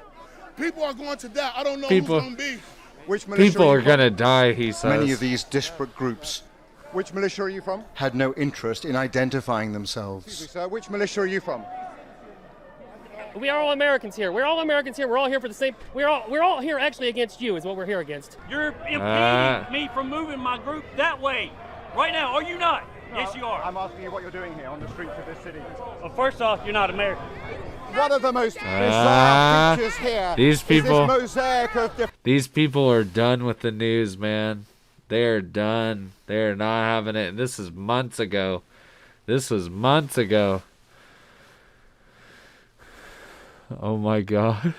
People are going to die. I don't know People- who's going to be. Which militia People are you gonna die, he says. Many of these disparate groups. Which militia are you from? Had no interest in identifying Excuse me, themselves. sir. Which militia are you from? We are all Americans here. We're all Americans here. We're all here for the same. We're all here actually against you. Is what we're here against. You're impeding me from moving my group that way. Right now, are you not? No, yes, you are. I'm asking you what you're doing here on the streets of this city. Well, first off, you're not American. One of the most bizarre features here these people, is this mosaic of these people are done with the news, man. They are done. They are not having it. And this is months ago. This was months ago. Oh my God.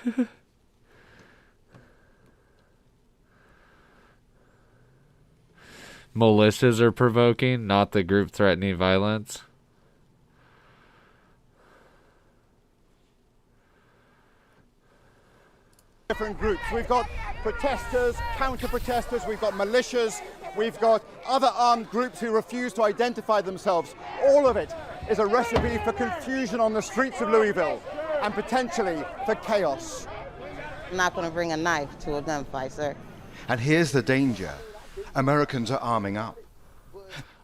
Militias are provoking, not the group threatening violence. different groups. We've got protesters, counter-protesters, we've got militias, we've got other armed groups who refuse to identify themselves. All of it is a recipe for confusion on the streets of Louisville and potentially for chaos. I'm not going to bring a knife to a gunfight, sir. And here's the danger. Americans are arming up.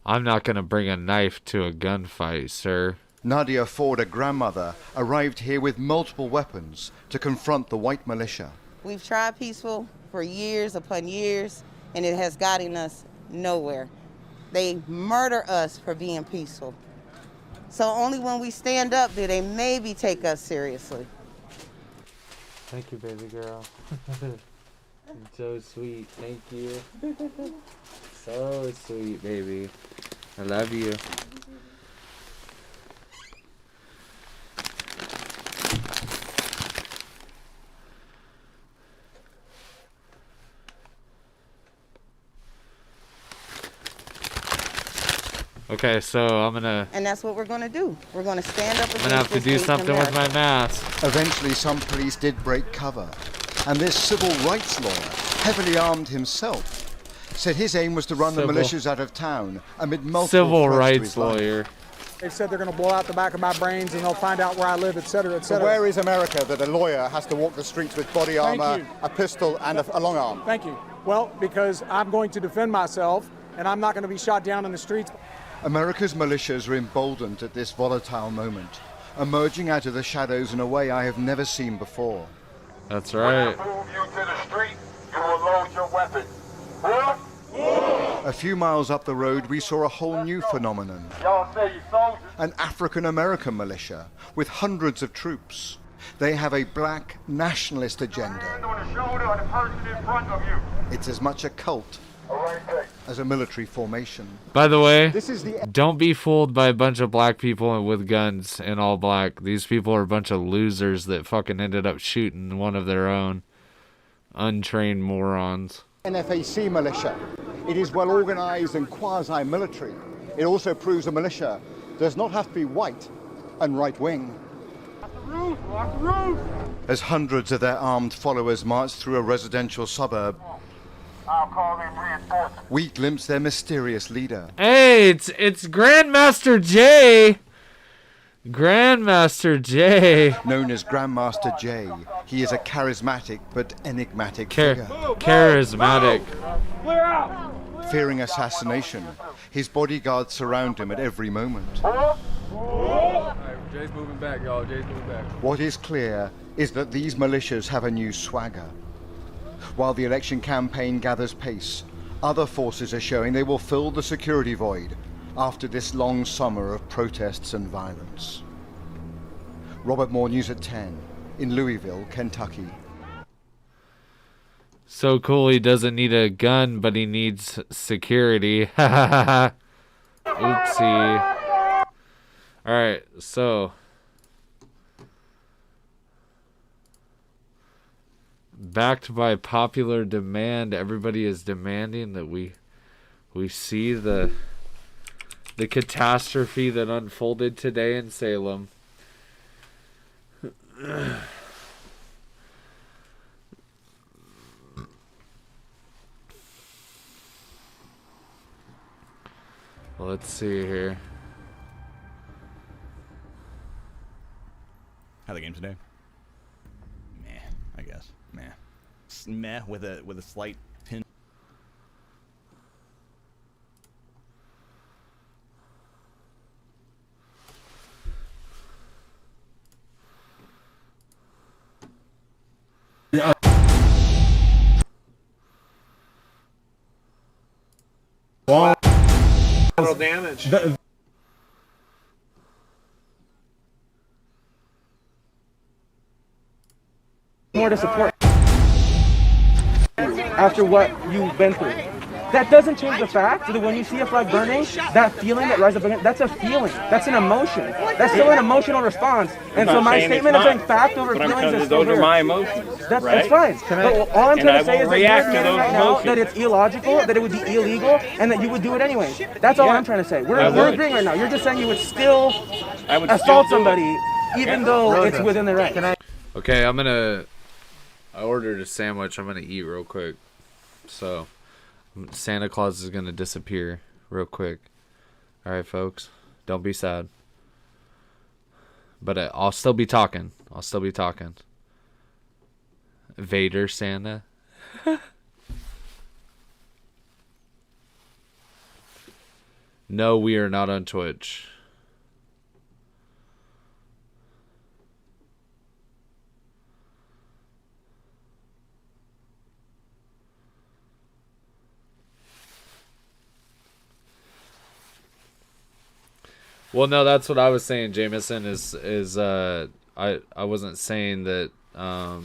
I'm not going to bring a knife to a gunfight, sir. Nadia Ford, a grandmother, arrived here with multiple weapons to confront the white militia. We've tried peaceful for years upon years, and it has gotten us nowhere. They murder us for being peaceful. So only when we stand up do they maybe take us seriously. Thank you, baby girl. So sweet. Thank you. So sweet, baby. I love you. Okay, so I'm gonna... And that's what we're gonna do. We're gonna stand up against I'm gonna have to do something with my mask. Eventually, some police did break cover. And this civil rights lawyer, heavily armed himself, said his aim was to run the militias out of town amid multiple civil threats to rights his life. lawyer. They said they're going to blow out the back of my brains and they'll find out where I live, etc., So etc. where is America that a lawyer has to walk the streets with body Thank armor, you. a pistol, and a long arm? Thank you. Well, because I'm going to defend myself and I'm not going to be shot down in the streets. America's militias are emboldened at this volatile moment, emerging out of the shadows in a way I have never seen before. That's right. Move you to the street, you will load your weapon. A few miles up the road, we saw a whole new phenomenon. Y'all say you soldiers? An African-American militia with hundreds of troops. They have a black nationalist agenda. On the shoulder of the person in front of you. It's as much a cult as a military formation. By the way, This is the don't be fooled by a bunch of black people with guns and all black. These people are a bunch of losers that fucking ended up shooting one of their own. Untrained morons. NFAC militia. It is well organized and quasi-military. It also proves a militia does not have to be white and right-wing. As hundreds of their armed followers marched through a residential suburb, I'll call in reinforcements. we glimpsed their mysterious leader. Hey, it's Grandmaster J. Grandmaster J. Known as Grandmaster J, he is a charismatic but enigmatic figure. Charismatic. Clear out! Fearing assassination, his bodyguards surround him at every moment. Jay's moving back, y'all. Jay's moving back. What is clear is that these militias have a new swagger. While the election campaign gathers pace, other forces are showing they will fill the security void after this long summer of protests and violence. Robert Moore, News at 10, in Louisville, Kentucky. So cool, he doesn't need a gun, but he needs security. Oopsie. Alright, so... backed by popular demand, everybody is demanding that we see the catastrophe that unfolded today in Salem. Let's see here. How the game today? Meh, I guess. Meh. Meh with a slight pin. collateral damage. More to support after what you've been through. That doesn't change the fact that when you see a flag burning, that feeling that rises up against, that's a feeling. That's an emotion. That's still an emotional response. And so my statement of saying fact over feelings is still those are here. my emotions. That's fine. But all I'm trying to say is that you're react to saying those right now emotions. that it's illogical, that it would be illegal, and that you would do it anyway. That's all I'm trying to say. We're agreeing right now. You're just saying you would still assault somebody even though it's within their right. Okay, I ordered a sandwich. I'm gonna eat real quick. So, Santa Claus is gonna disappear real quick. All right, folks, don't be sad. But I'll still be talking. Vader Santa. No, we are not on Twitch. Well, no, that's what I was saying, Jameson, is I wasn't saying that I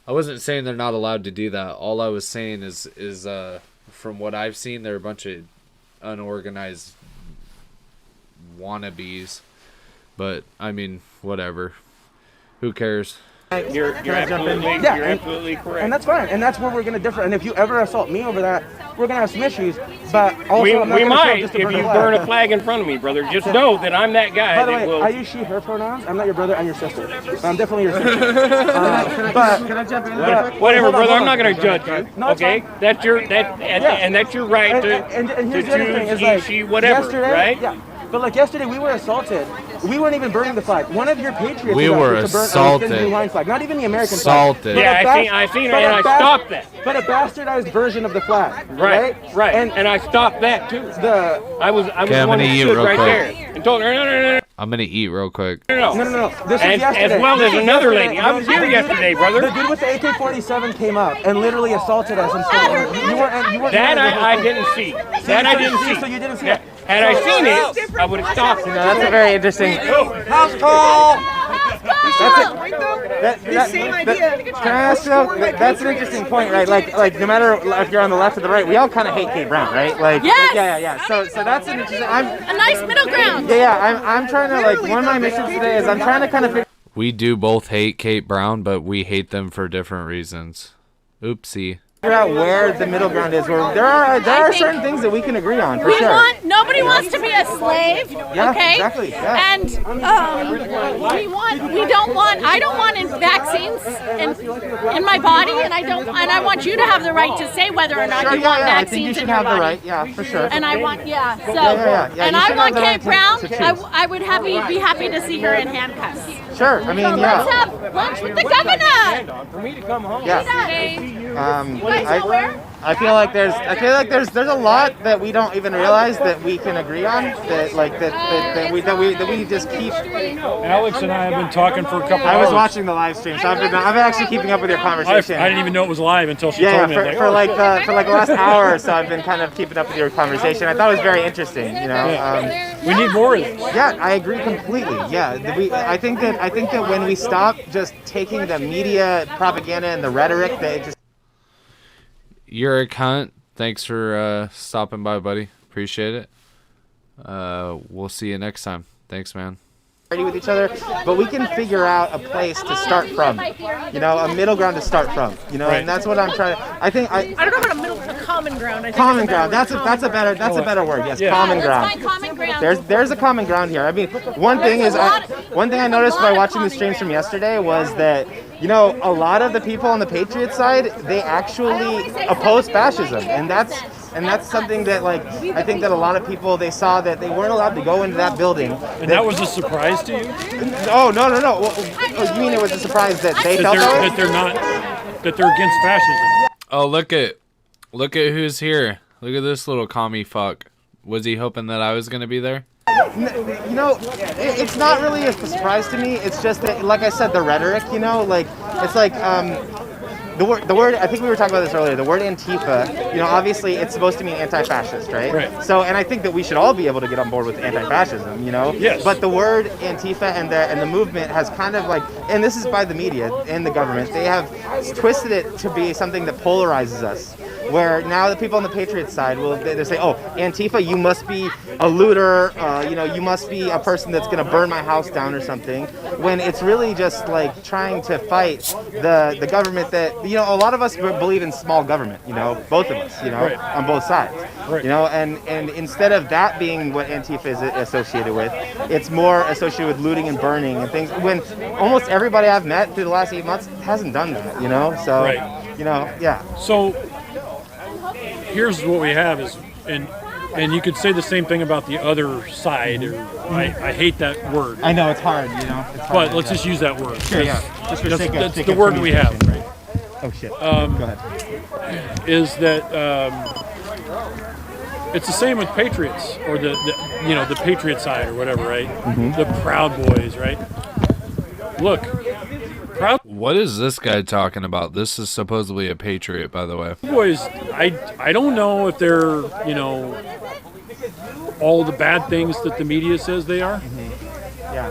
wasn't saying they're not allowed to do that. All I was saying is from what I've seen, they're a bunch of unorganized wannabes. But I mean, whatever. Who cares? You're absolutely correct. And that's fine. And that's where we're going to differ. And if you ever assault me over that, we're going to have some issues. But also, we I'm not gonna show up might just if to you burn burn a flag in front of me, brother. Just know that I'm that guy. By the that way, will... I use she, her pronouns. I'm not your brother. I'm your sister. I'm definitely your sister. Can I jump in? Whatever, brother. I'm not going to judge you. No, okay, that's your and that's your right to here's the other thing, is he, like, she, whatever, yesterday, right? Yeah. But like yesterday, we were assaulted. We weren't even burning the flag. One of your patriots We was were to burn assaulted. a blue line flag. Not even the American Assaulted. flag. Yeah, I seen it, and I stopped that. But a bastardized version of the flag. Right. And I stopped that too. I was Okay, the I'm one gonna that eat stood real right quick. there and told her no. I'm gonna eat real quick. No. This and, is yesterday. as well as another Yesterday. lady. I was here yesterday, brother. The dude with the AK-47 came up and literally assaulted us. And you weren't That I didn't see. That I didn't see. So you didn't see it. Had I seen it, I would have stopped. That's a very interesting. House call. Can I ask you? That's an interesting point, right? Like no matter if you're on the left or the right, we all kind of hate Kate Brown, right? Like Yes! yeah. So that's an interesting. A nice middle ground. I'm trying to like one of my missions today is I'm trying to kind of figure. We do both hate Kate Brown, but we hate them for different reasons. Oopsie. Out where the middle ground is, where there are certain things that we can agree on for sure. Nobody wants to be a slave. Yeah, okay. exactly. Yeah. And I don't want vaccines in my body, and I want you to have the right to say whether or not you want vaccines I think you should in your have body. the right. Yeah, for sure. And I want Yeah, and you I should want have the Kate right Brown. to choose. I would be happy to see her in handcuffs. Sure. I mean, So let's have lunch with the governor. For me to come home. Yeah. You guys know where? I feel like there's a lot that we don't even realize that we can agree on, that we just keep. Alex and I have been talking for a couple hours. I was watching the live stream, so I've been actually keeping up with your conversation. I didn't even know it was live until she Yeah, told me. for the last hour or so, I've been kind of keeping up with your conversation. I thought it was very interesting. You know, we need more of this. Yeah, I agree completely. Yeah, I think that when we stop just taking the media propaganda and the rhetoric, that it just. You're a cunt. Thanks for stopping by, buddy. Appreciate it. We'll see you next time. Thanks, man. With each other, but we can figure out a place to start from, you know, a middle ground to start from, you know, Right. and that's what I'm trying to. I don't know about a common ground. I think common is a ground. better That's a better word. Yes, Yeah. common Let's ground. find common ground. There's a common ground here. I mean, one thing I noticed by watching the streams from yesterday was that, you know, a lot of the people on the Patriot side, they actually oppose fascism, and that's something that, like, I think that a lot of people, they saw that they weren't allowed to go into that building. And that was a surprise to you? Oh, no. Well, you mean it was a surprise that they felt that way? That they're against fascism. Oh, look at who's here. Look at this little commie fuck. Was he hoping that I was gonna be there? You know, it's not really a surprise to me. It's just that, like I said, the rhetoric, you know, like, it's like, the word. I think we were talking about this earlier. The word Antifa. You know, obviously it's supposed to mean anti-fascist, right? Right. So, and I think that we should all be able to get on board with anti-fascism. You know. Yes. But the word Antifa and the movement has kind of like, and this is by the media and the government. They have twisted it to be something that polarizes us. Where now the people on the Patriots side will they say, "Oh, Antifa, you must be a looter. You know, you must be a person that's going to burn my house down or something." When it's really just like trying to fight the government that, you know, a lot of us believe in small government. You know, both of us. You know, Right. on both sides. Right. You know, and instead of that being what Antifa is associated with, it's more associated with looting and burning and things. When almost everybody I've met through the last 8 months hasn't done that. You know, so Right. you know, yeah. So here's what we have is, and you could say the same thing about the other side. Or, I hate that word. I know it's hard, you know. It's hard, But let's just use that word. Sure, yeah. Just for sake of That's the word we have. communication, right? Oh shit. Go ahead. Is that it's the same with Patriots or the you know, the Patriot side or whatever, right? Mhm. The Proud Boys, right? Look, Proud What is this guy talking about? This is supposedly a patriot, by the way. Boys, I don't know if they're, you know, all the bad things that the media says they are. Yeah.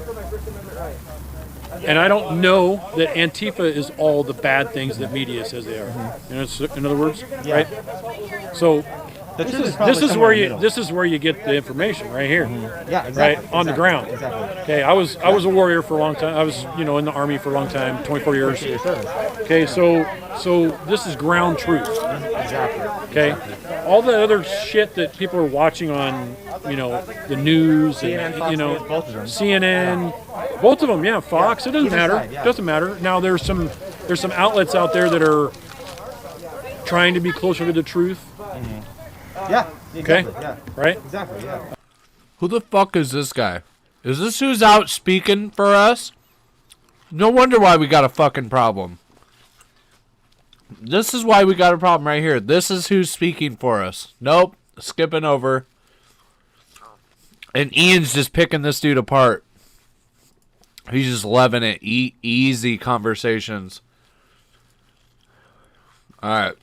And I don't know that Antifa is all the bad things that media says they are. You know, in other words, Yeah. right? So The this truth is is probably this is somewhere where in the you middle. this is where you get the information right here. Yeah, exactly. Right on the Exactly. ground. Exactly. Okay, I was a warrior for a long time. I was, you know, in the Army for a long time, 24 years. Okay, so this is ground truth. Exactly. Okay, all the other shit that people are watching on, you know, the news CNN, and Fox you know, News, both of them. CNN, both of them, yeah, Fox. Yeah, It doesn't either matter. side, yeah. Doesn't matter. Now there's some outlets out there that are trying to be closer to the truth. Yeah. Okay. Exactly. Yeah. Right. Exactly. Yeah. Who the fuck is this guy? Is this who's out speaking for us? No wonder why we got a fucking problem. This is why we got a problem right here. This is who's speaking for us. Nope. Skipping over. And Ian's just picking this dude apart. He's just loving it. Easy conversations. Alright.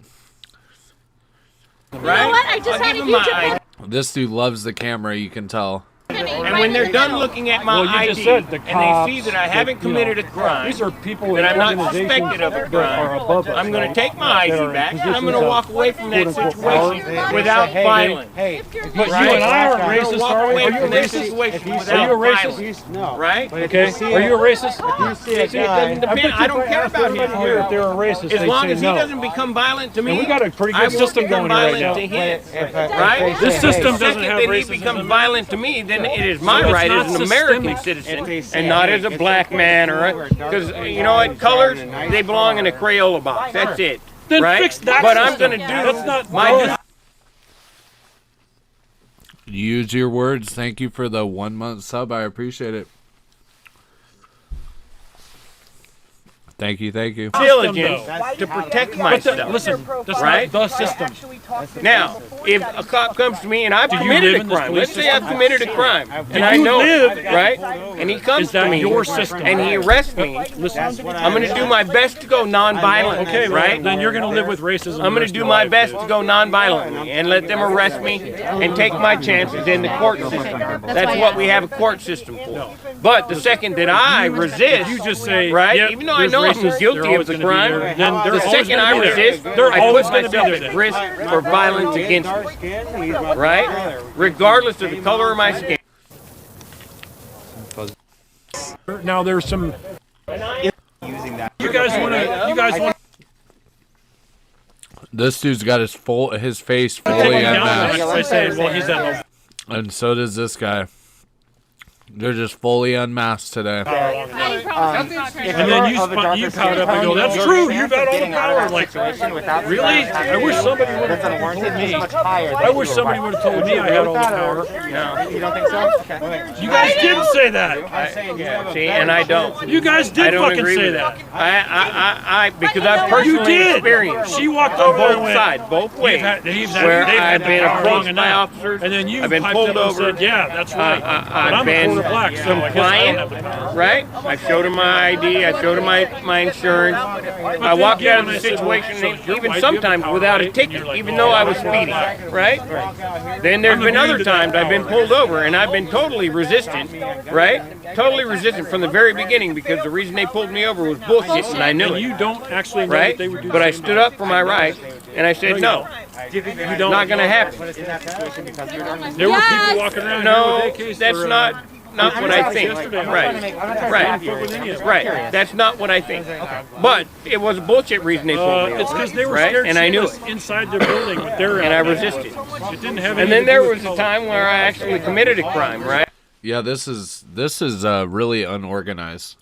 Right? You know what? I just had a huge opinion. This dude loves the camera, you can tell. And when they're done looking at my Well, you ID just said the and cops, they see that I haven't you know, committed a crime, these are people that in I'm not organizations suspected of a that are crime, above us, I'm going right? to take my That ID are in back and I'm positions going to of walk away from that quote-unquote power. situation without violence. Hey, but you and I aren't racist, are we? Are you a racist? Are you a racist? No. Right? Okay. Are you a racist? If you see a guy, it doesn't depend. I don't care about his here if they're a racist. As they'd long say as he no. doesn't become violent to me, And we got a pretty I good won't system become going here right violent now. to him. Right? This system doesn't have Second that he racism. becomes violent to me, then it is my So it's right not as an American systemic. citizen and not as a black man or because you know what, colors they belong in a Crayola box. That's it. Then right? fix that But I'm system. going to do That's not my. Use your words. Thank you for the 1 month sub. I appreciate it. Thank you. Diligence to protect my stuff. Listen, that's right? not the system. Now, if a cop comes to me and I've Do you committed live a in this crime, police let's say I've system? committed a crime and Do I you know live- it, right? And he comes Is that to me your system? and he arrests me, I'm going to do my best to go non-violent. Okay, well, right? then you're going to live with racism. I'm going to do my best to go non-violently and let them arrest me and take my chances in the court system. That's what we have a court system for. But the second that I resist, you just say, right? yep, Even though I there's know I'm racists, guilty they're of always the gonna be crime, there. Then they're the always second gonna I be there. resist, They're I always put gonna be myself there. at risk for violence against me. Right? Regardless of the color of my skin. Now there's some. You guys want. This dude's got his face fully unmasked. I say, well, he's at And so does this guy. They're just fully unmasked today. And then you pout up and go, that's true, you've got all the power. Like, really? I wish somebody would have told me. I wish somebody would have told me I had all the power. No. You don't think so? Okay. You guys did say that. Yeah, see, and I don't. You guys did fucking agree say with that. I because I've personally You did. experienced She walked on over and both went, sides, both ways, they've where had I've the been power long approached by enough. officers, And then you I've been piped pulled up and over, said, yeah, that's right. But I've I'm a been quarter black, so I guess I don't have the power. right? I showed showed him my ID. I showed him my insurance. I walked out of the situation, even sometimes without a ticket, even though I was speeding, right? Then there's been other times I've been pulled over, and I've been totally resistant, right? Totally resistant from the very beginning, because the reason they pulled me over was bullshit, and I knew it. You don't actually know right? that they would do But I the same stood up for my rights, and I said no. It's not going to happen. There were people walking around No, here with AKs that's for, not what I think. Right. Right. That's not what I think. But it was a bullshit reason they pulled me It's over, because they were right? scared And I knew us it. inside their building with their And I resisted. It didn't have And then there was a time where I actually committed a crime, right? Yeah, this is really unorganized.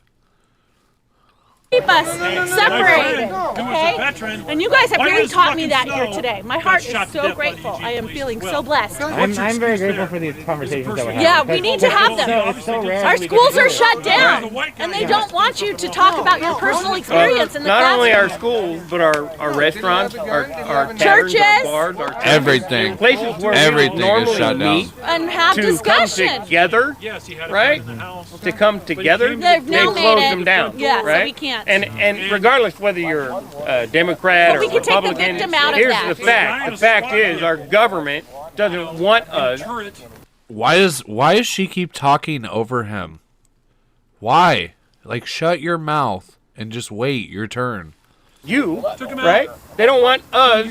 Keep us separated, okay? And you guys have really taught me that here today. My heart is so grateful. I am feeling so blessed. I'm very grateful for these conversations that we're having. Yeah, we need to have them. It's so rare. Our schools are shut down, and they don't want you to talk about your personal experience in the Not classroom. only our schools, but our restaurants, our taverns, churches, our bars, our everything, places where everything we normally is shut down. meet and have to discussion. come together, right? To come together, They've they now made closed it. them down, Yeah, so right? we can't. And regardless whether you're a Democrat But or we can take the Republican, victim out of here's that. the fact. The fact is, our government doesn't want us. Why does she keep talking over him? Why? Like, shut your mouth and just wait your turn. Right? They don't want us.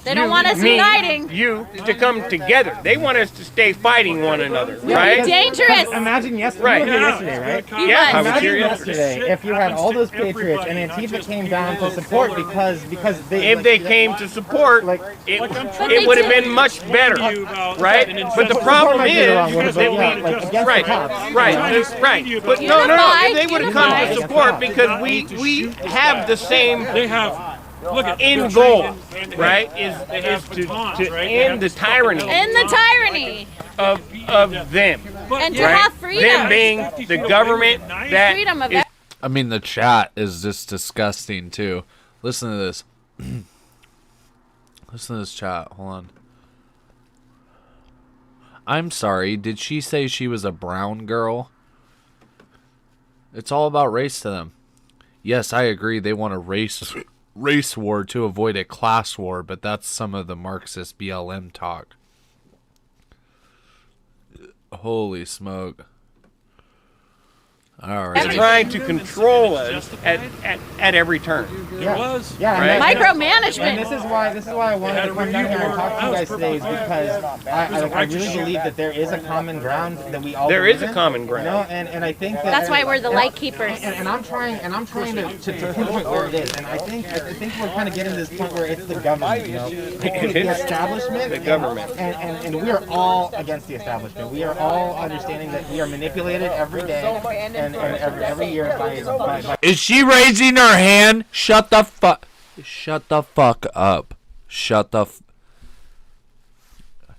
They don't want us me, uniting. You to come together. They want us to stay fighting one another, right? Dangerous. Imagine yesterday. Right. You were here yesterday, right? Yeah, I was Imagine here yesterday if you had all those patriots and Antifa came down to support because they. If they came to support, it would have been much better, right? But the problem is that right. But no. If they would have come to support because we have the same. They have. Look at end goal, right? Is to end the tyranny. End the tyranny. Of them. And to right? have freedom. Them being the government that freedom of is. I mean, the chat is just disgusting too. Listen to this. Listen to this chat. Hold on. I'm sorry. Did she say she was a brown girl? It's all about race to them. Yes, I agree. They want a race war to avoid a class war, but that's some of the Marxist BLM talk. Holy smoke. All right. They're trying to control us at every turn. Yeah. Right? Micromanagement. And this is why I wanted to come down here and talk to you guys today, is because I really believe that there is a common ground that we all. There is a in, common ground. You know, and I think that That's why we're the light keepers. And I'm trying to pinpoint where it is, and I think we're kind of getting to this point where it's the government, you know, the establishment, the government, and we are all against the establishment. We are all understanding that we are manipulated every day and every year by. Is she raising her hand? Shut the fuck up.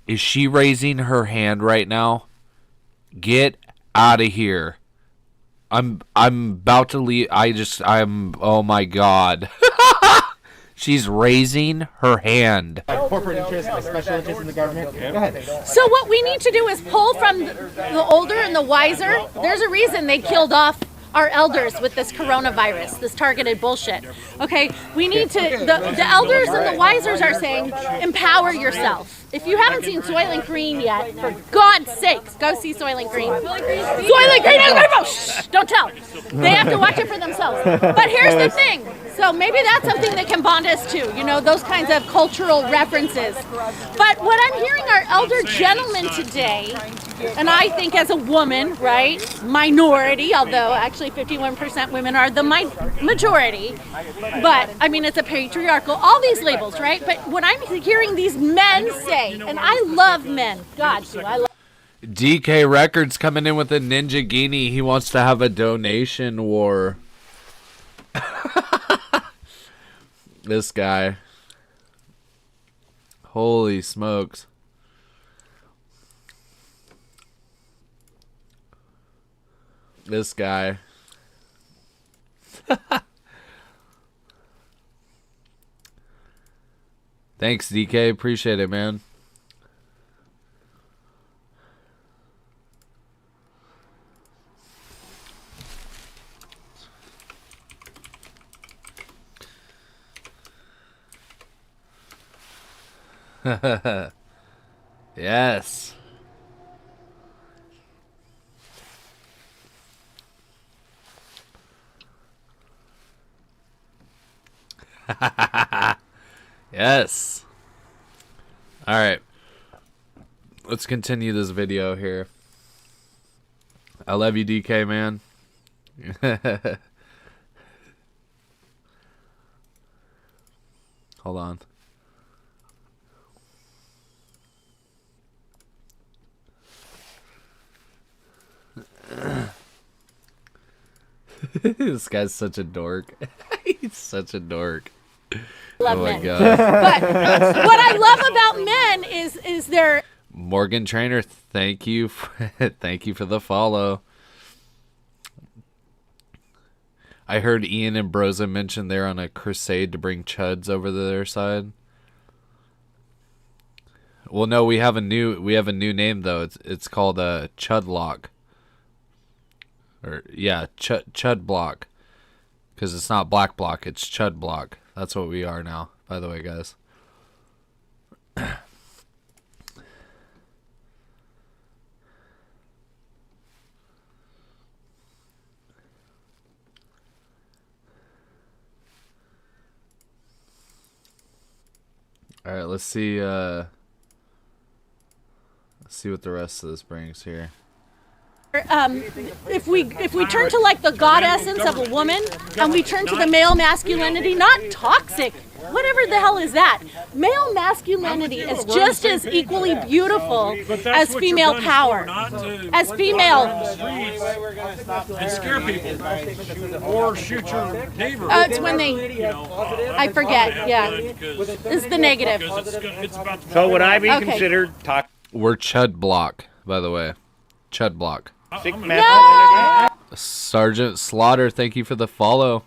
Is she raising her hand right now? Get out of here. I'm about to leave. Oh my god. She's raising her hand. Corporate interests, special interests in the government. Go ahead. So what we need to do is pull from the older and the wiser. There's a reason they killed off our elders with this coronavirus, this targeted bullshit. Okay, we need to, the elders and the wisers are saying, empower yourself. If you haven't seen Soylent Green yet, for God's sakes, go see Soylent Green. Soylent Green, shh, don't tell. They have to watch it for themselves. But here's the thing. So maybe that's something that can bond us too, you know, those kinds of cultural references. But what I'm hearing our elder gentlemen today, and I think as a woman, right, minority, although actually 51% women are the majority, but I mean, it's a patriarchal, all these labels, right? But what I'm hearing these men say, and I love men, God, do I love DK Records coming in with a Ninja Guinea. He wants to have a donation war. This guy. Holy smokes. This guy. Thanks, DK. Appreciate it, man. Yes. Yes. All right. Let's continue this video here. I love you, DK, man. Hold on. This guy's such a dork. He's such a dork. Love oh my men. god. But what I love about men is their Morgan Trainer, thank you thank you for the follow. I heard Ian and Broza mention they're on a crusade to bring chuds over to their side. Well, no, we have a new name though. It's called a Chudlock. Or yeah, Chud Block. Because it's not Black Block, it's Chud Block. That's what we are now, by the way, guys. All right, let's see what the rest of this brings here. if we turn to like the god essence of a woman and we turn to the male masculinity, not toxic, whatever the hell is that? Male masculinity is just as equally beautiful as female power. As female. And scare people. Or shoot your neighbor. It's when they, I forget, yeah. It's the negative. So would I be considered toxic? We're Chud Block, by the way. Chud Block. No! Sergeant Slaughter, thank you for the follow.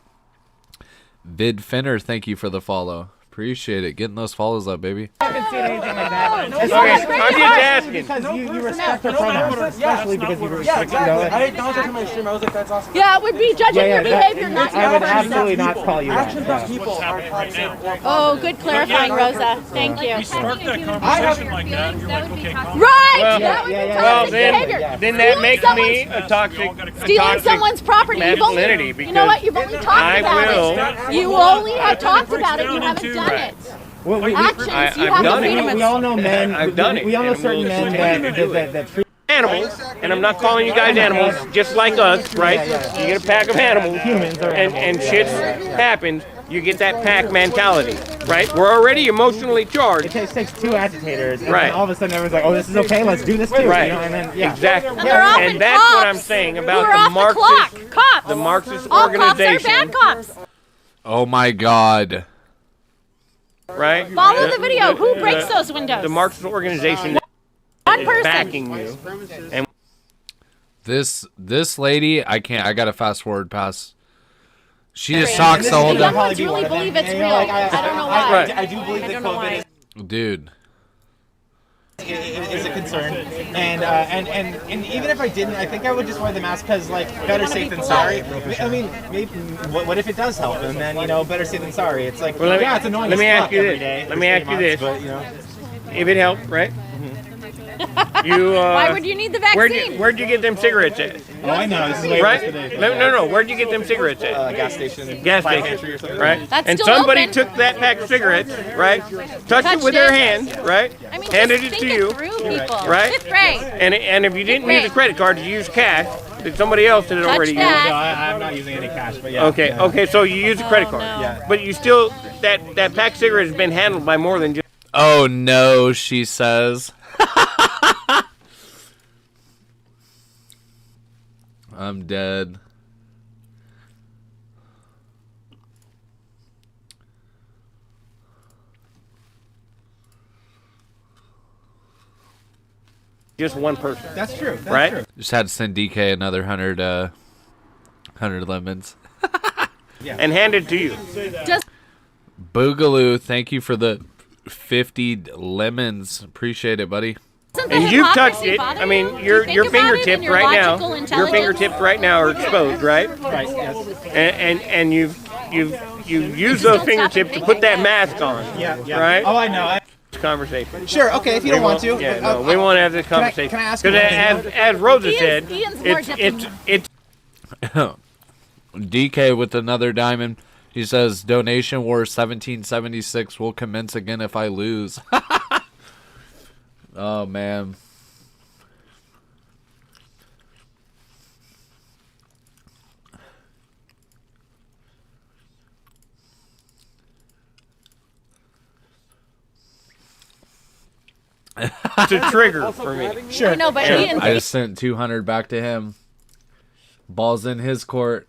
Vid Finner, thank you for the follow. Appreciate it. Getting those follows up, baby. I haven't seen anything like that. I'm just asking. Because you respect the pronouns, especially because you respect, you know. I acknowledged it to my stream. I was like, that's awesome. Yeah, it would be judging your behavior, not your I would person. absolutely not call you that. Oh, good clarifying, Rosa. Thank you. We start that conversation like that, and you're like, okay, calm Right! down. That would be Well, toxic behavior. then that makes me a toxic. Stealing someone's property. You've only, masculinity, you know what? You've only talked about it. You only have talked about it. You haven't done it. Well, Actions. You I've have the done it. freedom of we all know men. I've done it. We all know and certain we'll men continue to do it. that treat Animals, and I'm not calling you guys animals, just like us, right? You get a pack of animals, humans are and shit happens. You get that pack mentality, right? We're already emotionally charged. It takes two agitators, and Right. then all of a sudden everyone's like, "Oh, this is okay. Let's do this too." Right. You know, and then, yeah. Exactly. And they're often And that's what I'm cops saying who about are the off Marxist, the clock. Cops. the Marxist All organization, cops are bad cops. Oh my god. right? Follow the video. Who breaks those windows? The Marxist organization One is person. backing you. And This lady, I gotta fast forward past. She just talks the whole time. Young really believe it's real. I don't know why. I do believe that COVID Dude. is a concern, and even if I didn't, I think I would just wear the mask because like better safe than sorry. I mean, maybe what if it does help, and then better safe than sorry. It's like well, it's annoying. Let me as ask fuck you every this. day Let for me 3 ask you months, this. But If it helped, right? You. Why would you need the vaccine? Where'd you get them cigarettes at? Oh, I know. This is way Right? worse today. No. Where'd you get them cigarettes at? Gas station. Gas Fire station, pantry or something. right? That's And still somebody open. took that pack of cigarettes, right? Touched it with their hand, right? I mean, Handed just it think to you, through, people. right? Fifth grade. And if you didn't use a credit card, you used cash that somebody else had already used. that. No, I'm not using any cash, but yeah. Okay, yeah. okay, so you use a credit card, Yeah. but you still that pack of cigarettes has been handled by more than just. Oh no, she says. I'm dead. Just one person. That's true. That's Right? true. Just had to send DK another 100 lemons. And hand it to you. Just Boogaloo, thank you for the 50 lemons. Appreciate it, buddy. And you've touched it. I mean, your fingertips right now. Your fingertips right now are exposed, right? Right. Yes. And you've used those fingertips to put that mask on. Yeah. Right? Oh, I know. conversation. Sure, okay, if you don't want to. Yeah, no, we won't have this conversation. Can I ask you Because as Rosa said, it's DK with another diamond. He says, donation war 1776 will commence again if I lose. Oh, man. It's a trigger for me. Sure. I know, but Sure. Ian, I just sent 200 back to him. Ball's in his court.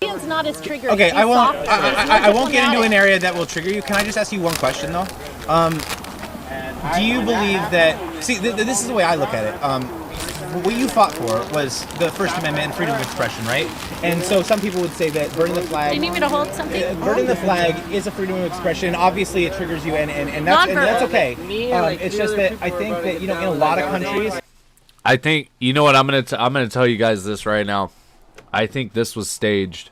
Ian's not as triggered. Okay, He's I won't. soft. I won't get into an area that will trigger you. Can I just ask you one question though? Do you believe that? See, this is the way I look at it. What you fought for was the First Amendment and freedom of expression, right? And so some people would say that burning the flag. Do you need me to hold something? Burning the flag is a freedom of expression. Obviously, it triggers you, and that's okay. It's just that I think that in a lot of countries. I think what I'm gonna tell you guys this right now. I think this was staged.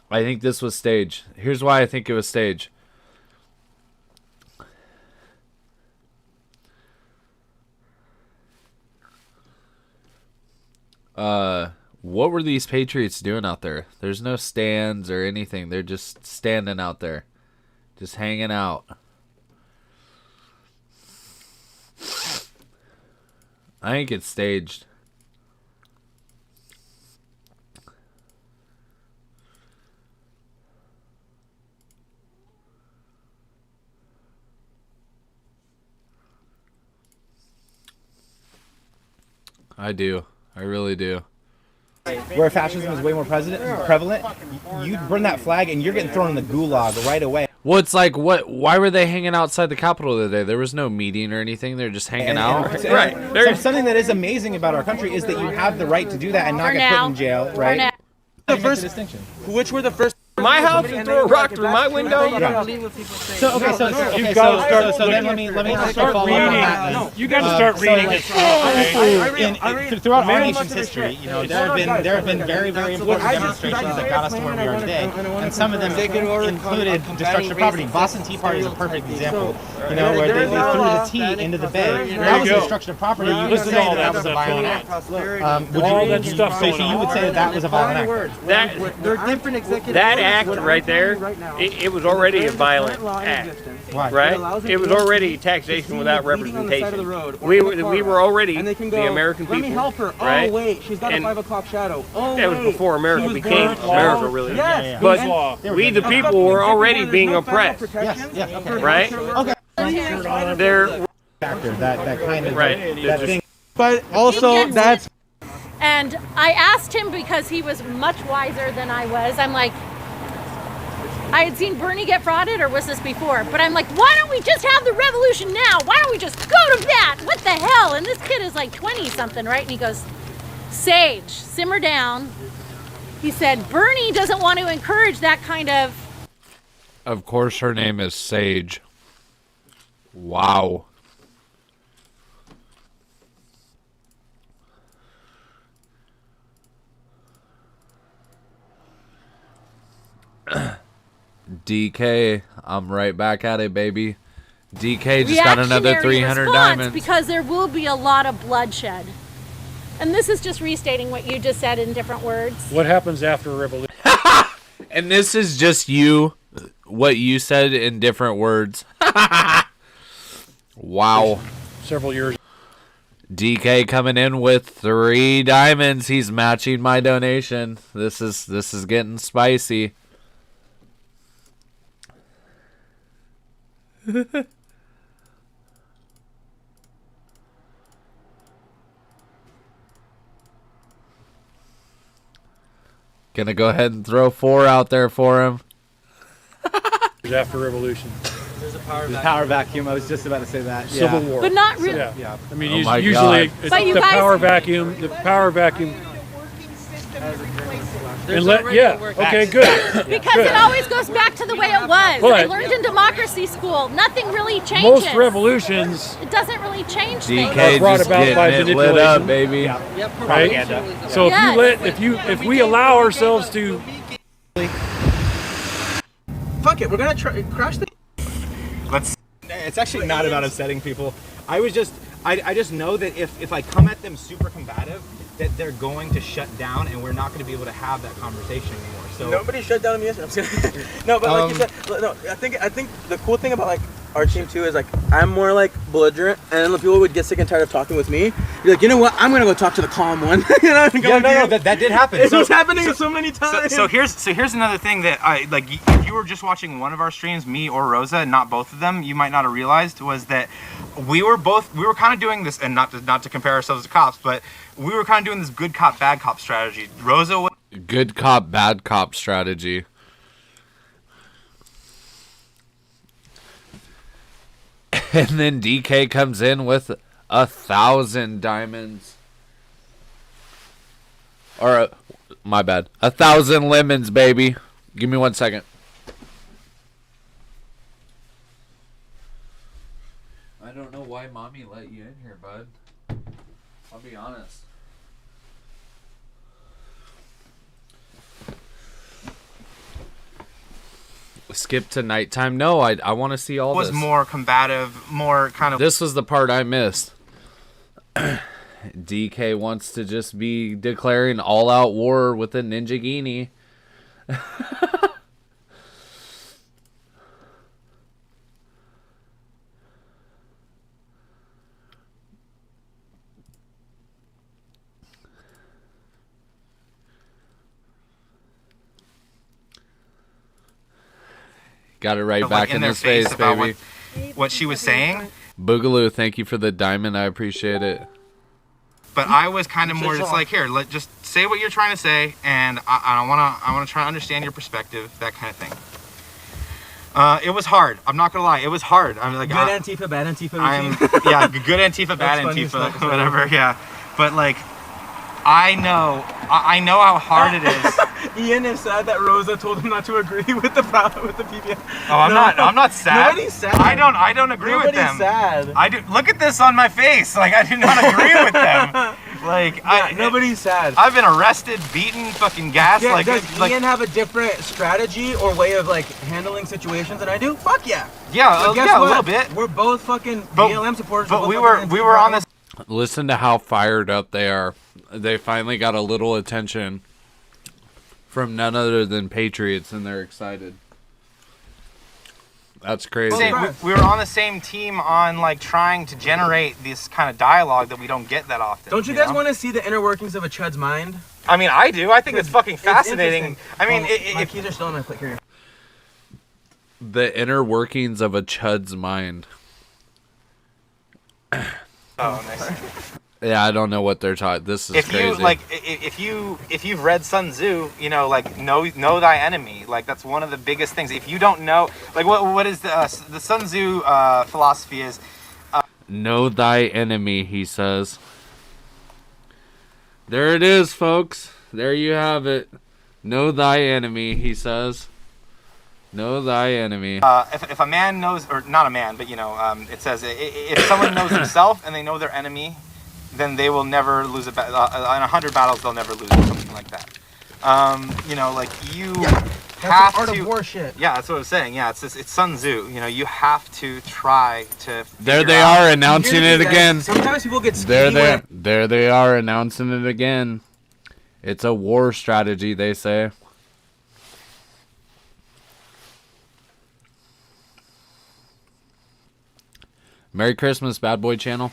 Here's why I think it was staged. What were these patriots doing out there? There's no stands or anything. They're just standing out there. Just hanging out. I think it's staged. I do. I really do. Where fascism is way more prevalent, you burn that flag and you're getting thrown in the gulag right away. Well, it's like, why were they hanging outside the Capitol the other day? There was no meeting or anything. They're just hanging out. Right. There's something that is amazing about our country is that you have the right to do that and not get put in jail, right? the first distinction. Which were the first? My house and throw a rock through my window. So then let me start reading. You got to start reading this. Throughout our nation's history, there have been very, very important demonstrations that got us to where we are today, and some of them included destruction of property. Boston Tea Party is a perfect example. Where they threw the tea into the bay. That was destruction of property. You would say that was a violent act. So you would say that was a violent act. That act right there, it was already a violent act, right? It was already taxation without representation. We were already the American people, let me help her. right? Oh wait, she's got a 5 o'clock shadow. Oh that was before America became America, really. Yes. But we, the people, were already being oppressed, right? Okay. They're factor that kind of that thing. But also that's. And I asked him because he was much wiser than I was. I'm like, I had seen Bernie get frauded, or was this before? But I'm like, why don't we just have the revolution now? Why don't we just go to bat? What the hell? And this kid is like 20 something, right? And he goes, Sage, simmer down. He said, Bernie doesn't want to encourage that kind of. Of course her name is Sage. Wow. DK, I'm right back at it, baby. DK just got another 300 diamonds. Because there will be a lot of bloodshed. And this is just restating what you just said in different words. What happens after a revolution? And this is just what you said in different words. Wow. Several years. DK coming in with 3 diamonds. He's matching my donation. This is getting spicy. Gonna go ahead and throw 4 out there for him. After revolution. There's a power vacuum. I was just about to say that. Civil War. But not really. Yeah. I mean, Oh usually it's But you the guys- power vacuum. The power vacuum. Okay, good. Because it always goes back to the way it was. But- I learned in democracy school, nothing really changes. Most revolutions. It doesn't really change DK things. brought just about by getting it lit up, manipulation. baby. Right? So if we allow ourselves to fuck it. We're gonna crash the. Let's. It's actually not about upsetting people. I just know that if I come at them super combative, that they're going to shut down, and we're not going to be able to have that conversation anymore. So nobody shut down me yesterday. I'm just no, but like you said, no. I think the cool thing about like our team too is like I'm more like belligerent, and then the people would get sick and tired of talking with me. You're like, you know what? I'm gonna go talk to the calm one. You know? That did happen. It was happening so many times. So here's another thing that I like. If you were just watching one of our streams, me or Rosa, not both of them, you might not have realized was that we were kind of doing this, and not to compare ourselves to cops, but we were kind of doing this good cop bad cop strategy. Rosa was good cop bad cop strategy. And then DK comes in with 1,000 diamonds. Or, my bad. 1,000 lemons, baby. Give me 1 second. I don't know why mommy let you in here, bud. I'll be honest. Skip to nighttime. No, I want to see all was this. More combative, more kind of. This was the part I missed. DK wants to just be declaring all-out war with a Ninjagini. Got it right back in his face, baby. What she was saying. Boogaloo, thank you for the diamond. I appreciate it. But I was kind of more just like, here, just say what you're trying to say, and I want to try to understand your perspective, that kind of thing. It was hard. I'm not gonna lie, it was hard. I'm like, good Antifa, bad Antifa. Yeah, good Antifa, bad Antifa, whatever. Yeah, but like, I know how hard it is. Ian is sad that Rosa told him not to agree with the PBS. Oh, I'm not sad. Nobody's sad. I don't agree with them. Nobody's sad. I do. Look at this on my face. Like, I do not agree with them. Like, yeah, nobody's sad. I've been arrested, beaten, fucking gassed. Yeah, like, does Ian have a different strategy or way of like handling situations than I do? Fuck yeah. Yeah, yeah, a little bit. We're both fucking BLM supporters. But we were on this. Listen to how fired up they are. They finally got a little attention from none other than Patriots, and they're excited. That's crazy. We were on the same team on like trying to generate this kind of dialogue that we don't get that often. Don't you guys want to see the inner workings of a chud's mind? I mean, I do. I think it's fucking fascinating. I mean, my keys are still in my click here. The inner workings of a chud's mind. Oh, nice. Yeah, I don't know what they're talking. This is crazy. If you've read Sun Tzu, you know, like know thy enemy. Like, that's one of the biggest things. If you don't know, like, what is the Sun Tzu philosophy is. Know thy enemy, he says. There it is, folks. There you have it. Know thy enemy, he says. Know thy enemy. If a man knows, or not a man, but you know, it says if someone knows himself and they know their enemy, then they will never lose a battle. In 100 battles, they'll never lose, or something like that. You know, like you have art to. Of war shit. Yeah, that's what I was saying. Yeah, it's Sun Tzu. You know, you have to try to. There they are announcing it again. Sometimes people get scared. There they are announcing it again. It's a war strategy, they say. Merry Christmas, Bad Boy Channel.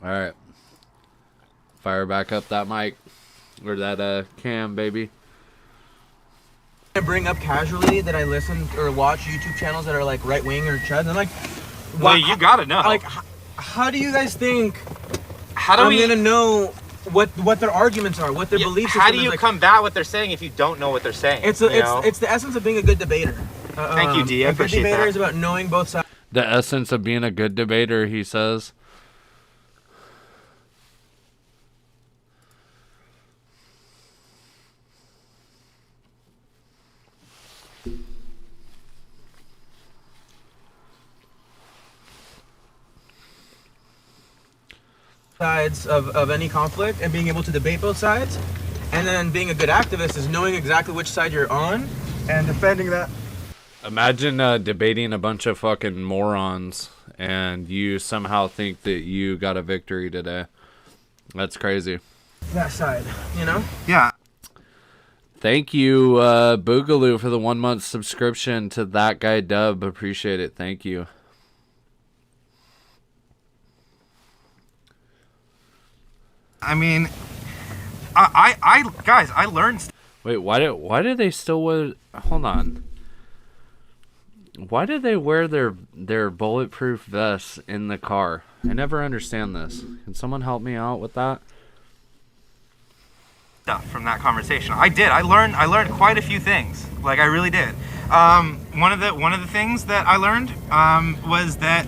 Alright. Fire back up that mic. Or that cam, baby. I bring up casually that I listen or watch YouTube channels that are like right wing or chuds. I'm like, well, you gotta know. Like, how do you guys think I'm gonna know what their arguments are, what their beliefs are? How do you combat what they're saying if you don't know what they're saying? It's the essence of being a good debater. Thank you, D. I appreciate that. A good debater is about knowing both sides. The essence of being a good debater, he says. sides of any conflict and being able to debate both sides. And then being a good activist is knowing exactly which side you're on and defending that. Imagine debating a bunch of fucking morons and you somehow think that you got a victory today. That's crazy. That side, you know? Yeah. Thank you, Boogaloo, for the 1 month subscription to That Guy Dub. Appreciate it. Thank you. I mean, I guys, I learned. Wait, why did they still wear? Hold on. Why did they wear their bulletproof vests in the car? I never understand this. Can someone help me out with that? Stuff from that conversation. I did. I learned quite a few things. Like I really did. One of the things that I learned was that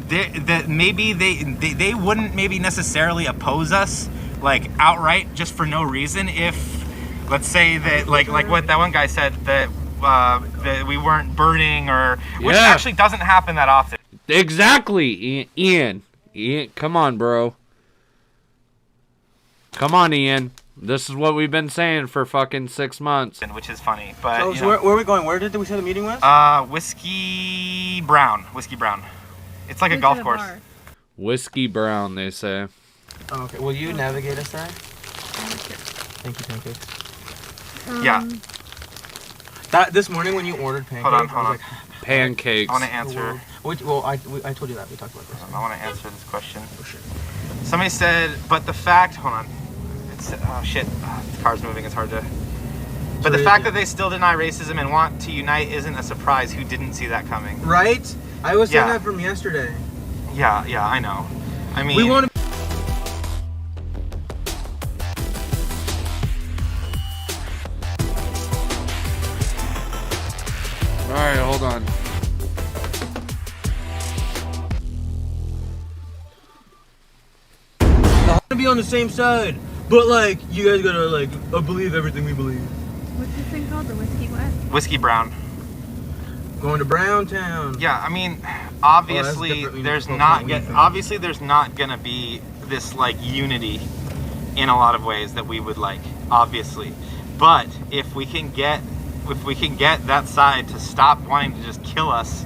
that maybe they wouldn't maybe necessarily oppose us like outright just for no reason if, let's say that like what that one guy said that we weren't burning or which actually doesn't happen that often. Exactly, Ian, come on, bro. Come on, Ian. This is what we've been saying for fucking 6 months. Which is funny, but So where are we going? Where did we say the meeting was? Whiskey Brown. It's like a golf course. Whiskey Brown, they say. Oh, okay. Will you navigate us there? Thank you. Yeah. That this morning when you ordered pancakes. Hold on. Like, pancakes. I want to answer. I told you that. We talked about this. I want to answer this question. Oh shit. Somebody said, but the fact. Hold on. Oh shit. The car's moving. It's hard to. But the fact that they still deny racism and want to unite isn't a surprise. Who didn't see that coming? Right? I was saying that from yesterday. Yeah, I know. I mean, we want to. All right, hold on. I want to be on the same side, but like you guys gotta like believe everything we believe. What's this thing called? The Whiskey what? Whiskey Brown. Going to Browntown. Yeah, I mean, obviously there's not gonna be this like unity in a lot of ways that we would like, obviously. But if we can get that side to stop wanting to just kill us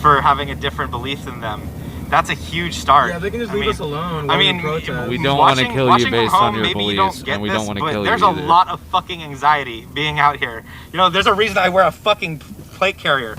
for having a different belief than them, that's a huge start. Yeah, they can just leave us alone. We don't want to kill you based on your beliefs, and we don't want to kill you either. There's a lot of fucking anxiety being out here. You know, there's a reason I wear a fucking plate carrier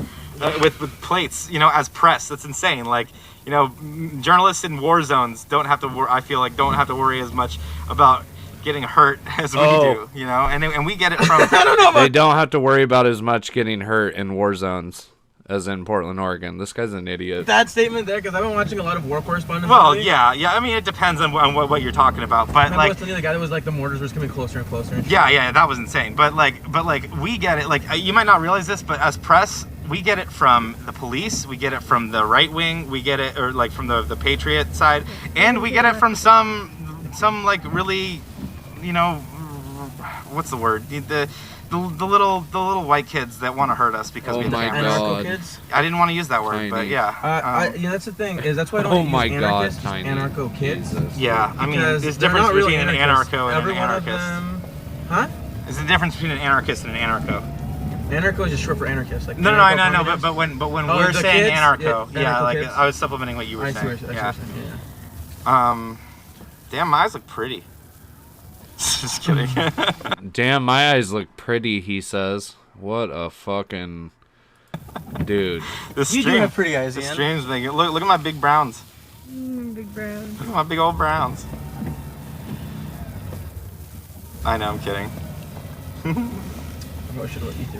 with plates, you know, as press. That's insane. Like, you know, journalists in war zones don't have to worry as much about getting hurt as we do, you know, and we get it from. I don't know about they don't have to worry about as much getting hurt in war zones as in Portland, Oregon. This guy's an idiot. That statement there, because I've been watching a lot of war correspondence. Well, lately. yeah. I mean, it depends on what you're talking about, but I was telling you the guy that was like the mortars was coming closer and closer. And yeah, that was insane. But like, we get it. Like, you might not realize this, but as press, we get it from the police, we get it from the right wing, we get it, or like from the Patriot side, and we get it from some like really, you know, what's the word? The little white kids that want to hurt us because we have God. Kids? I didn't want to use that word, Tiny. but yeah. Yeah, that's the thing is that's why I don't use anarchists, Tiny. anarcho kids. Jesus. Yeah, I mean, Because there's a they're difference not real between an anarchists. anarcho and Every an one of anarchist. them, huh? There's a difference between an anarchist and an anarcho. Anarcho is just short for anarchist. Like No, I know, but when we're the saying kids? anarcho, Yeah, like kids? I was supplementing what you were I see saying. what you're Yeah. saying, Damn, my eyes look pretty. Just kidding. Damn, my eyes look pretty, he says. What a fucking dude. You do have pretty eyes, The Ian. stream's big. Look at my big browns. Big brown. Look at my big old browns. I know, I'm kidding.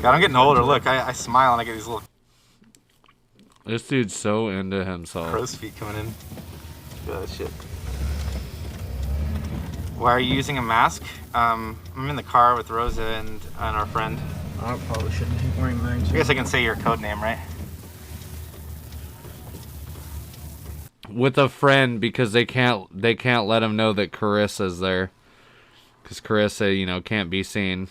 God, I'm getting older. Look, I smile and I get these little This dude's so into himself. crow's feet coming in. Look at that shit. Why are you using a mask? I'm in the car with Rosa and our friend. I probably shouldn't be wearing mine. I guess I can say your code name, right? With a friend because they can't let him know that Carissa's there. Because Carissa, you know, can't be seen.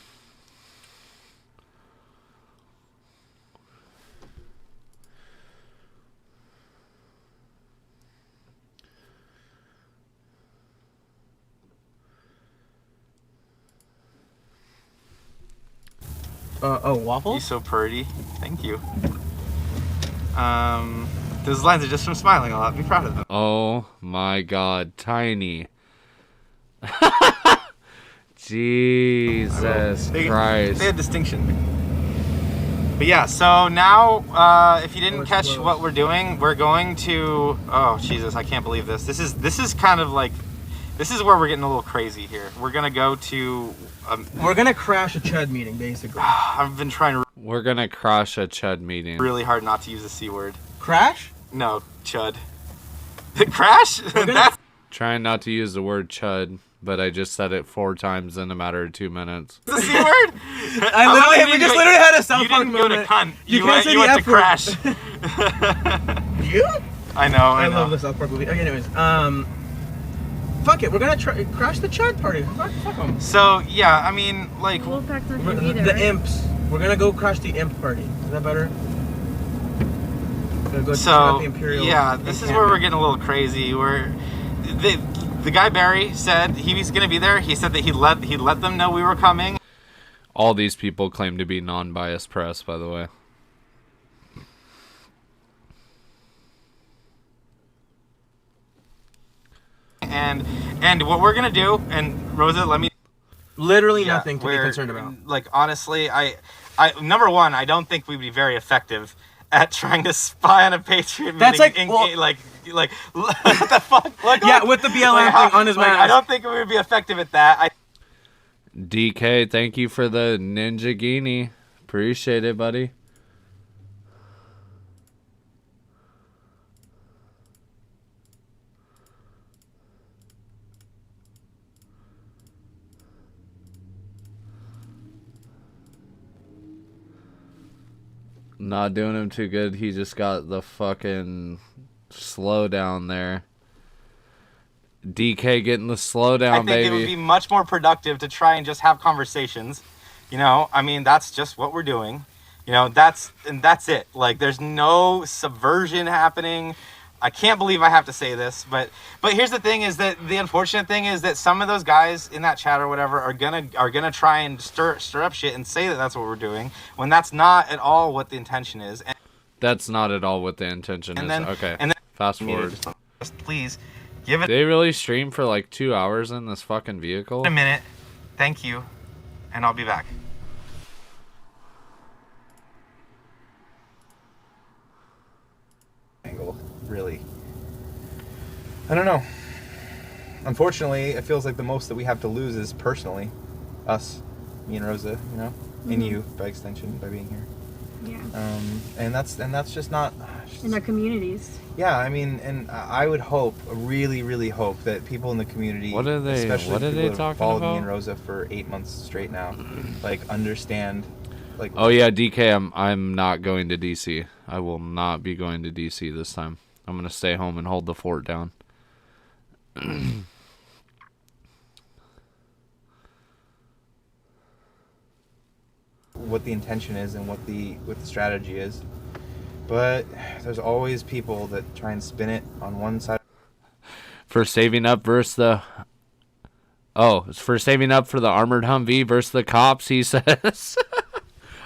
waffles? You're so pretty. Thank you. Those lines are just from smiling a lot. Be proud of them. Oh my God, Tiny. Jesus Christ. They had distinction. But yeah, so now, if you didn't catch what we're doing, we're going to. Oh Jesus, I can't believe this. This is kind of like, this is where we're getting a little crazy here. We're gonna go to. We're gonna crash a Chud meeting, basically. I've been trying We're gonna crash a Chud meeting. really hard not to use the C word. Crash? No, Chud. Crash? That's Trying not to use the word Chud, but I just said it 4 times in a matter of 2 minutes. the C word? We just literally had a South Park You didn't go to moment. cunt. You went, can't say you the went F to word. crash. You? I know. I love the South Park movie. Okay, anyways, fuck it, we're gonna crash the Chud party. Fuck them. So yeah, I mean, like The imps. We're gonna go crash the imp party. Is that better? Gonna go check out So the Imperial yeah, this is where we're getting a little crazy. The guy Barry said he was gonna be there. He said that he'd let them know we were coming. All these people claim to be non-biased press, by the way. And what we're gonna do, and Rosa, let me. Literally nothing to be concerned about. Like honestly, I number one, I don't think we'd be very effective at trying to spy on a Patriot That's meeting. like What the fuck? Yeah, with the BLM thing on his mic. I don't think we would be effective at that. DK, thank you for the Ninja Guinea. Appreciate it, buddy. Not doing him too good. He just got the fucking slowdown there. DK getting the slowdown, I think baby. it would be much more productive to try and just have conversations. You know, I mean, that's just what we're doing. You know, that's it. Like, there's no subversion happening. I can't believe I have to say this, but here's the thing: is that the unfortunate thing is that some of those guys in that chat or whatever are gonna try and stir up shit and say that that's what we're doing when that's not at all what the intention is. And That's not at all what the intention is. Okay. and then Fast forward. just please give it They really stream for like 2 hours in this fucking vehicle? a minute. Thank you, and I'll be back. Angle, really. I don't know. Unfortunately, it feels like the most that we have to lose is personally, us, me and Rosa, you know, and you by extension by being here. Yeah. And that's just not. In our communities. Yeah, I mean, and I would hope, really hope that people in the community, What are they- especially what are people they that have talking followed me about? and Rosa for 8 months straight now, like understand, like. Oh yeah, DK, I'm not going to DC. I will not be going to DC this time. I'm gonna stay home and hold the fort down. What the intention is and what the strategy is, but there's always people that try and spin it on one side. For saving up versus the... Oh, it's for saving up for the armored Humvee versus the cops, he says.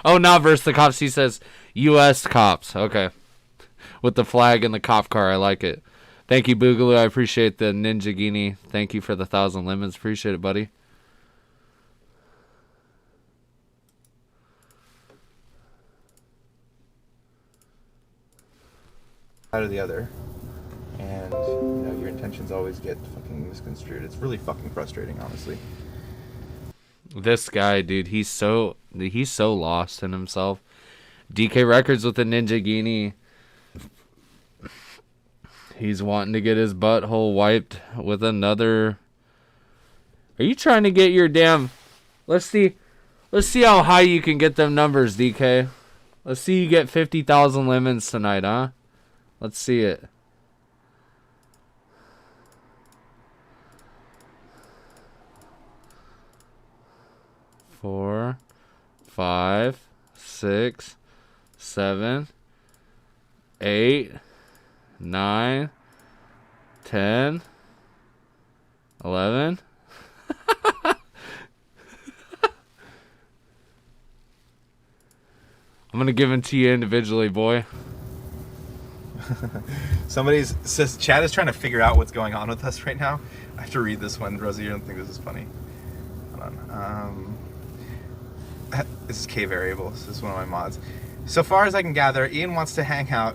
Oh, not versus the cops, he says U.S. cops. Okay. With the flag and the cop car, I like it. Thank you, Boogaloo. I appreciate the Ninja Guinea. Thank you for the 1,000 lemons. Appreciate it, buddy. Side or the other, and you know your intentions always get fucking misconstrued. It's really fucking frustrating, honestly. This guy, dude, he's so lost in himself. DK Records with the Ninja Guinea. He's wanting to get his butthole wiped with another. Are you trying to get your damn? Let's see how high you can get them numbers, DK. Let's see you get 50,000 lemons tonight, huh? Let's see it. Four, 5, 6, 7, 8, 9, 10, 11. I'm gonna give them to you individually, boy. Chad is trying to figure out what's going on with us right now. I have to read this one. Rosie, you don't think this is funny? Hold on. This is K variable. This is one of my mods. So far as I can gather, Ian wants to hang out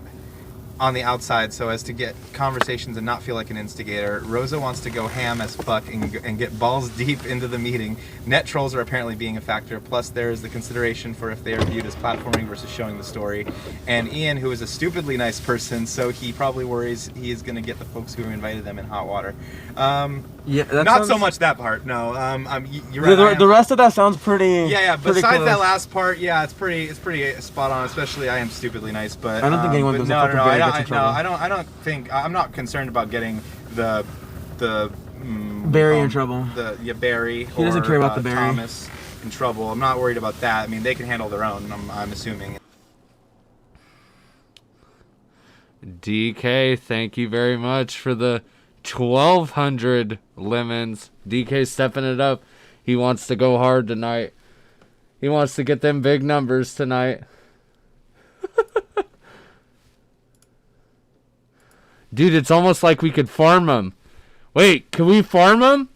on the outside so as to get conversations and not feel like an instigator. Rosa wants to go ham as fuck and get balls deep into the meeting. Net trolls are apparently being a factor. Plus there is the consideration for if they are viewed as platforming versus showing the story. And Ian, who is a stupidly nice person, so he probably worries he is going to get the folks who invited them in hot water. Yeah, that not sounds... so much that part. No, you're right. The rest of that sounds pretty. Yeah. Pretty Besides close. that last part, yeah, it's pretty spot on. Especially I am stupidly nice, but I don't think anyone goes to fucking Barry gets in trouble. I don't think I'm not concerned about getting the Barry in trouble. Barry. He doesn't care about the Barry. Thomas in trouble. I'm not worried about that. I mean, they can handle their own. I'm assuming. DK, thank you very much for the 1,200 lemons. DK stepping it up. He wants to go hard tonight. He wants to get them big numbers tonight. Dude, it's almost like we could farm them. Wait, can we farm them?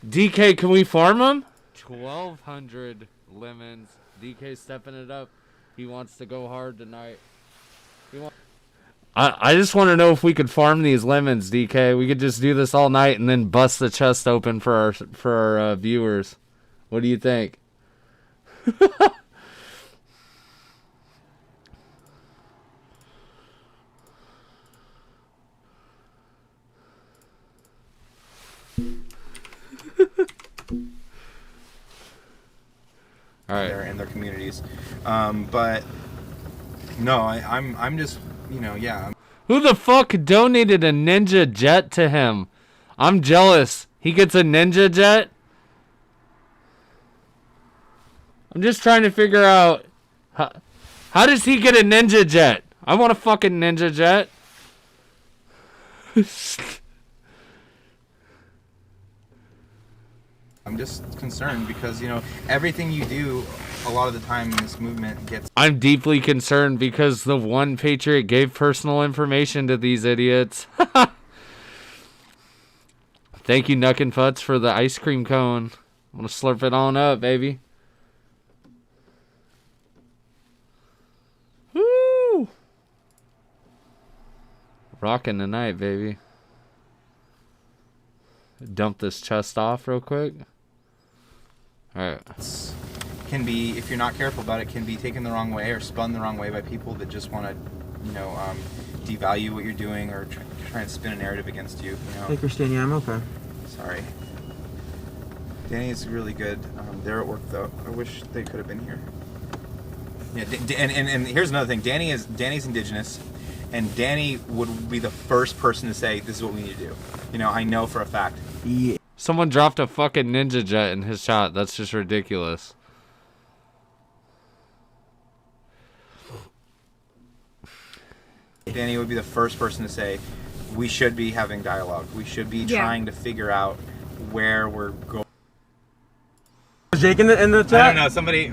DK, can we farm them? 1,200 lemons. DK stepping it up. He wants to go hard tonight. I just want to know if we could farm these lemons, DK. We could just do this all night and then bust the chest open for our viewers. What do you think? All right. In their communities, but no, I'm just, yeah. Who the fuck donated a ninja jet to him? I'm jealous. He gets a ninja jet? I'm just trying to figure out how does he get a ninja jet? I want a fucking ninja jet. I'm just concerned because, everything you do a lot of the time in this movement gets... I'm deeply concerned because the one patriot gave personal information to these idiots. Thank you, Nuck and Futz, for the ice cream cone. I'm going to slurp it on up, baby. Woo! Rocking tonight, baby. Dump this chest off real quick. Alright. Can be, if you're not careful about it, can be taken the wrong way or spun the wrong way by people that just want to, devalue what you're doing or try and spin a narrative against you. Hey, Christina, I'm okay. Sorry. Danny is really good. They're at work though. I wish they could have been here. Yeah, and here's another thing. Danny's indigenous, and Danny would be the first person to say, "This is what we need to do." I know for a fact. Yeah. Someone dropped a fucking ninja jet in his shot. That's just ridiculous. Danny would be the first person to say, we should be having dialogue. We should be trying to figure out where we're going. Was Jake in the chat? I don't know. Somebody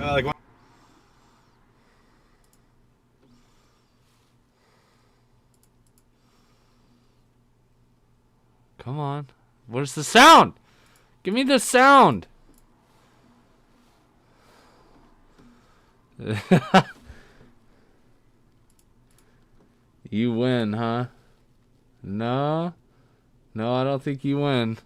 Come on. Where's the sound? Give me the sound. You win, huh? No, I don't think you win.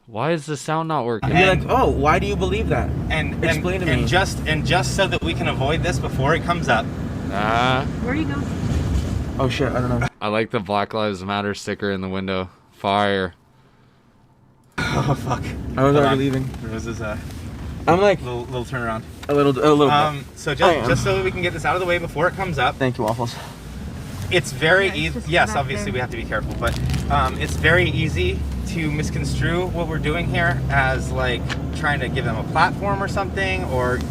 Why is the sound not working? You're like, oh, why do you believe that? Explain to me. And just so that we can avoid this before it comes up. Where are you going? Oh shit, I don't know. I like the Black Lives Matter sticker in the window. Fire. Oh fuck. I was already leaving. There was this I'm like little turnaround. A little bit. So just so that we can get this out of the way before it comes up. Thank you, Waffles. It's very easy. Yes, obviously we have to be careful, but it's very easy to misconstrue what we're doing here as like trying to give them a platform or something,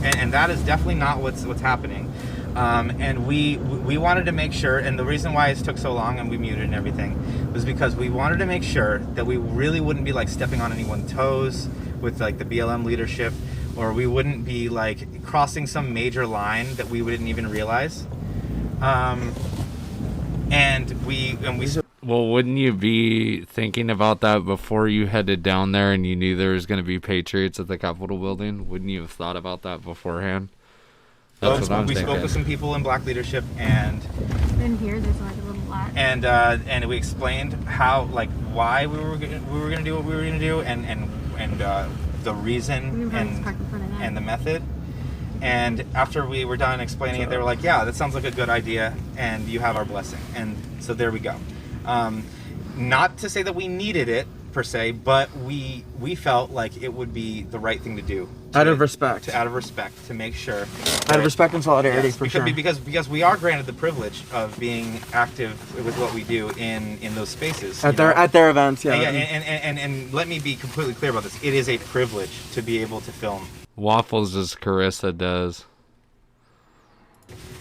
and that is definitely not what's happening. And we wanted to make sure, and the reason why it took so long and we muted and everything was because we wanted to make sure that we really wouldn't be like stepping on anyone's toes with like the BLM leadership or we wouldn't be like crossing some major line that we wouldn't even realize. Well, wouldn't you be thinking about that before you headed down there and you knew there was going to be patriots at the Capitol building? Wouldn't you have thought about that beforehand? That's what I'm thinking. We spoke with some people in black leadership, and In here, there's like a little black. and we explained how, like, why we were gonna do what we were gonna do, and the reason and the method. And after we were done explaining it, they were like, "Yeah, that sounds like a good idea, and you have our blessing." And so there we go. Not to say that we needed it per se, but we felt like it would be the right thing to do. Out of respect, to make sure. Out of respect and solidarity, yes, for because, sure. Because we are granted the privilege of being active with what we do in those spaces. At their events, yeah. And let me be completely clear about this. It is a privilege to be able to film. Waffles as Carissa does.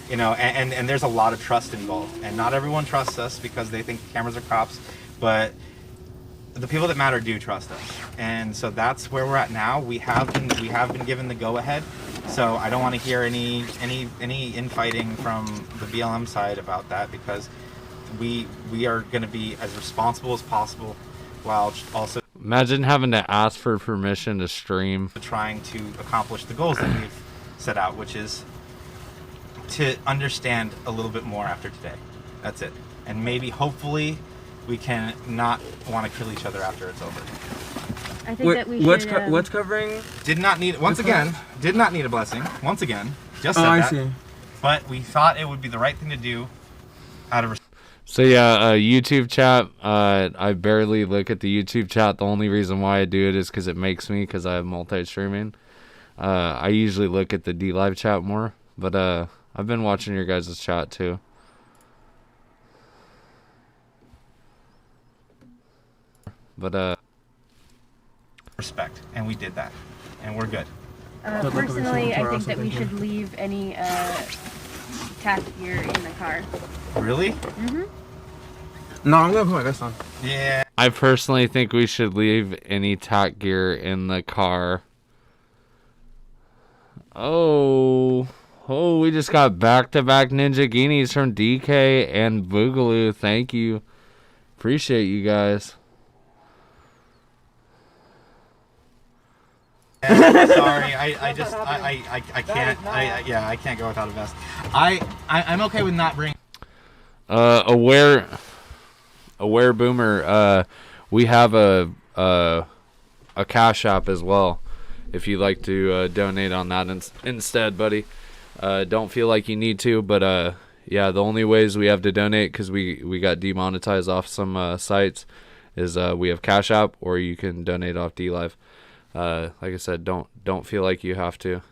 You know, and there's a lot of trust involved, and not everyone trusts us because they think cameras are cops, but the people that matter do trust us, and so that's where we're at now. We have been given the go-ahead, so I don't want to hear any infighting from the BLM side about that, because we are going to be as responsible as possible, while also imagine having to ask for permission to stream. Trying to accomplish the goals that we've set out, which is to understand a little bit more after today. That's it, and maybe hopefully we can not want to kill each other after it's over. I think that we should. What's covering? Did not need a blessing. Once again, just said I that. see. But we thought it would be the right thing to do, out of. So yeah, YouTube chat. I barely look at the YouTube chat. The only reason why I do it is because it makes me, because I have multi-streaming. I usually look at the D-Live chat more, but I've been watching your guys' chat too. But respect, and we did that, and we're good. Personally, I think that we should leave any tack gear in the car. Really? Mm-hmm. No, I'm gonna put my vest on. Yeah. I personally think we should leave any tack gear in the car. Oh, we just got back-to-back Ninja Guineas from DK and Boogaloo. Thank you. Appreciate you guys. Sorry, I can't. I can't go without a vest. I'm okay with not bringing. Aware Boomer. We have a Cash App as well. If you'd like to donate on that instead, buddy. Don't feel like you need to, but yeah, the only ways we have to donate, because we got demonetized off some sites, is we have Cash App, or you can donate off D-Live. Like I said, don't feel like you have to.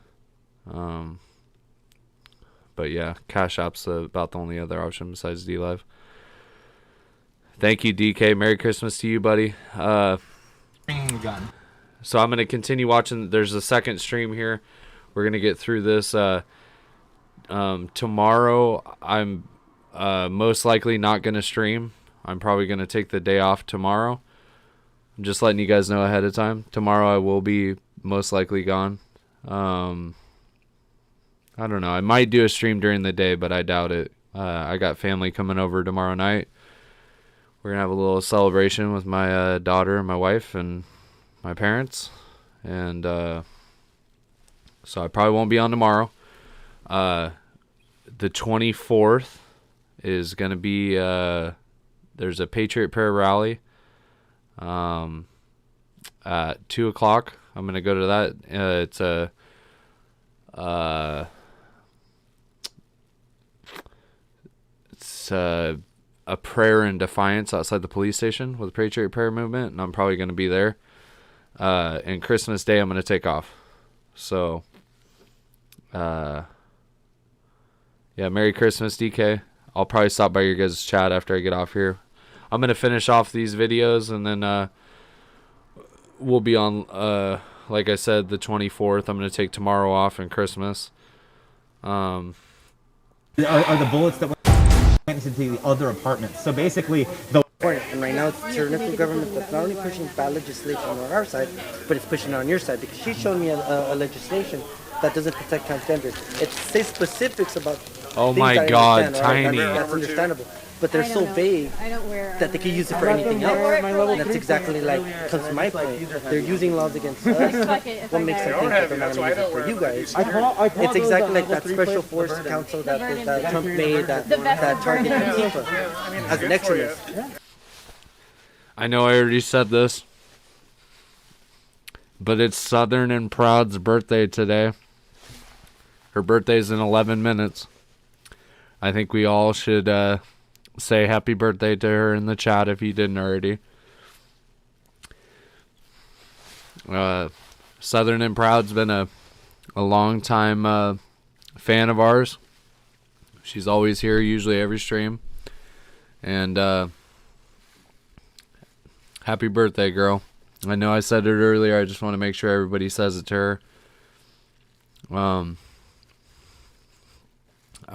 But yeah, Cash App's about the only other option besides D-Live. Thank you, DK. Merry Christmas to you, buddy. Bringing the gun. So I'm going to continue watching. There's a second stream here. We're going to get through this. Tomorrow, I'm most likely not going to stream. I'm probably going to take the day off tomorrow. I'm just letting you guys know ahead of time. Tomorrow I will be most likely gone. I don't know. I might do a stream during the day, but I doubt it. I got family coming over tomorrow night. We're going to have a little celebration with my daughter and my wife and my parents. And so I probably won't be on tomorrow. The 24th is going to be, there's a Patriot Prayer Rally at 2 o'clock. I'm going to go to that. It's a prayer in defiance outside the police station with the Patriot Prayer Movement, and I'm probably going to be there. And Christmas Day, I'm going to take off. So, yeah, Merry Christmas, DK. I'll probably stop by your guys' chat after I get off here. I'm going to finish off these videos, and then we'll be on, like I said, the 24th. I'm going to take tomorrow off and Christmas. Are the bullets that went into the other apartments. So basically, the And right now it's a tyrannical government that's not only pushing bad legislation on our side, but it's pushing it on your side, because she showed me a legislation that doesn't protect transgenders. It says specifics about Oh things my that I God, understand, Tiny. That's understandable. But they're so vague that they can use it for anything else. And that's exactly like, comes to my point. They're using laws against us. What makes them think that they're not going to use it for you guys? It's exactly like that special force council that Trump made that targeted Antifa as an extremist. I know I already said this, but it's Southern and Proud's birthday today. Her birthday's in 11 minutes. I think we all should say happy birthday to her in the chat if you didn't already. Southern and Proud's been a long time fan of ours. She's always here, usually every stream. And happy birthday, girl. I know I said it earlier. I just want to make sure everybody says it to her. I'm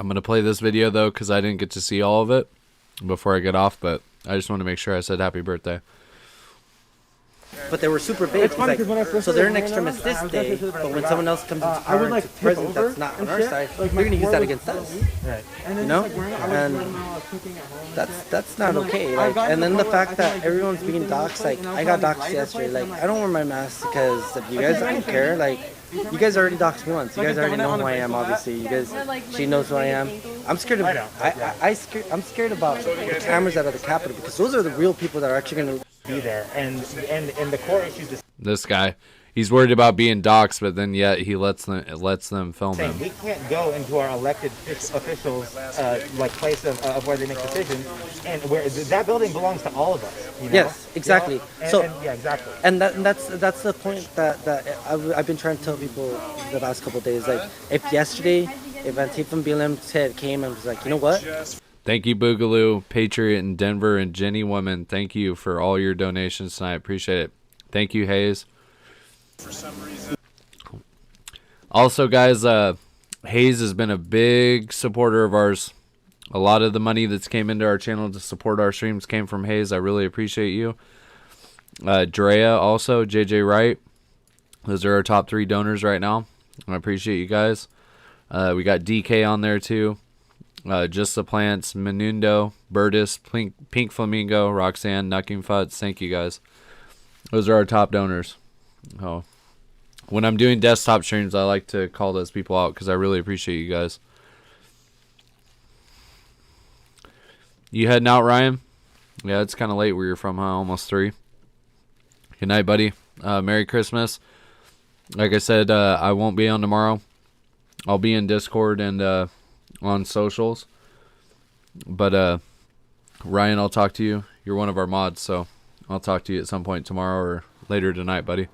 going to play this video, though, because I didn't get to see all of it before I get off, but I just want to make sure I said happy birthday. But they were super big. Like, so they're an extremist this day, but when someone else comes into power and president that's not on our side, they're going to use that against us. Right. You know? And that's not okay. Like, and then the fact that everyone's being doxxed, like, I got doxxed yesterday. Like, I don't wear my mask because if you guys don't care, like, you guys already doxed me once. You guys already know who I am, obviously. You guys, she knows who I am. I'm scared of, I'm scared about the cameras out of the Capitol, because those are the real people that are actually going to be there. And the core issues. This guy, he's worried about being doxxed, but then yet he lets them film him. We can't go into our elected officials' like place of where they make decisions, and where that building belongs to all of us. You know? Yes, exactly. You know? Yeah, exactly. And that's the point that I've been trying to tell people the last couple of days. Like, if Antifa and BLM's head came and was like, you know what? Thank you, Boogaloo, Patriot in Denver, and Jenny Woman. Thank you for all your donations tonight. Appreciate it. Thank you, Hayes. For some reason. Also, guys, Hayes has been a big supporter of ours. A lot of the money that's came into our channel to support our streams came from Hayes. I really appreciate you. Drea also, JJ Wright. Those are our top 3 donors right now. I appreciate you guys. We got DK on there too. Just the Plants, Menundo, Burtis, Pink Flamingo, Roxanne, Nucking Futz. Thank you guys. Those are our top donors. Oh, when I'm doing desktop streams, I like to call those people out because I really appreciate you guys. You heading out, Ryan? Yeah, it's kind of late where you're from, huh? Almost 3. Good night, buddy. Merry Christmas. Like I said, I won't be on tomorrow. I'll be in Discord and on socials. But Ryan, I'll talk to you. You're one of our mods, so I'll talk to you at some point tomorrow or later tonight, buddy.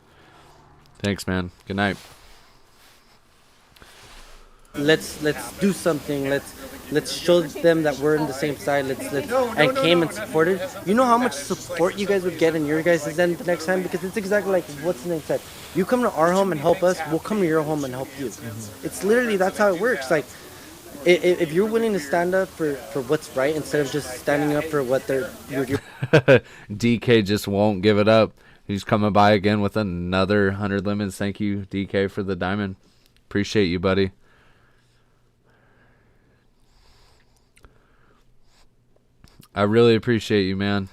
Thanks, man. Good night. Let's do something. Let's show them that we're in the same side. And came and supported. You know how much support you guys would get in your guys' end the next time? Because it's exactly like what's the name said. You come to our home and help us, we'll come to your home and help you. It's literally, that's how it works. Like, if you're willing to stand up for what's right instead of just standing up for what you're DK just won't give it up. He's coming by again with another 100 lemons. Thank you, DK, for the diamond. Appreciate you, buddy. I really appreciate you, man.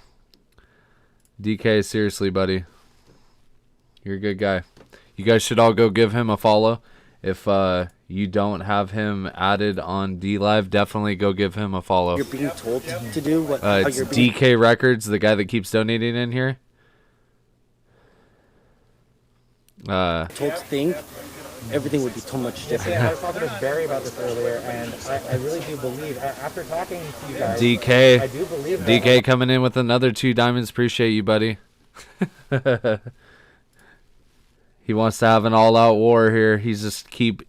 DK, seriously, buddy. You're a good guy. You guys should all go give him a follow. If you don't have him added on DLive, definitely go give him a follow. You're being told to do what? It's DK Records, the guy that keeps donating in here. Told to think, everything would be so much different. Yeah, I was talking to Barry about this earlier, and I really do believe, after talking to you guys, DK, I do believe DK coming in with another 2 diamonds. Appreciate you, buddy. He wants to have an all-out war here. He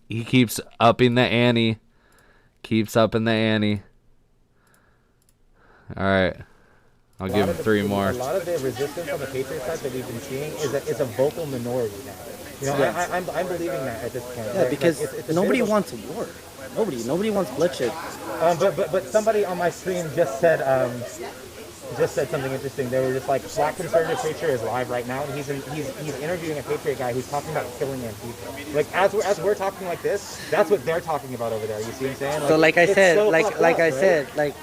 keeps upping the ante. Keeps upping the ante. All right. I'll give him 3 more. A lot of the resistance on the Patriot side that we've been seeing is a vocal minority now. You know, Yes. I'm believing that at this point. Yeah, right? because Like, it's a nobody bit of a- wants war. Nobody wants bloodshed. But somebody on my stream just said just said something interesting. They were just like, Black Conservative Preacher is live right now, and he's interviewing a Patriot guy who's talking about killing Antifa. Like as we're talking like this, that's what they're talking about over there. You see what I'm saying? So like I said,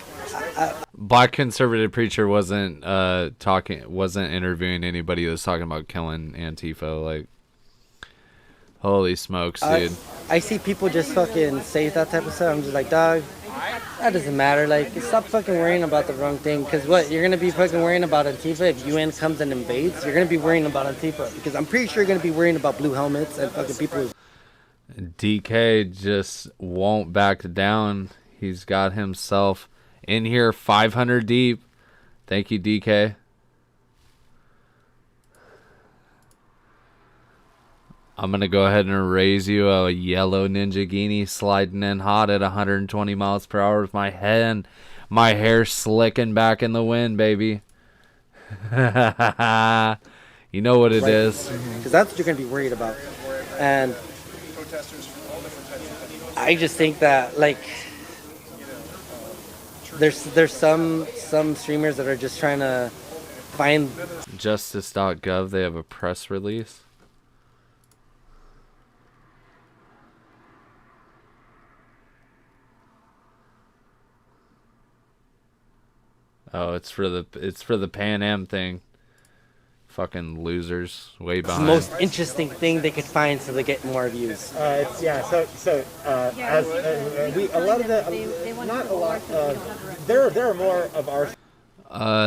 Black Conservative Preacher wasn't interviewing anybody that was talking about killing Antifa. Like, holy smokes, dude. I see people just fucking say that type of stuff. I'm just like, dog, that doesn't matter. Like, stop fucking worrying about the wrong thing. Because what? You're going to be fucking worrying about Antifa if UN comes and invades? You're going to be worrying about Antifa. Because I'm pretty sure you're going to be worrying about blue helmets and fucking people. DK just won't back down. He's got himself in here 500 deep. Thank you, DK. I'm going to go ahead and raise you a yellow Ninja Genie sliding in hot at 120 miles per hour with my hair slicking back in the wind, baby. You know what it is. Because that's what you're going to be worried about. And I just think that, like, there's some streamers that are just trying to find... Justice.gov, they have a press release. Oh, it's for the Pan Am thing. Fucking losers, way It's behind. the most interesting thing they could find so they get more views. A lot of the, not a lot. There are more of our.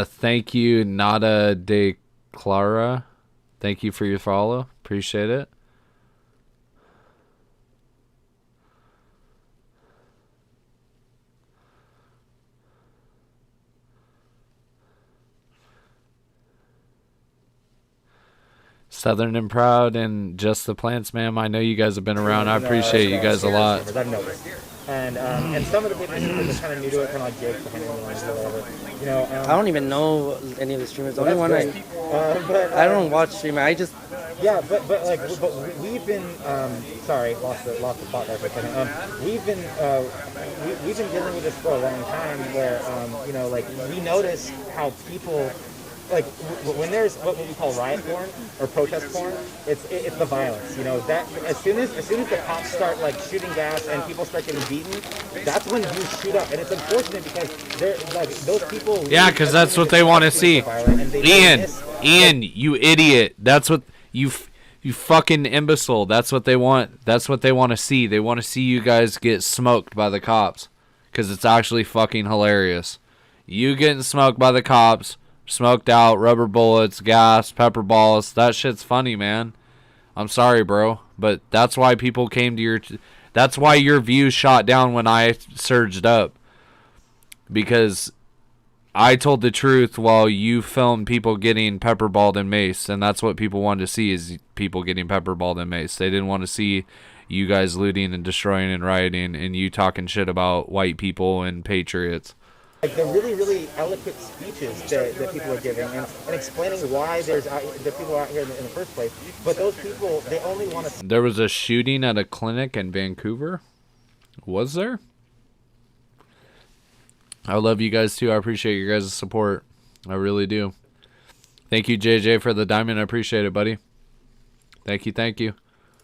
Thank you, Nada de Clara. Thank you for your follow. Appreciate it. Southern and Proud and Just the Plants, ma'am. I know you guys have been around. I appreciate you guys a lot. I've noticed. And some of the people are kind of new to it, kind of like Jake behind the lines or whatever. You know, I don't even know any of the streamers. The only one I don't watch streaming. I just but we've been sorry, lost the thought there for a second. We've been dealing with this for a long time, where you know, like, we notice how people. Like when there's what we call riot porn or protest porn, it's the violence. You know, that as soon as the cops start like shooting gas and people start getting beaten, that's when views shoot up. And it's unfortunate because they're like those people. Yeah, because that's what they want to see. Ian, you idiot. That's what you fucking imbecile. That's what they want. That's what they want to see. They want to see you guys get smoked by the cops, because it's actually fucking hilarious. You getting smoked by the cops. Smoked out, rubber bullets, gas, pepper balls. That shit's funny, man. I'm sorry, bro. But that's why people came to your... That's why your views shot down when I surged up. Because I told the truth while you filmed people getting pepperballed and maced. And that's what people wanted to see, is people getting pepperballed and maced. They didn't want to see you guys looting and destroying and rioting and you talking shit about white people and patriots. Like the really, really eloquent speeches that people are giving and explaining why there's the people out here in the first place. But those people, they only want to... There was a shooting at a clinic in Vancouver. Was there? I love you guys too. I appreciate your guys' support. I really do. Thank you, JJ, for the diamond. I appreciate it, buddy. Thank you, thank you.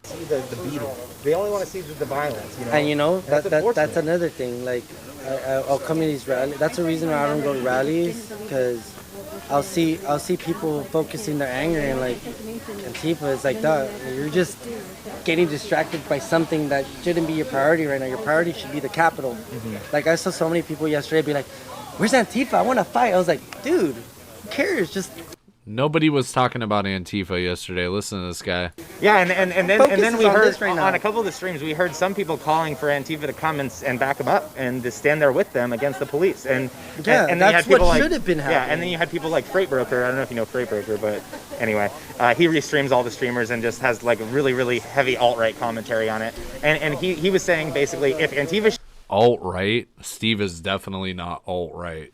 See the beating. They only want to see the violence, you know. And you know, that's another thing. Like, I'll come to these rallies. That's the reason why I don't go to rallies, because I'll see people focusing their anger and like Antifa is like, duh, you're just getting distracted by something that shouldn't be your priority right now. Your priority should be the Capitol. Like, I saw so many people yesterday be like, "Where's Antifa? I want to fight." I was like, dude, who cares? Just... Nobody was talking about Antifa yesterday. Listen to this guy. Yeah, and then we heard on a couple of the streams, we heard some people calling for Antifa to come and back them up and to stand there with them against the police. And then that's you had what should have been happening. Yeah, and then you had people like Freight Broker. I don't know if you know Freight Broker, but anyway, he restreams all the streamers and just has like really, really heavy alt-right commentary on it. And he was saying basically, if Antifa... Alt-right? Steve is definitely not alt-right.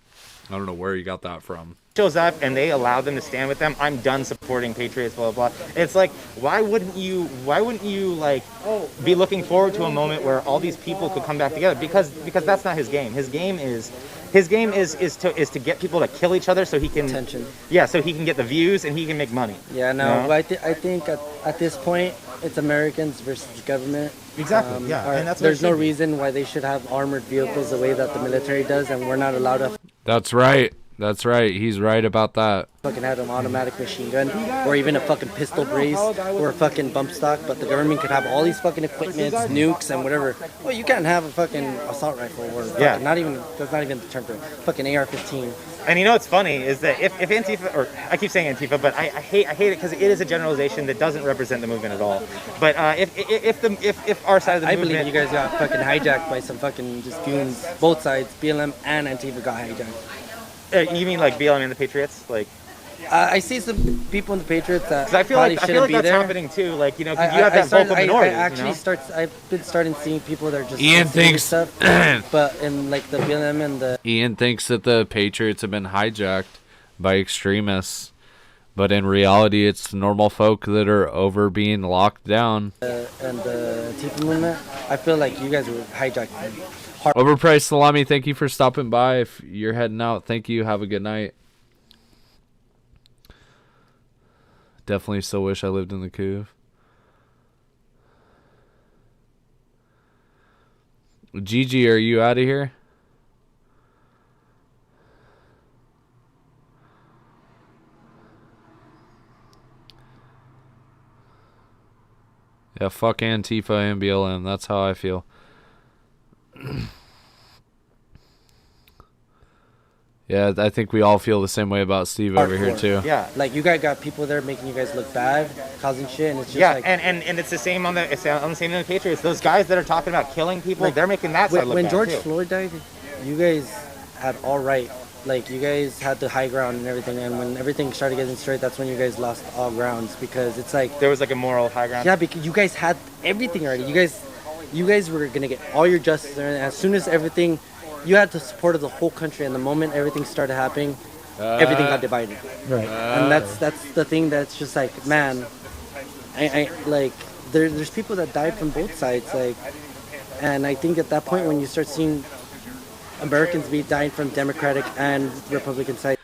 I don't know where you got that from. Shows up and they allow them to stand with them, I'm done supporting patriots, blah blah blah. It's like, why wouldn't you like be looking forward to a moment where all these people could come back together? Because that's not his game. His His game is to get people to kill each other so he can attention. Yeah, so he can get the views and he can make money. Yeah, no, but I think at this point it's Americans versus the government. Exactly. Yeah, and that's what there's it no should be. reason why they should have armored vehicles the way that the military does, and we're not allowed to That's right. That's right. He's right about that. fucking have an automatic machine gun or even a fucking pistol brace or a fucking bump stock, but the government could have all these fucking equipments, nukes and whatever. Well, you can't have a fucking assault rifle or fucking, that's not even the term for it. Fucking AR-15. And you know what's funny is that if Antifa, or I keep saying Antifa, but I hate it because it is a generalization that doesn't represent the movement at all. But if our side of the movement, believe you guys got fucking hijacked by some fucking just goons. Both sides, BLM and Antifa got hijacked. You mean like BLM and the Patriots, like? I see some people in the Patriots that I feel probably like shouldn't be that's there. happening too. Like, you know, 'cause you have that vocal minority. I've been starting seeing people that are just Ian saying thinks stuff, but in like the BLM and the Ian thinks that the Patriots have been hijacked by extremists, but in reality, it's normal folk that are over being locked down. and the Antifa movement. I feel like you guys were hijacked. Overpriced salami, thank you for stopping by. If you're heading out, thank you. Have a good night. Definitely still wish I lived in the Couve. Gigi, are you out of here? Yeah, fuck Antifa and BLM. That's how I feel. Yeah, I think we all feel the same way about Steve over here too. Yeah, like you guys got people there making you guys look bad, causing shit, and it's just like and it's the same on the same in the Patriots. Those guys that are talking about killing people, like, they're making that side look when bad George too. Floyd died, you guys had all right. Like you guys had the high ground and everything, and when everything started getting straight, that's when you guys lost all grounds because it's like there was like a moral high ground. Yeah, because you guys had everything already. You guys were gonna get all your justice, and as soon as everything. You had the support of the whole country, and the moment everything started happening, everything got divided. Right. And that's the thing that's just like, man, I like there's people that died from both sides, like, and I think at that point when you start seeing Americans be dying from Democratic and Republican side.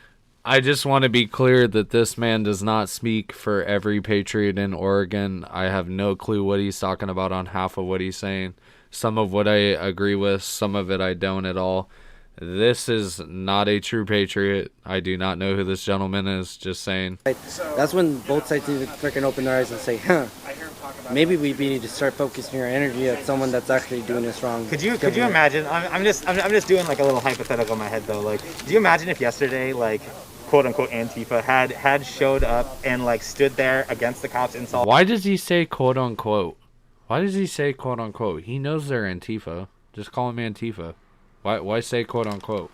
I just want to be clear that this man does not speak for every patriot in Oregon. I have no clue what he's talking about on half of what he's saying. Some of what I agree with, some of it I don't at all. This is not a true patriot. I do not know who this gentleman is, just saying. That's when both sides need to freaking open their eyes and say, maybe we need to start focusing our energy at someone that's actually doing this wrong. Could you imagine? I'm just doing like a little hypothetical in my head though. Like, do you imagine if yesterday, like, quote unquote Antifa had showed up and like stood there against the cops in Salt? Why does he say quote unquote? Why does he say quote unquote? He knows they're Antifa. Just call him Antifa. Why say quote unquote?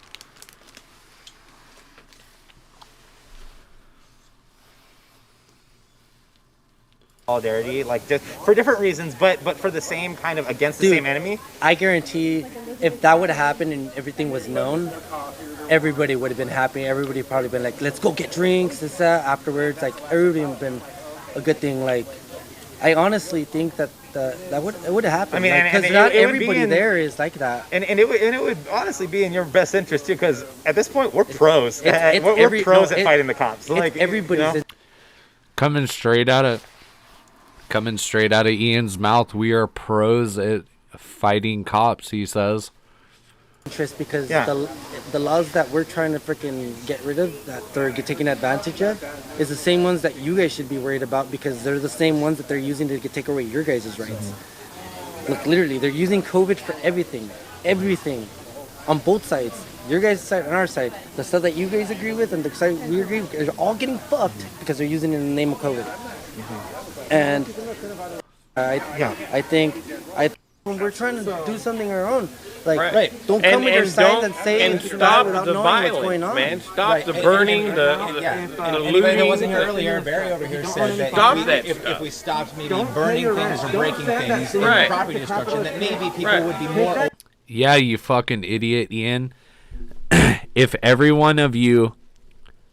Solidarity, like just for different reasons, but for the same kind of against the same enemy. I guarantee if that would have happened and everything was known, everybody would have been happy. Everybody probably been like, let's go get drinks and stuff afterwards. Like everybody would have been a good thing. Like I honestly think that it would have happened. I mean, because and not it would everybody be in, there is like that. And it would honestly be in your best interest too, because at this point we're pros. We're pros at fighting the cops. Like everybody's. You know? Coming straight out of Ian's mouth, we are pros at fighting cops. He says. Interest because the laws that we're trying to freaking get rid of, that they're taking advantage of, is the same ones that you guys should be worried about because they're the same ones that they're using to take away your guys' rights. Look, literally, they're using COVID for everything, on both sides. Your guys' side and our side. The stuff that you guys agree with and the side we agree with, they're all getting fucked because they're using it in the name of COVID. And I think when we're trying to do something our own, like don't come with your signs and say and stop the violence, man. Stop the burning, the Anybody looting. that wasn't here earlier, Barry over here said that if we stopped maybe burning things or breaking things and property destruction, that maybe people would be more. Yeah, you fucking idiot, Ian. If every one of you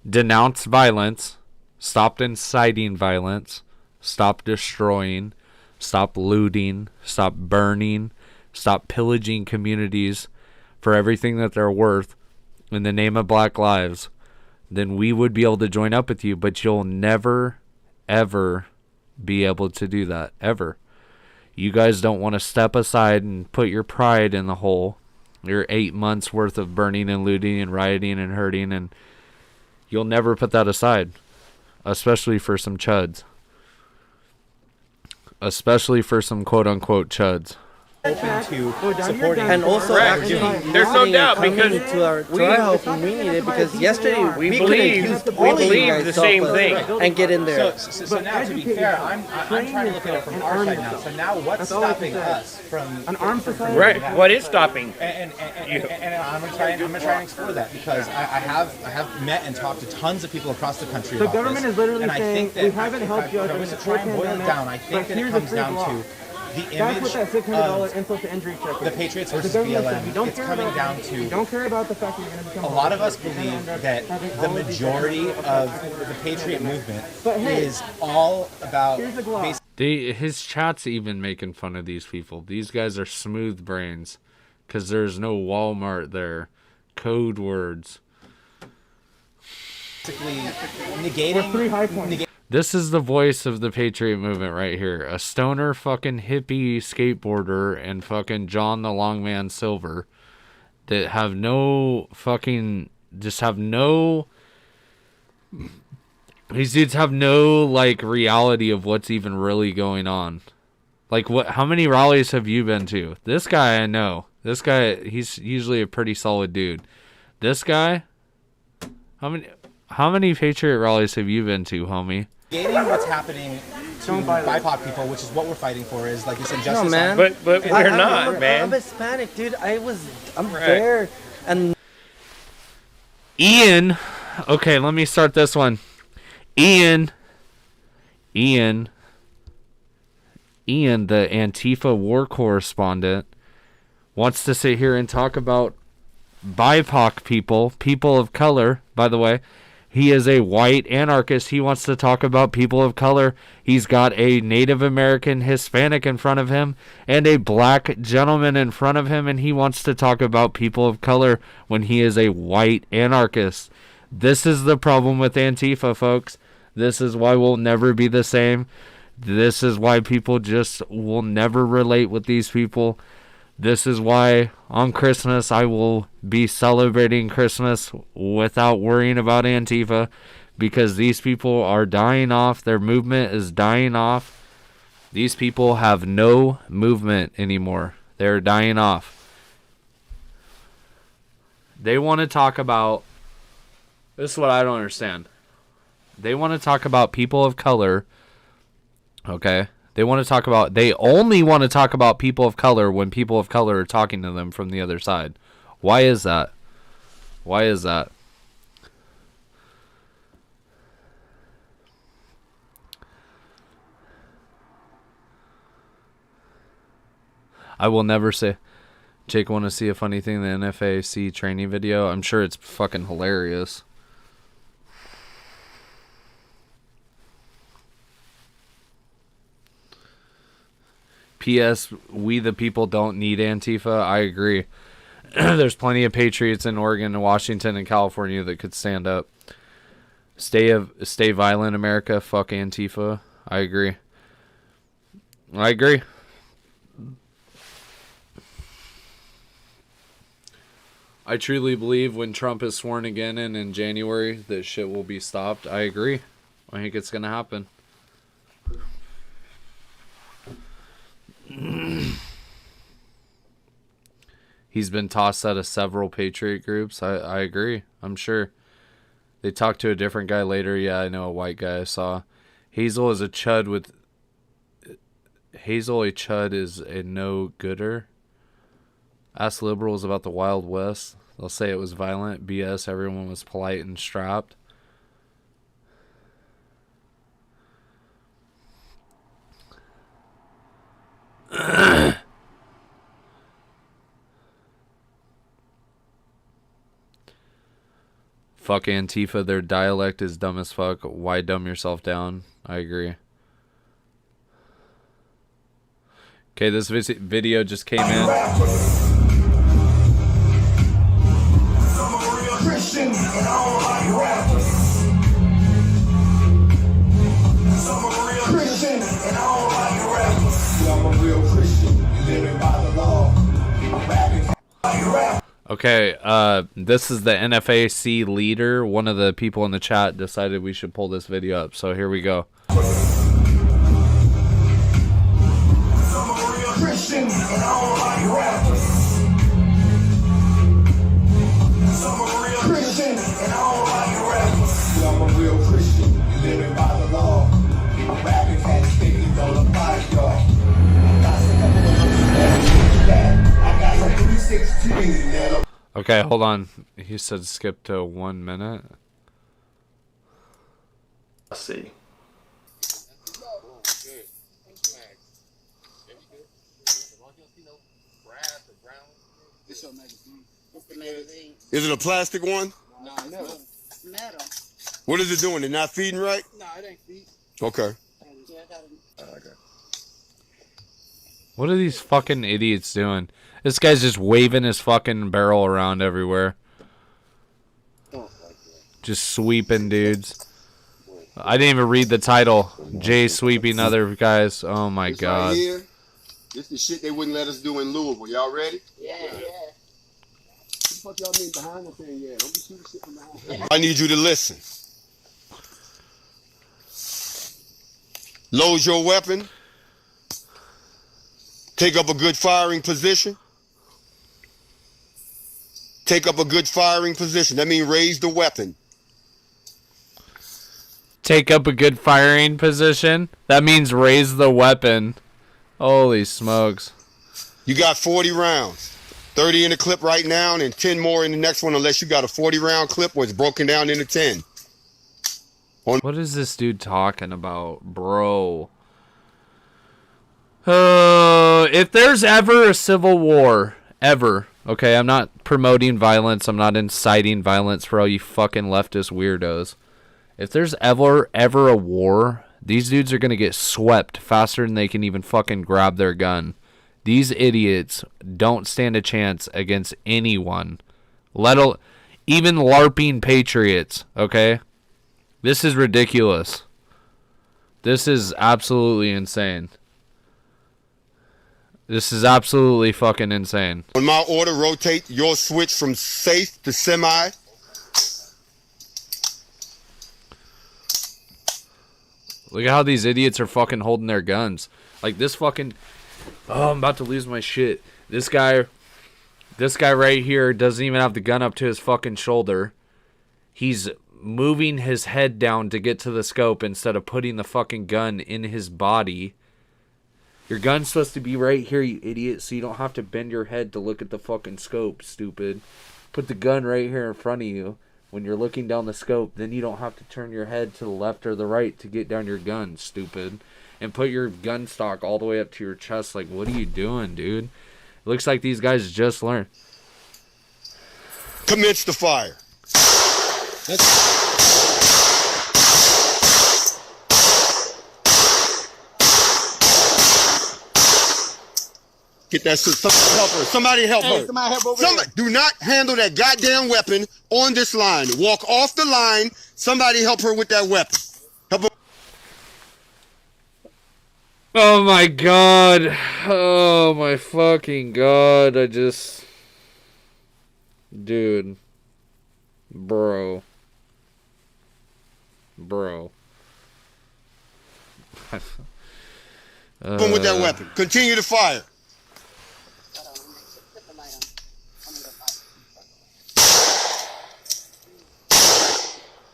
denounced violence, stopped inciting violence, stopped destroying, stop looting, stop burning, stop pillaging communities for everything that they're worth, in the name of Black Lives, then we would be able to join up with you, but you'll never, ever be able to do that, ever. You guys don't want to step aside and put your pride in the hole. Your 8 months worth of burning and looting and rioting and hurting, and you'll never put that aside, especially for some chuds. Especially for some quote-unquote chuds. Open to supporting, and also Correct. actually There's no doubt, because to our help when we need it, because yesterday we believe the same thing and get in there. So now, to be fair, I'm trying to look at it from our side now. So now, what's stopping us from an armed society? Right. What is stopping? And I'm gonna try and explore that, because I have met and talked to tons of people across the country. The government is literally and I saying think that we haven't helped you. If I was to try and boil it down, I think that it comes down to the image That's what that $600 insult to injury check is. the Patriots versus The government said, BLM. we don't It's care coming about down that. to We don't care about the fact that you're going to become a lot of us believe that the majority of the Patriot movement is all about His chat's even making fun of these people. These guys are smooth brains because there's no Walmart there. Code words. basically negating. This is the voice of the Patriot movement right here. A stoner fucking hippie skateboarder and fucking John the Longman Silver that have no fucking, just have no, these dudes have no like reality of what's even really going on. Like how many rallies have you been to? This guy I know. This guy, he's usually a pretty solid dude. This guy, how many Patriot rallies have you been to, homie? Negating what's happening to BIPOC people, which is what we're fighting for, is like you said, justice. No, man. But we're not, man. I'm Hispanic, dude. I'm there, and Ian, okay, let me start this one. Ian, the Antifa war correspondent, wants to sit here and talk about BIPOC people of color, by the way. He is a white anarchist. He wants to talk about people of color. He's got a Native American Hispanic in front of him and a black gentleman in front of him, and he wants to talk about people of color when he is a white anarchist. This is the problem with Antifa, folks. This is why we'll never be the same. This is why people just will never relate with these people. This is why on Christmas I will be celebrating Christmas without worrying about Antifa, because these people are dying off. Their movement is dying off. These people have no movement anymore. They're dying off. They want to talk about, this is what I don't understand. They want to talk about people of color, okay? They only want to talk about people of color when people of color are talking to them from the other side. Why is that? Why is that? I will never say. Jake, want to see a funny thing in the NFAC training video? I'm sure it's fucking hilarious. P.S. We the people don't need Antifa. I agree. There's plenty of patriots in Oregon and Washington and California that could stand up. Stay violent, America. Fuck Antifa. I agree. I truly believe when Trump is sworn again in January that shit will be stopped. I agree. I think it's gonna happen. He's been tossed out of several Patriot groups. I agree. I'm sure. They talked to a different guy later. Yeah, I know a white guy I saw. Hazel is a chud with... Hazel a chud is a no-gooder. Ask liberals about the Wild West. They'll say it was violent. BS. Everyone was polite and strapped. Fuck Antifa, their dialect is dumb as fuck. Why dumb yourself down? I agree. Okay, this video just came in. Okay, this is the NFAC leader. One of the people in the chat decided we should pull this video up, so here we go. Christian and I don't like rappers. I'm a real Christian and I don't like rappers. I'm a real Christian, living by the law. I'm rapping cats thinking on the bodyguard. I got some 316 that'll. Okay, hold on. He said skip to 1 minute. Let's see. Is it a plastic one? No, it's metal. What is it doing? It not feeding right? No, it ain't feet. Okay. What are these fucking idiots doing? This guy's just waving his fucking barrel around everywhere. Just sweeping dudes. I didn't even read the title. Jay sweeping other guys. Oh my god. Right here, this the shit they wouldn't let us do in Louisville. Y'all ready? Yeah. What the fuck y'all mean behind the thing? Yeah, don't be shooting shit from behind. I need you to listen. Load your weapon. Take up a good firing position. Take up a good firing position. That means raise the weapon. Take up a good firing position? That means raise the weapon. Holy smokes. You got 40 rounds. 30 in the clip right now and 10 more in the next one unless you got a 40-round clip where it's broken down into 10. What is this dude talking about, bro? If there's ever a civil war, ever, okay, I'm not promoting violence, I'm not inciting violence for all you fucking leftist weirdos. If there's ever a war, these dudes are gonna get swept faster than they can even fucking grab their gun. These idiots don't stand a chance against anyone, even LARPing patriots, okay? This is ridiculous. This is absolutely insane. This is absolutely fucking insane. On my order, rotate your switch from safe to semi. Look at how these idiots are fucking holding their guns. Like this fucking... Oh, I'm about to lose my shit. This guy right here doesn't even have the gun up to his fucking shoulder. He's moving his head down to get to the scope instead of putting the fucking gun in his body. Your gun's supposed to be right here, you idiot, so you don't have to bend your head to look at the fucking scope, stupid. Put the gun right here in front of you when you're looking down the scope. Then you don't have to turn your head to the left or the right to get down your gun, stupid. And put your gun stock all the way up to your chest. Like, what are you doing, dude? It looks like these guys just learned. Commence the fire. Get that shit. Somebody help her. Somebody help over there. Do not handle that goddamn weapon on this line. Walk off the line. Somebody help her with that weapon. Help her. Oh my god. Oh my fucking god. Dude. Bro. With that weapon. Continue to fire.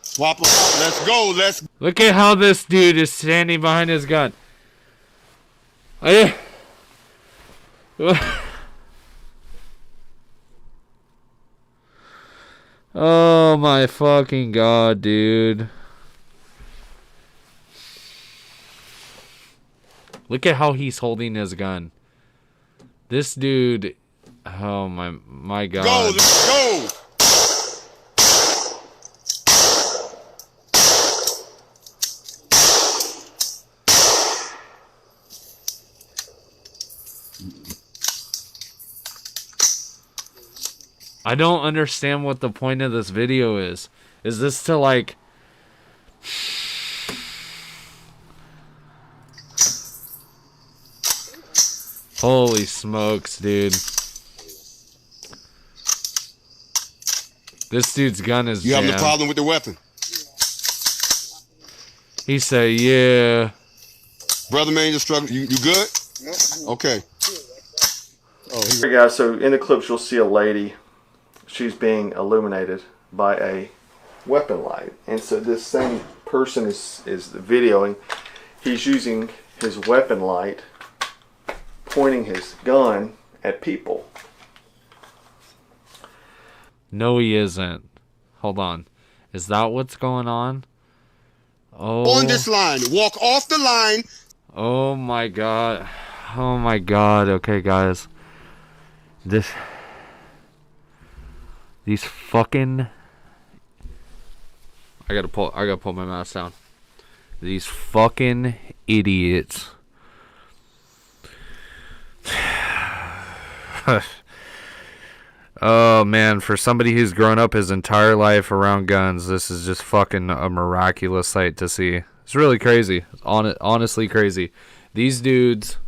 Swap them out. Let's go. Look at how this dude is standing behind his gun. Oh my fucking god, dude. Look at how he's holding his gun. This dude, oh my god. Go, let's go. I don't understand what the point of this video is. Is this to like... Holy smokes, dude. This dude's gun is You having a jammed. problem with the weapon? He said, yeah. Brother man, you're struggling. You good? Okay. Hey guys, so in the clips you'll see a lady. She's being illuminated by a weapon light. And so this same person is videoing. He's using his weapon light, pointing his gun at people. No, he isn't. Hold on. Is that what's going on? Oh. On this line. Walk off the line. Oh my god. Oh my god. Okay, guys. These fucking... I gotta pull my mask down. These fucking idiots. Oh man, for somebody who's grown up his entire life around guns, this is just fucking a miraculous sight to see. It's really crazy. It's honestly crazy. These dudes...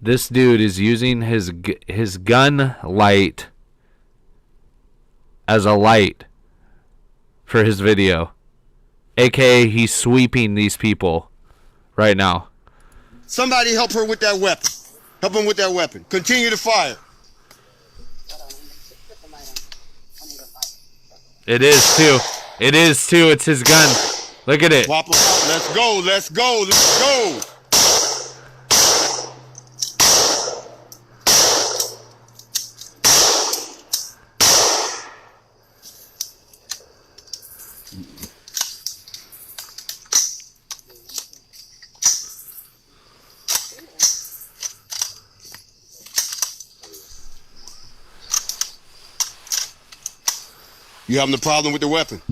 This dude is using his gun light as a light for his video. AKA he's sweeping these people right now. Somebody help her with that weapon. Help him with that weapon. Continue to fire. It is too. It is too. It's his gun. Look at it. Let's go. Let's go. Let's go. You having a problem with the weapon?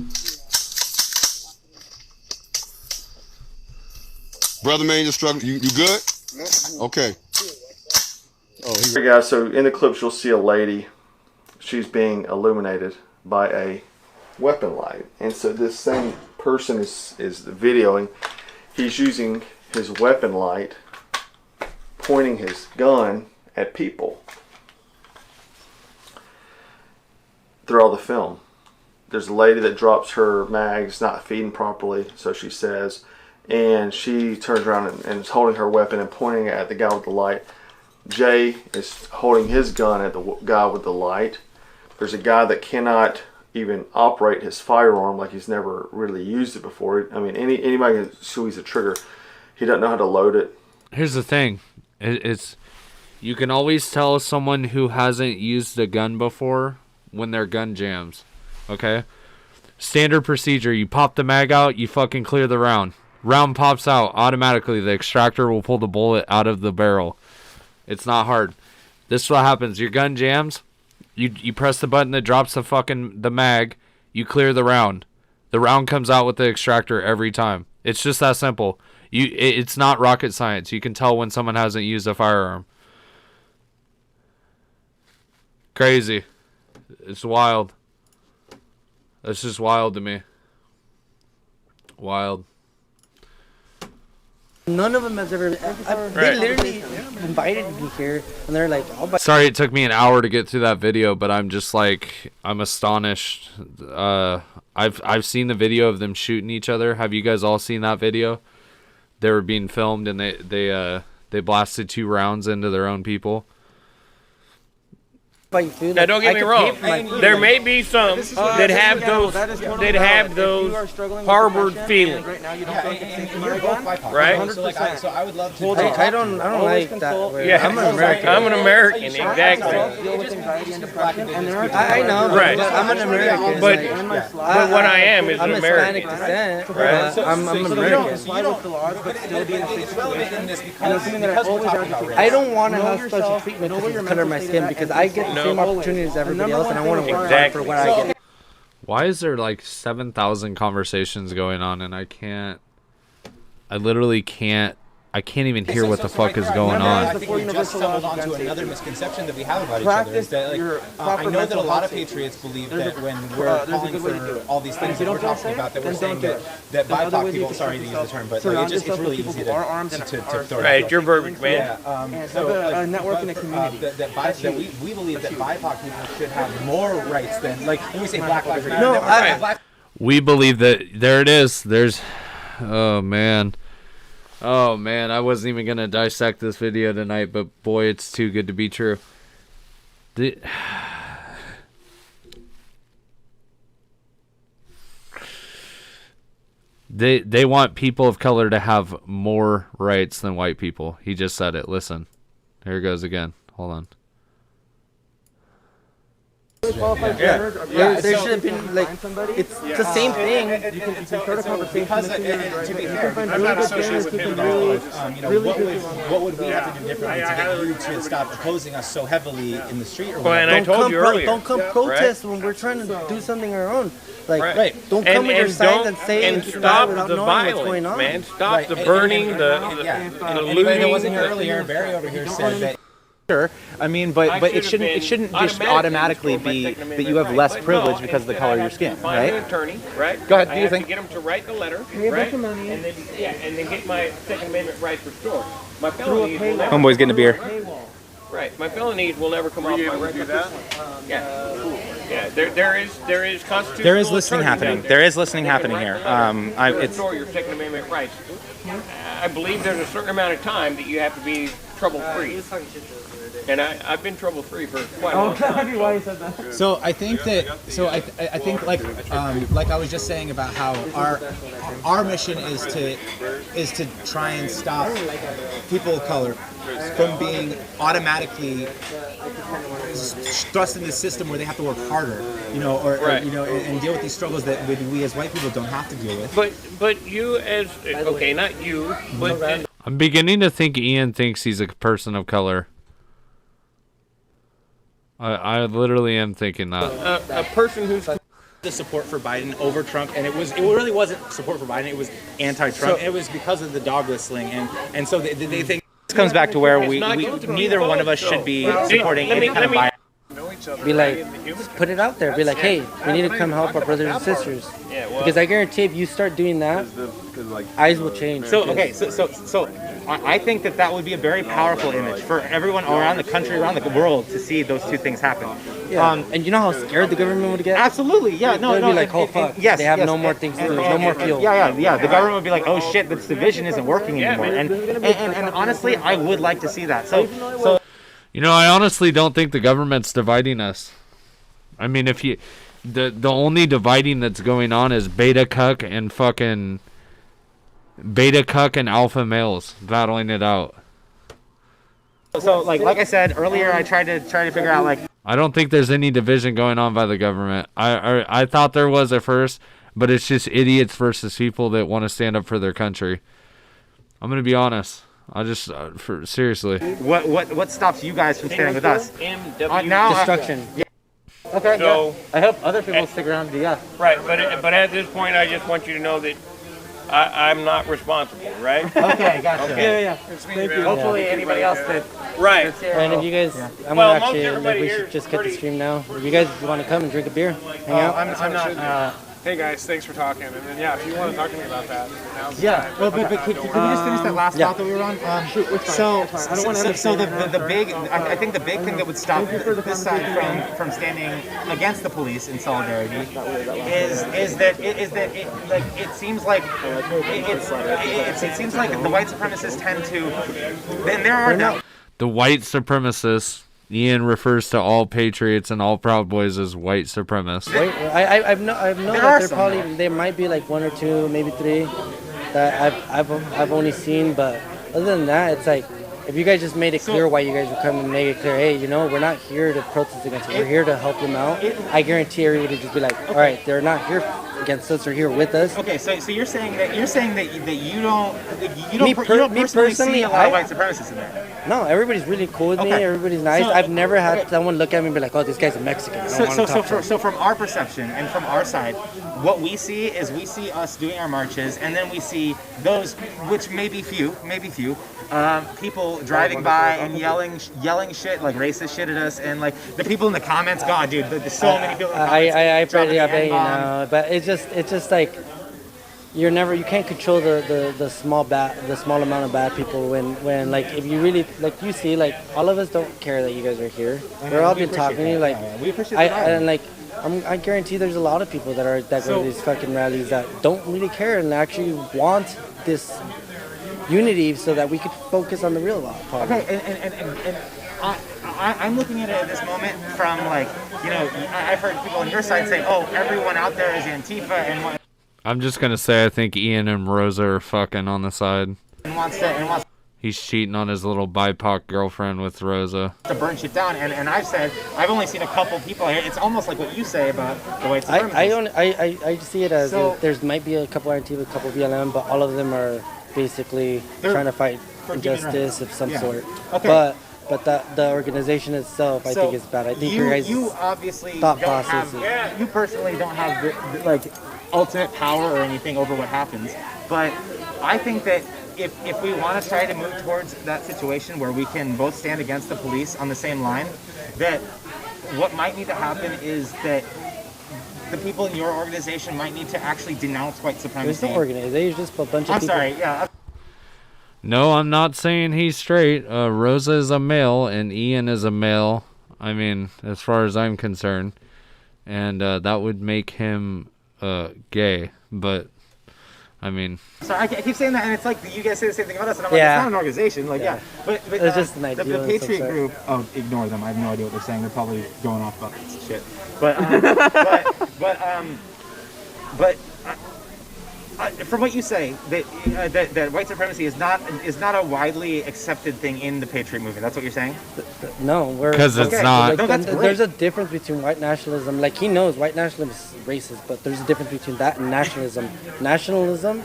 Brother man, you're struggling. You good? Okay. Hey guys, so in the clips you'll see a lady. She's being illuminated by a weapon light. And so this same person is videoing. He's using his weapon light, pointing his gun at people throughout the film. There's a lady that drops her mags, not feeding properly, so she says, and she turns around and is holding her weapon and pointing it at the guy with the light. Jay is holding his gun at the guy with the light. There's a guy that cannot even operate his firearm, like he's never really used it before. I mean, anybody can squeeze a trigger. He doesn't know how to load it. Here's the thing. It's you can always tell someone who hasn't used a gun before when their gun jams. Okay? Standard procedure. You pop the mag out, you fucking clear the round. Round pops out. Automatically, the extractor will pull the bullet out of the barrel. It's not hard. This is what happens. Your gun jams. You press the button that drops the mag. You clear the round. The round comes out with the extractor every time. It's just that simple. It's not rocket science. You can tell when someone hasn't used a firearm. Crazy. It's wild. That's just wild to me. Wild. None of them has ever. They literally invited me here, and they're like, "Oh, Sorry it took me an hour to get through that video, but I'm just like, I'm astonished. I've seen the video of them shooting each other. Have you guys all seen that video? They were being filmed, and they blasted 2 rounds into their own people. Now, don't get me wrong. There may be some that have those harbored feelings. Right? So I would love to. I don't like that. Yeah, I'm an American. I'm an American, exactly. I know, right. But I'm an American. But what I am is I'm an American. Hispanic descent. Right? I'm American. I don't want to have special treatment because it's color of my skin, because I get the same opportunities as everybody else, and I want to work hard for what I get. Why is there like 7,000 conversations going on and I literally can't I can't even hear what the fuck is going I on. think we just stumbled onto another misconception that we have about each other. Is that, like, I know that a lot of patriots believe that when we're calling for all these things that we're talking about, that we're saying that BIPOC people, sorry to use the term, but like, it's really easy to throw. Right, it's your verbiage, man. Yeah, so a network in a community. That we believe that BIPOC people should have more rights than, like, when we say Black Lives Matter. We believe that. There it is. There's. Oh man. Oh man, I wasn't even gonna dissect this video tonight, but boy, it's too good to be true. They want people of color to have more rights than white people. He just said it. Listen. Here it goes again. Hold on. There should have been, like, it's the same thing. You can start a conversation. Because, to be fair, I'm not associated with him at all. What would we have to do differently to get you to stop opposing us so heavily in the street? Or and I told you earlier. Don't come protest when we're trying to do something our own. Like, don't come with your signs and say and stop the violence, man. Stop the burning, the looting. Anybody that wasn't here earlier, Barry over here said that. I mean, but it shouldn't just automatically be that you have less privilege because of the color of your skin, right? Find an attorney, right? Go ahead. I Do you have think? to get him to write the letter, right? And then get my Second Amendment rights restored. My felonies will never. Homeboy's getting a beer. Right. My felonies will never come off my record. Yeah. There is constitutional. There is listening happening. There is listening happening here. It's. Restore your Second Amendment rights. I believe there's a certain amount of time that you have to be trouble-free. And I've been trouble-free for quite a long time. So I think that. So I think like I was just saying about how our mission is to try and stop people of color from being automatically thrust into the system where they have to work harder, or and deal with these struggles that we as white people don't have to deal with. But you as okay, not you, but I'm beginning to think Ian thinks he's a person of color. I literally am thinking that. A person who's the support for Biden over Trump, and it really wasn't support for Biden. It was anti-Trump. So it was because of the dog whistling, and so they think this comes back to where we neither one of us should be supporting any kind of Biden. Be like, put it out there. Be like, hey, we need to come help our brothers and sisters. Because I guarantee if you start doing that, eyes will change. So I think that would be a very powerful image for everyone around the country, around the world, to see those two things happen. Yeah. And you know how scared the government would get? Absolutely, yeah. They'd be like, oh fuck, yes, they have no more things to do, no more fuel. Yeah. The government would be like, oh shit, this division isn't working anymore. And honestly, I would like to see that. So. I honestly don't think the government's dividing us. I mean, if you, the only dividing that's going on is beta cuck and alpha males battling it out. So like I said earlier, I tried to figure out I don't think there's any division going on by the government. I thought there was at first, but it's just idiots versus people that want to stand up for their country. I'm gonna be honest. I just seriously. What stops you guys from standing with us? Now destruction. Okay. So I hope other people stick around. Yeah. Right, but at this point, I just want you to know that I'm not responsible. Right. Okay. Gotcha. Yeah. Thank you. Hopefully, anybody else that. Right. And if you guys, I'm gonna actually, we should just cut the stream now. If you guys want to come and drink a beer, hang out. I'm not. Hey guys, thanks for talking. And then if you want to talk to me about that, now's the time. Well, but could we just finish that last thought that we were on? I think the big thing that would stop this side from standing against the police in solidarity is that it seems like the white supremacists tend to. Then there are no. The white supremacists. Ian refers to all patriots and all Proud Boys as white supremacists. I've known that there might be like one or two, maybe three that I've only seen, but other than that, it's like if you guys just made it clear why you guys were coming and make it clear, hey, we're not here to protest against it. We're here to help them out. I guarantee everybody would just be like, all right, they're not here against us, they're here with us. Okay, so you're saying that you don't personally see a lot of white supremacists in there. No, everybody's really cool with me. Everybody's nice. I've never had someone look at me and be like, oh, this guy's a Mexican. So from our perception and from our side, what we see is we see us doing our marches, and then we see those, which may be few, people driving by and yelling shit, like racist shit at us, and like the people in the comments, God, dude, there's so many people in the comments. I bet you know, but it's just like you can't control the small amount of bad people when like if you really like you see like all of us don't care that you guys are here. We're all been talking to you like we appreciate and like I guarantee there's a lot of people that go to these fucking rallies that don't really care and actually want this unity so that we could focus on the real problem. Okay, and I'm looking at it at this moment from like, you know, I've heard people on your side say, oh, everyone out there is Antifa and I'm just gonna say I think Ian and Rosa are fucking on the side. wants He's cheating on his little BIPOC girlfriend with Rosa. to burn shit down, and I've said I've only seen a couple people here. It's almost like what you say about the white supremacists. I see it as there might be a couple Antifa, a couple BLM, but all of them are basically trying to fight injustice of some sort. Okay. But the organization itself, I think is bad. I think you obviously thought don't process have, you personally don't have the like ultimate power or anything over what happens, but I think that if we want to try to move towards that situation where we can both stand against the police on the same line, that what might need to happen is that the people in your organization might need to actually denounce white supremacy. There's no organization. There's just a bunch of people. I'm sorry, yeah. No, I'm not saying he's straight. Rosa is a male and Ian is a male. I mean, as far as I'm concerned. And that would make him gay. But, I mean... Sorry, I keep saying that, and it's like you guys say the same thing about us, and I'm like, it's not an organization. Like, But it's just an the idea. Patriot group... Oh, ignore them. I have no idea what they're saying. They're probably going off about this shit. But from what you say, that white supremacy is not a widely accepted thing in the Patriot movement. That's what you're saying? No, because it's not. No, there's a difference between white nationalism. Like he knows white nationalism is racist, but there's a difference between that and nationalism. Nationalism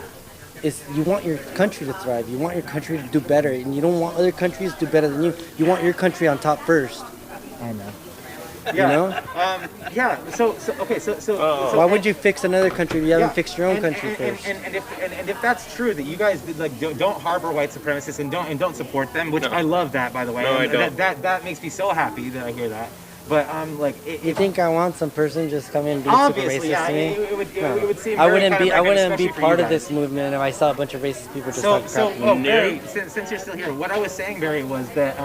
is you want your country to thrive. You want your country to do better, and you don't want other countries to do better than you. You want your country on top first. I know. You know? So why would you fix another country if you haven't fixed your own country first? And if that's true that you guys don't harbor white supremacists and don't support them, which I love that, by the way. No, I don't. That makes me so happy that I hear that. But you think I want some person just come in and be super racist to me? It would seem I wouldn't be for part you of this movement if I saw a bunch of racist people just talking crap to me. Barry, since you're still here, what I was saying, Barry, was that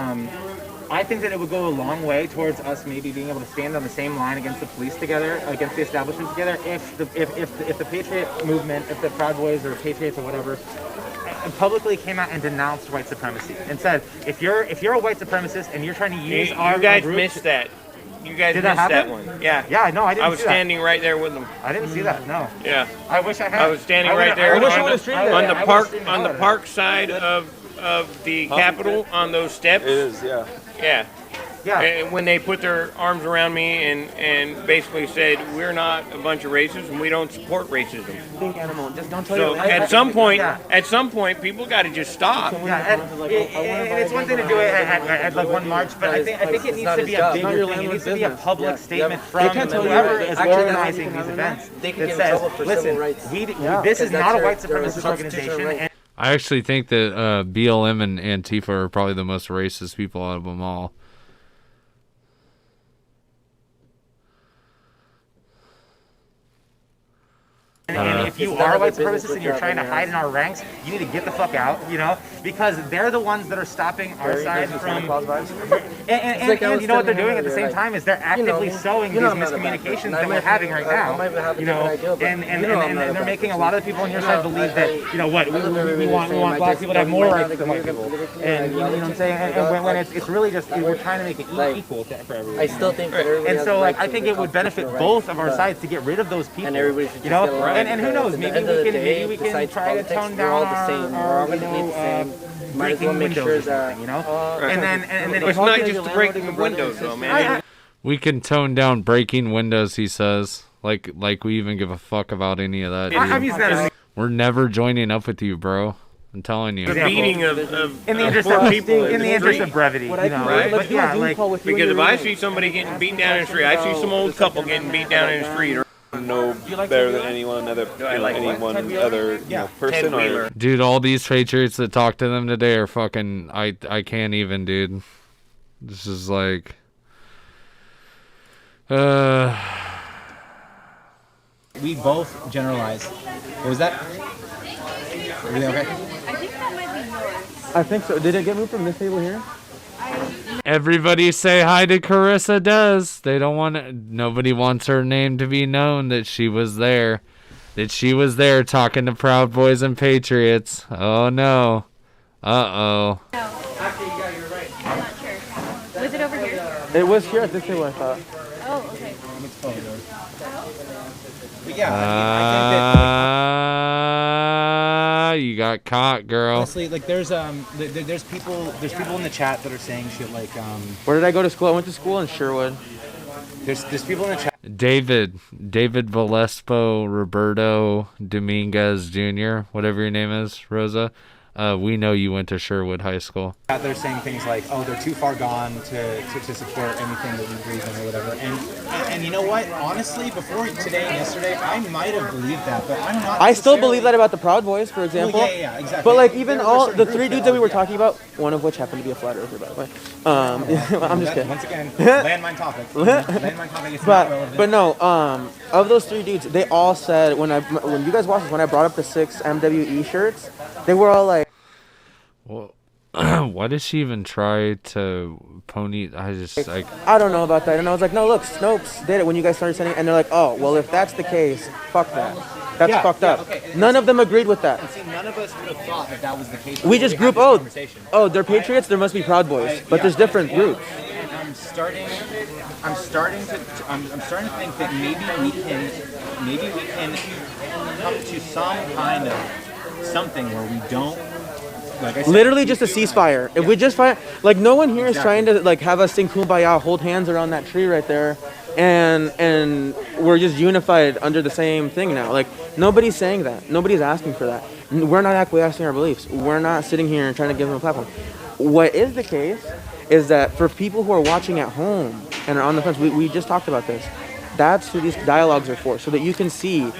I think that it would go a long way towards us maybe being able to stand on the same line against the police together, against the establishment together, if the Patriot movement, if the Proud Boys or Patriots or whatever, publicly came out and denounced white supremacy and said, if you're a white supremacist and you're trying to use our you guys group missed that. You guys Did missed that one. happen? Yeah. Yeah, no, I didn't. I was standing right there with them. I didn't see that. No. Yeah. I wish I had. I was standing right there on the park park side of the Capitol on those steps. It is, yeah. Yeah. Yeah. And when they put their arms around me and basically said, we're not a bunch of racists and we don't support racism. Think animal. Just don't tell So you. at some point, people got to just stop. Yeah, and it's one thing to do it at like one march, but I think it needs to be a bigger thing. It needs to be a public statement from whoever is organizing these events that says, listen, this is not a white supremacist organization. And I actually think that BLM and Antifa are probably the most racist people out of them all. And if you are a white supremacist and you're trying to hide in our ranks, you need to get the fuck out, you know, because they're the ones that are stopping our side from. And you know what they're doing at the same time is they're actively sowing these miscommunications that we're having right now, you know, and they're making a lot of the people on your side believe that, you know what, we want black people to have more rights than white people, and you know what I'm saying, and when it's really just we're trying to make it equal for everyone. I still think, and so like I think it would benefit both of our sides to get rid of those people, you know. And who knows? Maybe we can try to tone down our breaking windows or something, you know. And then it's not just the breaking of windows, though, man. We can tone down breaking windows, he says. Like we even give a fuck about any of that. We're never joining up with you, bro. I'm telling you. The beating of in the interest of brevity, you know. Right? But yeah, like because if I see somebody getting beat down in the street, I see some old couple getting beat down in the street. know better than anyone other person or Dude, all these Patriots that talk to them today are fucking I can't even, dude. This is like We both generalize. What was that? Everything okay? I think that might be yours. I think so. Did it get moved from this table here? everybody say hi to Carissa Does. They don't want nobody wants her name to be known that she was there. That she was there talking to Proud Boys and Patriots. Oh no. Uh-oh. Actually, you're right. I'm not sure. Was it over here? It was here at this table, I thought. Oh, okay. But yeah, you got caught, girl. Honestly, like there's people in the chat that are saying shit like Where did I go to school? I went to school in Sherwood. There's people in the chat. David Valespo Roberto Dominguez Jr., whatever your name is, Rosa. We know you went to Sherwood High School. They're saying things like, "Oh, they're too far gone to support anything that we believe in or whatever." And you know what? Honestly, before today and yesterday, I might have believed that, but I'm not. I still believe that about the Proud Boys, for example. Well, yeah, exactly. But like even all the three dudes that we were talking about, one of which happened to be a flat earther, by the way. I'm just kidding. Once again, landmine topic. Landmine topic is not relevant. But no, of those three dudes, they all said when you guys watched this, when I brought up the 6 MWE shirts, they were all like. Well, why did she even try to pony? I don't know about that. And I was like, no, look, Snopes did it when you guys started sending. And they're like, oh, well, if that's the case, fuck that. That's fucked up. Okay. None of them agreed with that. And see, none of us would have thought that was the case. We just group, they're Patriots, there must be Proud Boys. But there's different groups. And I'm starting to think that maybe we can come to some kind of something where we don't. Like I said, literally just a ceasefire. If we just fire, like no one here is trying to like have us sing Kumbaya, hold hands around that tree right there, and we're just unified under the same thing now. Like nobody's saying that. Nobody's asking for that. We're not acquiescing our beliefs. We're not sitting here and trying to give them a platform. What is the case is that for people who are watching at home and are on the fence, we just talked about this. That's who these dialogues are for, so that you can see,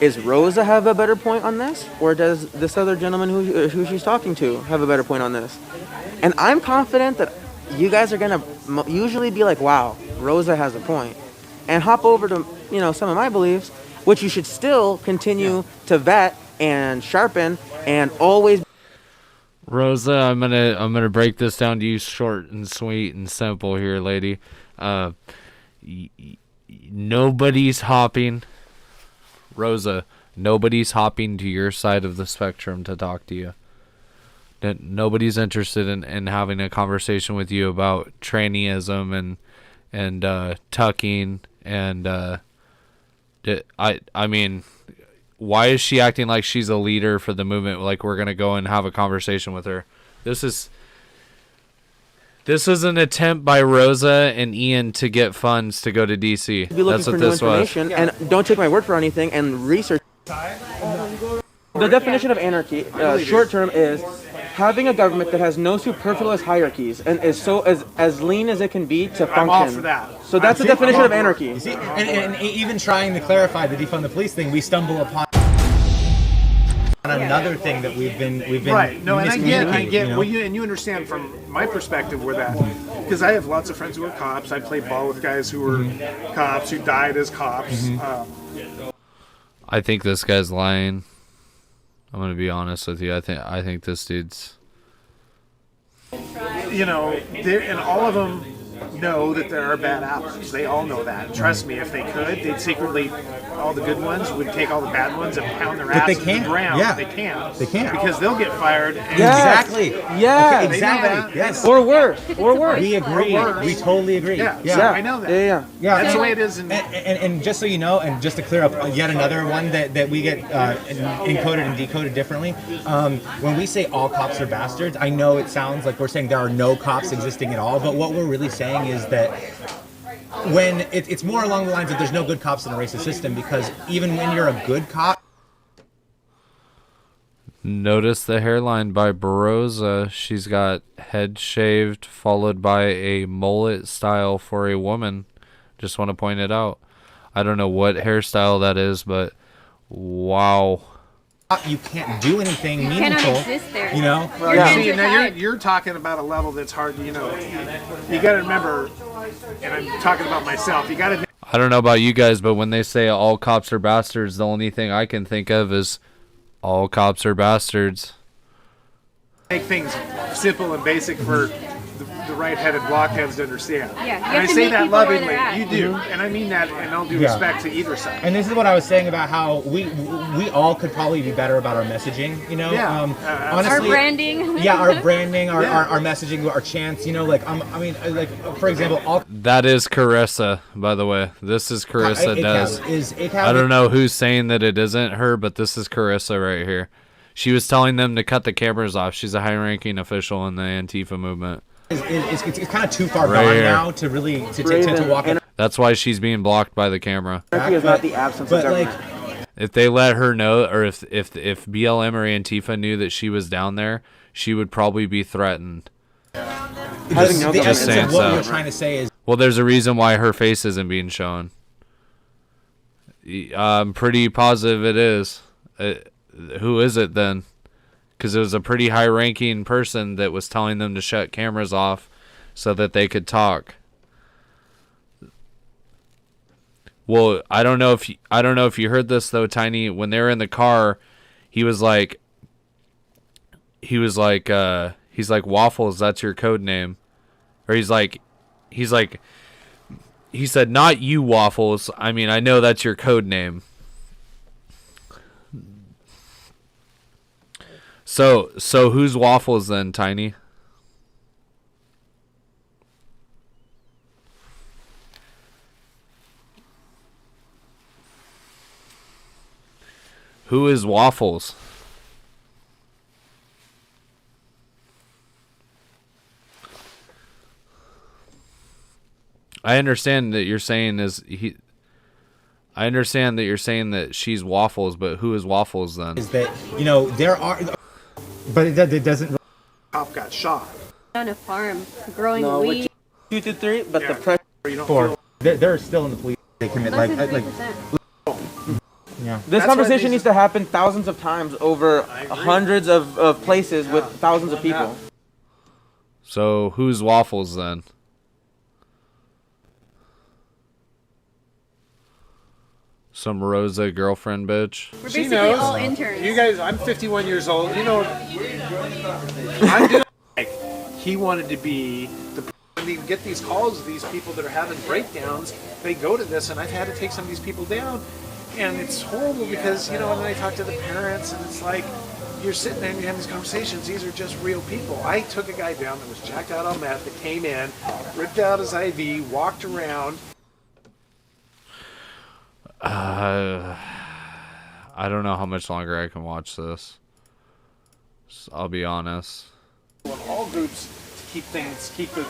is Rosa have a better point on this? Or does this other gentleman who she's talking to have a better point on this? And I'm confident that you guys are going to usually be like, wow, Rosa has a point. And hop over to, some of my beliefs, which you should still continue to vet and sharpen and always... Rosa, I'm gonna break this down to you short and sweet and simple here, lady. Nobody's hopping, Rosa, nobody's hopping to your side of the spectrum to talk to you. Nobody's interested in having a conversation with you about trannyism and tucking and I mean, why is she acting like she's a leader for the movement? Like we're gonna go and have a conversation with her. This is an attempt by Rosa and Ian to get funds to go to DC. That's what this was. And don't take my word for anything and research. The definition of anarchy, short term, is having a government that has no superfluous hierarchies and is so as lean as it can be to function. I'm all for that. So that's the definition of anarchy. You see, and even trying to clarify the defund the police thing, we stumble upon another thing that we've been right. No, and I get. You know? Well, you understand from my perspective where that, because I have lots of friends who are cops. I played ball with guys who were cops who died as cops. I think this guy's lying. I'm gonna be honest with you. I think this dude's. And all of them know that there are bad apples. They all know that. Trust me, if they could, they'd secretly, all the good ones would take all the bad ones and pound their ass into the ground. Yeah. They can't. They can't. Because they'll get fired. And Exactly. Yeah. Okay, exactly. Yes. Or worse. We agree. We totally agree. Yeah. I know that. Yeah. That's the way it is. And just so you know, and just to clear up yet another one that we get encoded and decoded differently, when we say all cops are bastards, I know it sounds like we're saying there are no cops existing at all, but what we're really saying is that when it's more along the lines of there's no good cops in a racist system, because even when you're a good cop. Notice the hairline by Baroza. She's got head shaved followed by a mullet style for a woman. Just want to point it out. I don't know what hairstyle that is, but wow. You can't do anything You meaningful. cannot exist there. You know? Well, Your you hands see, are now tied. you're talking about a level that's hard. You know, you got to remember, and I'm talking about myself. You got to. I don't know about you guys, but when they say all cops are bastards, the only thing I can think of is all cops are bastards. Make things simple and basic for the right-headed blockheads to understand. Yeah, you and have I to say meet that people where lovingly. they're at. You do, and I mean that in all due Yeah. respect to either side. And this is what I was saying about how we all could probably be better about our messaging, you know? Yeah. Honestly, Our branding. Yeah, our branding, our, Yeah. our messaging, our chants, you know, like, I mean, like, for example, all... That is Carissa, by the way. This is Carissa Des. Is ACAB... I don't know who's saying that it isn't her, but this is Carissa right here. She was telling them to cut the cameras off. She's a high-ranking official in the Antifa movement. It's kind of too far Right gone here. now to really to walk in. That's why she's being blocked by the camera. Anarchy is not the absence of government. If they let her know, or if BLM or Antifa knew that she was down there, she would probably be threatened. Just saying what so. we're trying to say is... Well, there's a reason why her face isn't being shown. I'm pretty positive it is. Who is it then? Because it was a pretty high-ranking person that was telling them to shut cameras off so that they could talk. Well, I don't know if you heard this though, Tiny. When they were in the car, he was like, Waffles, that's your code name, or he said, not you, Waffles. I mean, I know that's your code name. So who's Waffles then, Tiny? Who is Waffles? I understand that you're saying I understand that you're saying that she's Waffles, but who is Waffles then? Is that, you know, there are... But it doesn't... Cop got shot. On a farm, growing No, weed. 2 to 3, but the pressure. You don't For feel- they're still in the police. They commit Less like than 3%. yeah. This That's conversation why needs to happen thousands of times over hundreds of places with thousands of people. So who's Waffles then? Some Rosa girlfriend bitch. We're She basically knows. all interns. You guys, I'm 51 years old. You know, I'm doing like he wanted to be the. When you get these calls of these people that are having breakdowns, they go to this, and I've had to take some of these people down, and it's horrible because and then I talk to the parents, and it's like you're sitting there and you're having these conversations. These are just real people. I took a guy down that was jacked out on meth that came in, ripped out his IV, walked around. I don't know how much longer I can watch this. I'll be honest. All groups to keep the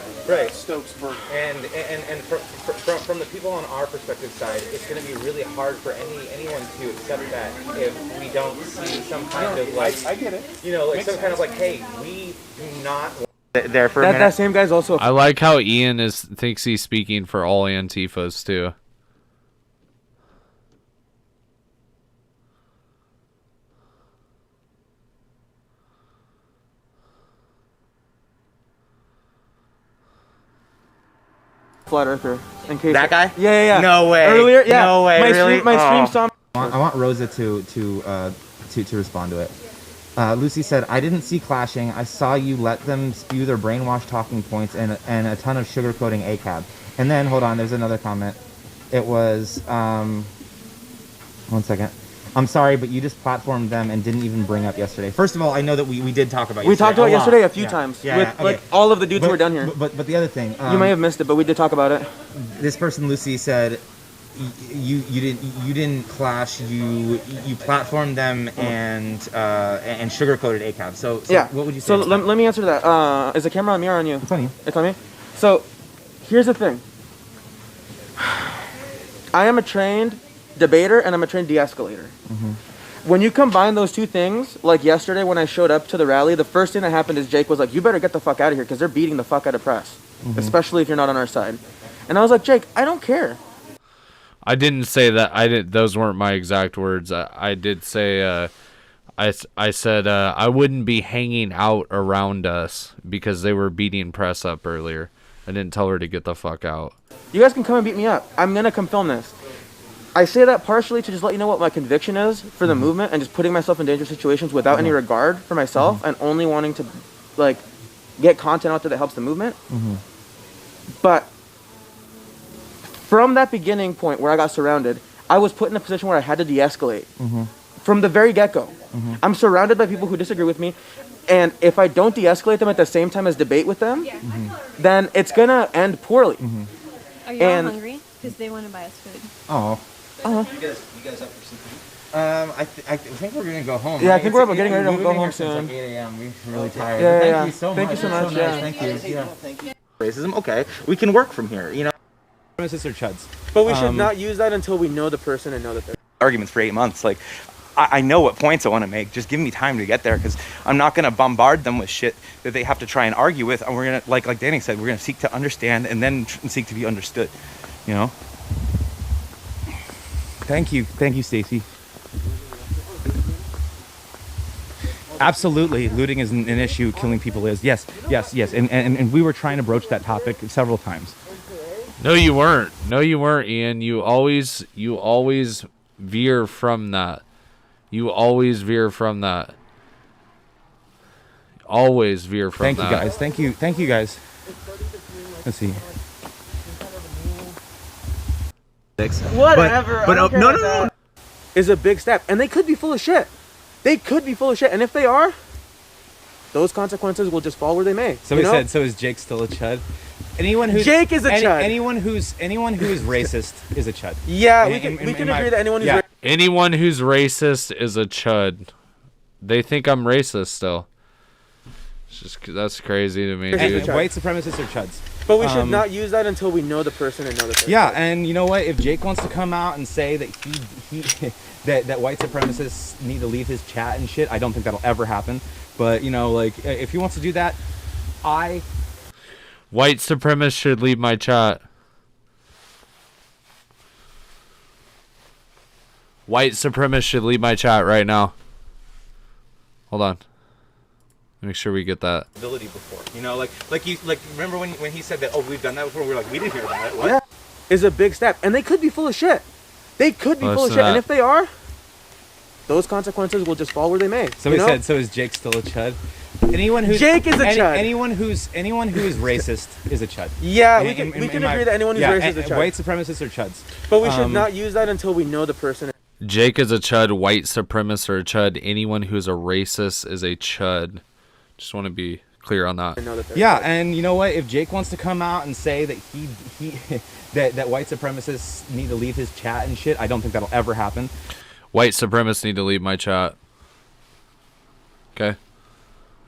stokes burning. And from the people on our perspective side, it's going to be really hard for anyone to accept that if we don't see some kind of like... I get it. Like some kind of like, hey, we do not... There for a minute. That same guy's also. I like how Ian thinks he's speaking for all Antifas too. Flat earther. In case That guy? Yeah. No way. Earlier, yeah. No way, My really? stream saw. I want Rosa to respond to it. Lucy said, I didn't see clashing. I saw you let them spew their brainwashed talking points and a ton of sugarcoating ACAB. And then, hold on, there's another comment. It was, 1 second. I'm sorry, but you just platformed them and didn't even bring up yesterday. First of all, I know that we did talk about yesterday. We talked about a lot. yesterday a few Yeah. times Yeah, with yeah, okay. like all of the dudes who were down here. But the other thing, You may have missed it, but we did talk about it. this person Lucy said you didn't clash, you platformed them and sugarcoated ACAB. So Yeah. what would you say? So let me answer that. Is the camera on me or on you? It's on you. It's on me. So here's the thing. I am a trained debater and I'm a trained de-escalator. When you combine those two things, like yesterday when I showed up to the rally, the first thing that happened is Jake was like, you better get the fuck out of here because they're beating the fuck out of press, especially if you're not on our side. And I was like, Jake, I don't care. I didn't say that. I didn't. Those weren't my exact words. I did say. I said I wouldn't be hanging out around us because they were beating press up earlier. I didn't tell her to get the fuck out. You guys can come and beat me up. I'm gonna come film this. I say that partially to just let you know what my conviction is for the movement and just putting myself in dangerous situations without any regard for myself and only wanting to, like, get content out there that helps the movement. But from that beginning point where I got surrounded, I was put in a position where I had to de-escalate. From the very get-go. I'm surrounded by people who disagree with me, and if I don't de-escalate them at the same time as debate with them, then it's gonna end poorly. Are you all hungry? Because they want to buy us food. Oh. You guys up for some food? I think we're gonna go home. Yeah, right? I think we're getting ready to go home Since soon. like 8 a.m. We're really tired. Yeah, Thank yeah. you so Thank much. you so much. It's Yeah. Nice. Thank you. Thank you. Racism, okay. We can work from here, you know. Supremacists are chuds. But we should not use that until we know the person and know that they're... Arguments for 8 months. Like, I know what points I want to make. Just give me time to get there, because I'm not going to bombard them with shit that they have to try and argue with. And we're going to, like Danny said, we're going to seek to understand and then seek to be understood, you know? Thank you, Stacy. Absolutely, looting is an issue. Killing people is. Yes. And we were trying to broach that topic several times. No, you weren't. No, you weren't, Ian. You always veer from that. You always veer from that. Always veer from that. Thank you, guys. Let's see. Whatever. But no. Is a big step, and they could be full of shit. And if they are, those consequences will just fall where they may. Somebody said, "So is Jake still a chud?" Jake is a chud. Anyone who is racist is a chud. Yeah, we can agree that anyone who's racist. Anyone who's racist is a chud. They think I'm racist still. That's crazy to me, dude. White supremacists are chuds. But we should not use that until we know the person and know the person. Yeah, and you know what? If Jake wants to come out and say that he that white supremacists need to leave his chat and shit, I don't think that'll ever happen. But, you know, like, if he wants to do that, White supremacists should leave my chat. White supremacists should leave my chat right now. Hold on. Make sure we get that. Ability before, you know, like remember when he said that? Oh, we've done that before. We were like, we didn't hear that. What? Yeah, is a big step, and they could be full of shit. And if they are, those consequences will just fall where they may. Somebody said, "So is Jake still a chud?" Jake is a chud. Anyone who is racist is a chud. Yeah, we can agree that anyone who's racist is a chud. White supremacists are chuds. But we should not use that until we know the person. Jake is a chud. White supremacists are a chud. Anyone who's a racist is a chud. Just want to be clear on that. Yeah, and you know what? If Jake wants to come out and say that that white supremacists need to leave his chat and shit, I don't think that'll ever happen. White supremacists need to leave my chat. Okay.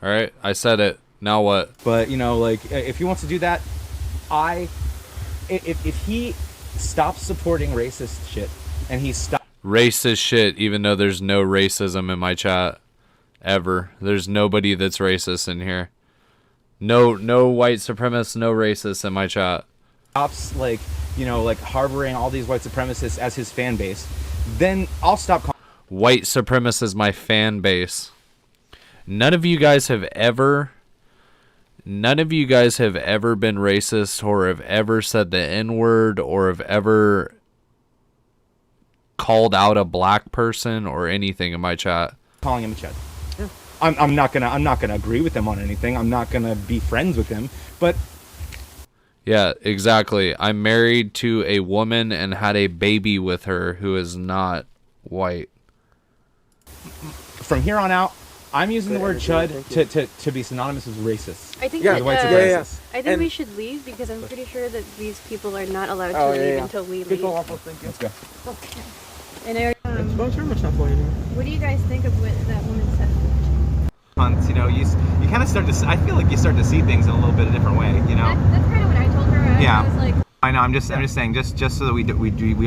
All right. I said it. Now what? But, you know, like, if he wants to do that, if he stops supporting racist shit and he stops racist shit, even though there's no racism in my chat. Ever. There's nobody that's racist in here. No white supremacists, no racists in my chat. Stops, like, you know, like harboring all these white supremacists as his fan base, then I'll stop calling. White supremacists is my fan base. None of you guys have ever been racist or have ever said the N-word or have ever called out a black person or anything in my chat. Calling him a chud. I'm not gonna agree with him on anything. I'm not gonna be friends with him, but yeah, exactly. I'm married to a woman and had a baby with her who is not white. From here on out, I'm using the word chud to be synonymous with racist. I think I think we should leave because I'm pretty sure that these people are not allowed to leave until we leave. Let's go. Okay. And what do you guys think of what that woman said? You know, you kind of start to. I feel like you start to see things in a little bit of a different way. You know. That's kind of what I told her. Yeah. I was like. I know. I'm just saying, just so that we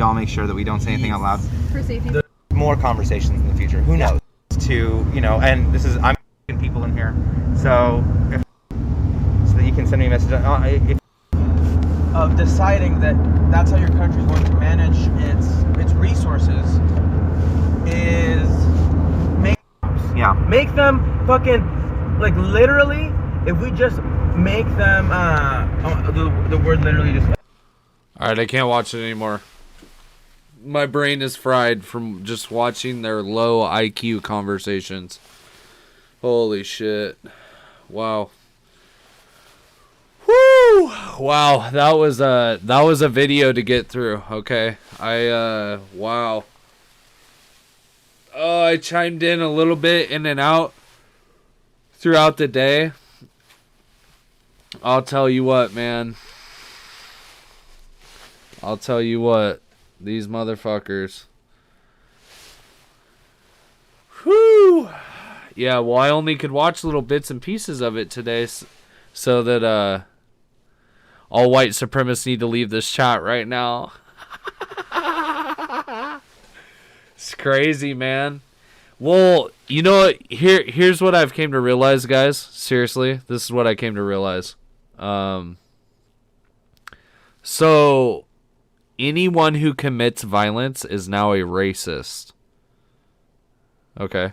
all make sure that we don't say anything out loud. For safety. More conversations in the future. Who knows? And this is I'm people in here, so that you can send me a message. of deciding that that's how your country is going to manage its resources is make them fucking, like, literally, if we just make them the word literally just. Alright, I can't watch it anymore. My brain is fried from just watching their low IQ conversations. Holy shit. Wow. Woo! Wow, that was a video to get through, okay? Wow. Oh, I chimed in a little bit in and out throughout the day. I'll tell you what, man. I'll tell you what. These motherfuckers. Whew. Yeah, well, I only could watch little bits and pieces of it today so that all white supremacists need to leave this chat right now. It's crazy, man. Well, you know what? Here's what I've came to realize, guys. Seriously, this is what I came to realize. So anyone who commits violence is now a racist. Okay.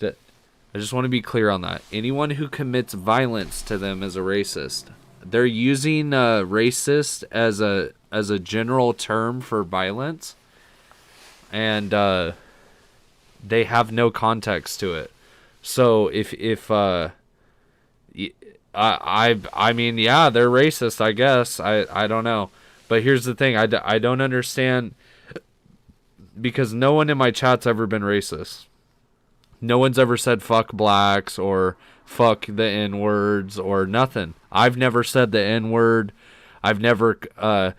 I just want to be clear on that. Anyone who commits violence to them is a racist. They're using racist as a general term for violence, and they have no context to it. So I mean, yeah, they're racist, I guess. I don't know. But here's the thing. I don't understand, because no one in my chat's ever been racist. No one's ever said fuck blacks or fuck the N-words or nothing. I've never said the N-word. I've never, been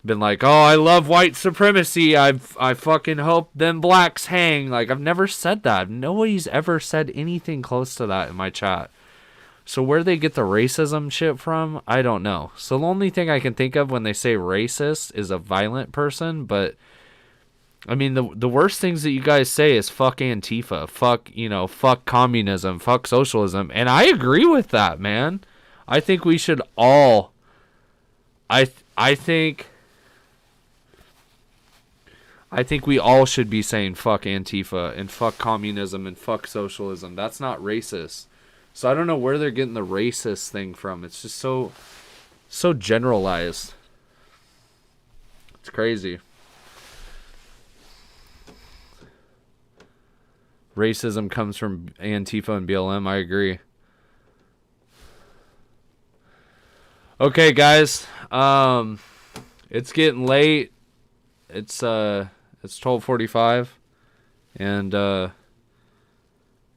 like, oh, I love white supremacy. I fucking hope them blacks hang. Like, I've never said that. Nobody's ever said anything close to that in my chat. So where they get the racism shit from, I don't know. So the only thing I can think of when they say racist is a violent person, but I mean, the worst things that you guys say is fuck Antifa, fuck communism, fuck socialism, and I agree with that, man. I think we should all, I think we all should be saying fuck Antifa and fuck communism and fuck socialism. That's not racist. So I don't know where they're getting the racist thing from. It's just so generalized. It's crazy. Racism comes from Antifa and BLM. I agree. Okay, guys. It's getting late. It's 12:45, and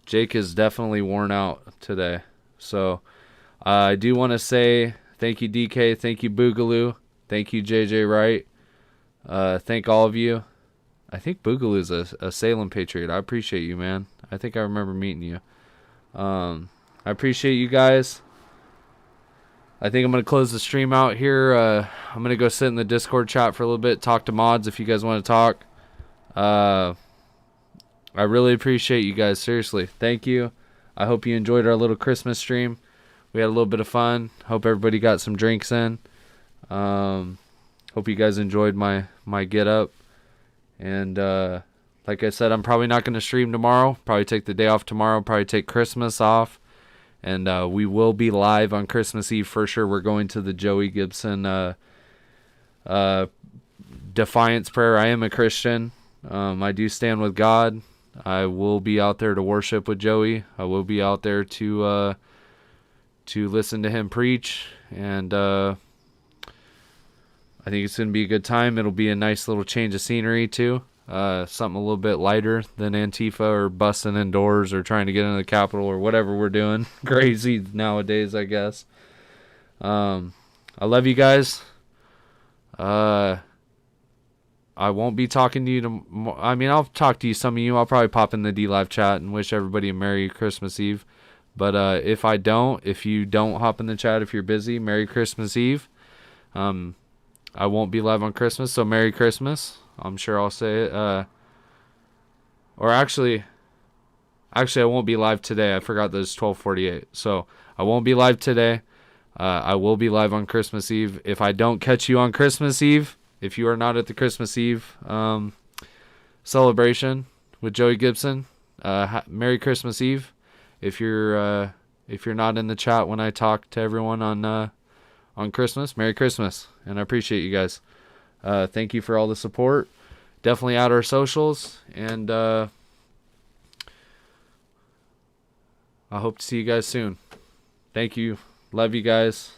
Jake is definitely worn out today. So I do want to say thank you, DK. Thank you, Boogaloo. Thank you, JJ Wright. Thank all of you. I think Boogaloo's a Salem Patriot. I appreciate you, man. I think I remember meeting you. I appreciate you guys. I think I'm going to close the stream out here. I'm going to go sit in the Discord chat for a little bit, talk to mods if you guys want to talk. I really appreciate you guys. Seriously. Thank you. I hope you enjoyed our little Christmas stream. We had a little bit of fun. Hope everybody got some drinks in. Hope you guys enjoyed my get up. And like I said, I'm probably not going to stream tomorrow. Probably take the day off tomorrow. Probably take Christmas off. And we will be live on Christmas Eve for sure. We're going to the Joey Gibson Defiance Prayer. I am a Christian. I do stand with God. I will be out there to worship with Joey. I will be out there to listen to him preach. And I think it's going to be a good time. It'll be a nice little change of scenery too. Something a little bit lighter than Antifa or busting indoors or trying to get into the Capitol or whatever we're doing. Crazy nowadays, I guess. I love you guys. I won't be talking to you I mean, I'll talk to you, some of you. I'll probably pop in the D-Live chat and wish everybody a Merry Christmas Eve. But if you don't hop in the chat, if you're busy, Merry Christmas Eve. I won't be live on Christmas, so Merry Christmas. I'm sure I'll say it. Or actually, I won't be live today. I forgot that it's 12:48. So I won't be live today. I will be live on Christmas Eve. If I don't catch you on Christmas Eve, if you are not at the Christmas Eve celebration with Joey Gibson, Merry Christmas Eve. If you're not in the chat when I talk to everyone on Christmas, Merry Christmas, and I appreciate you guys. Thank you for all the support. Definitely add our socials, and I hope to see you guys soon. Thank you. Love you guys.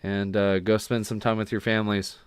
And go spend some time with your families.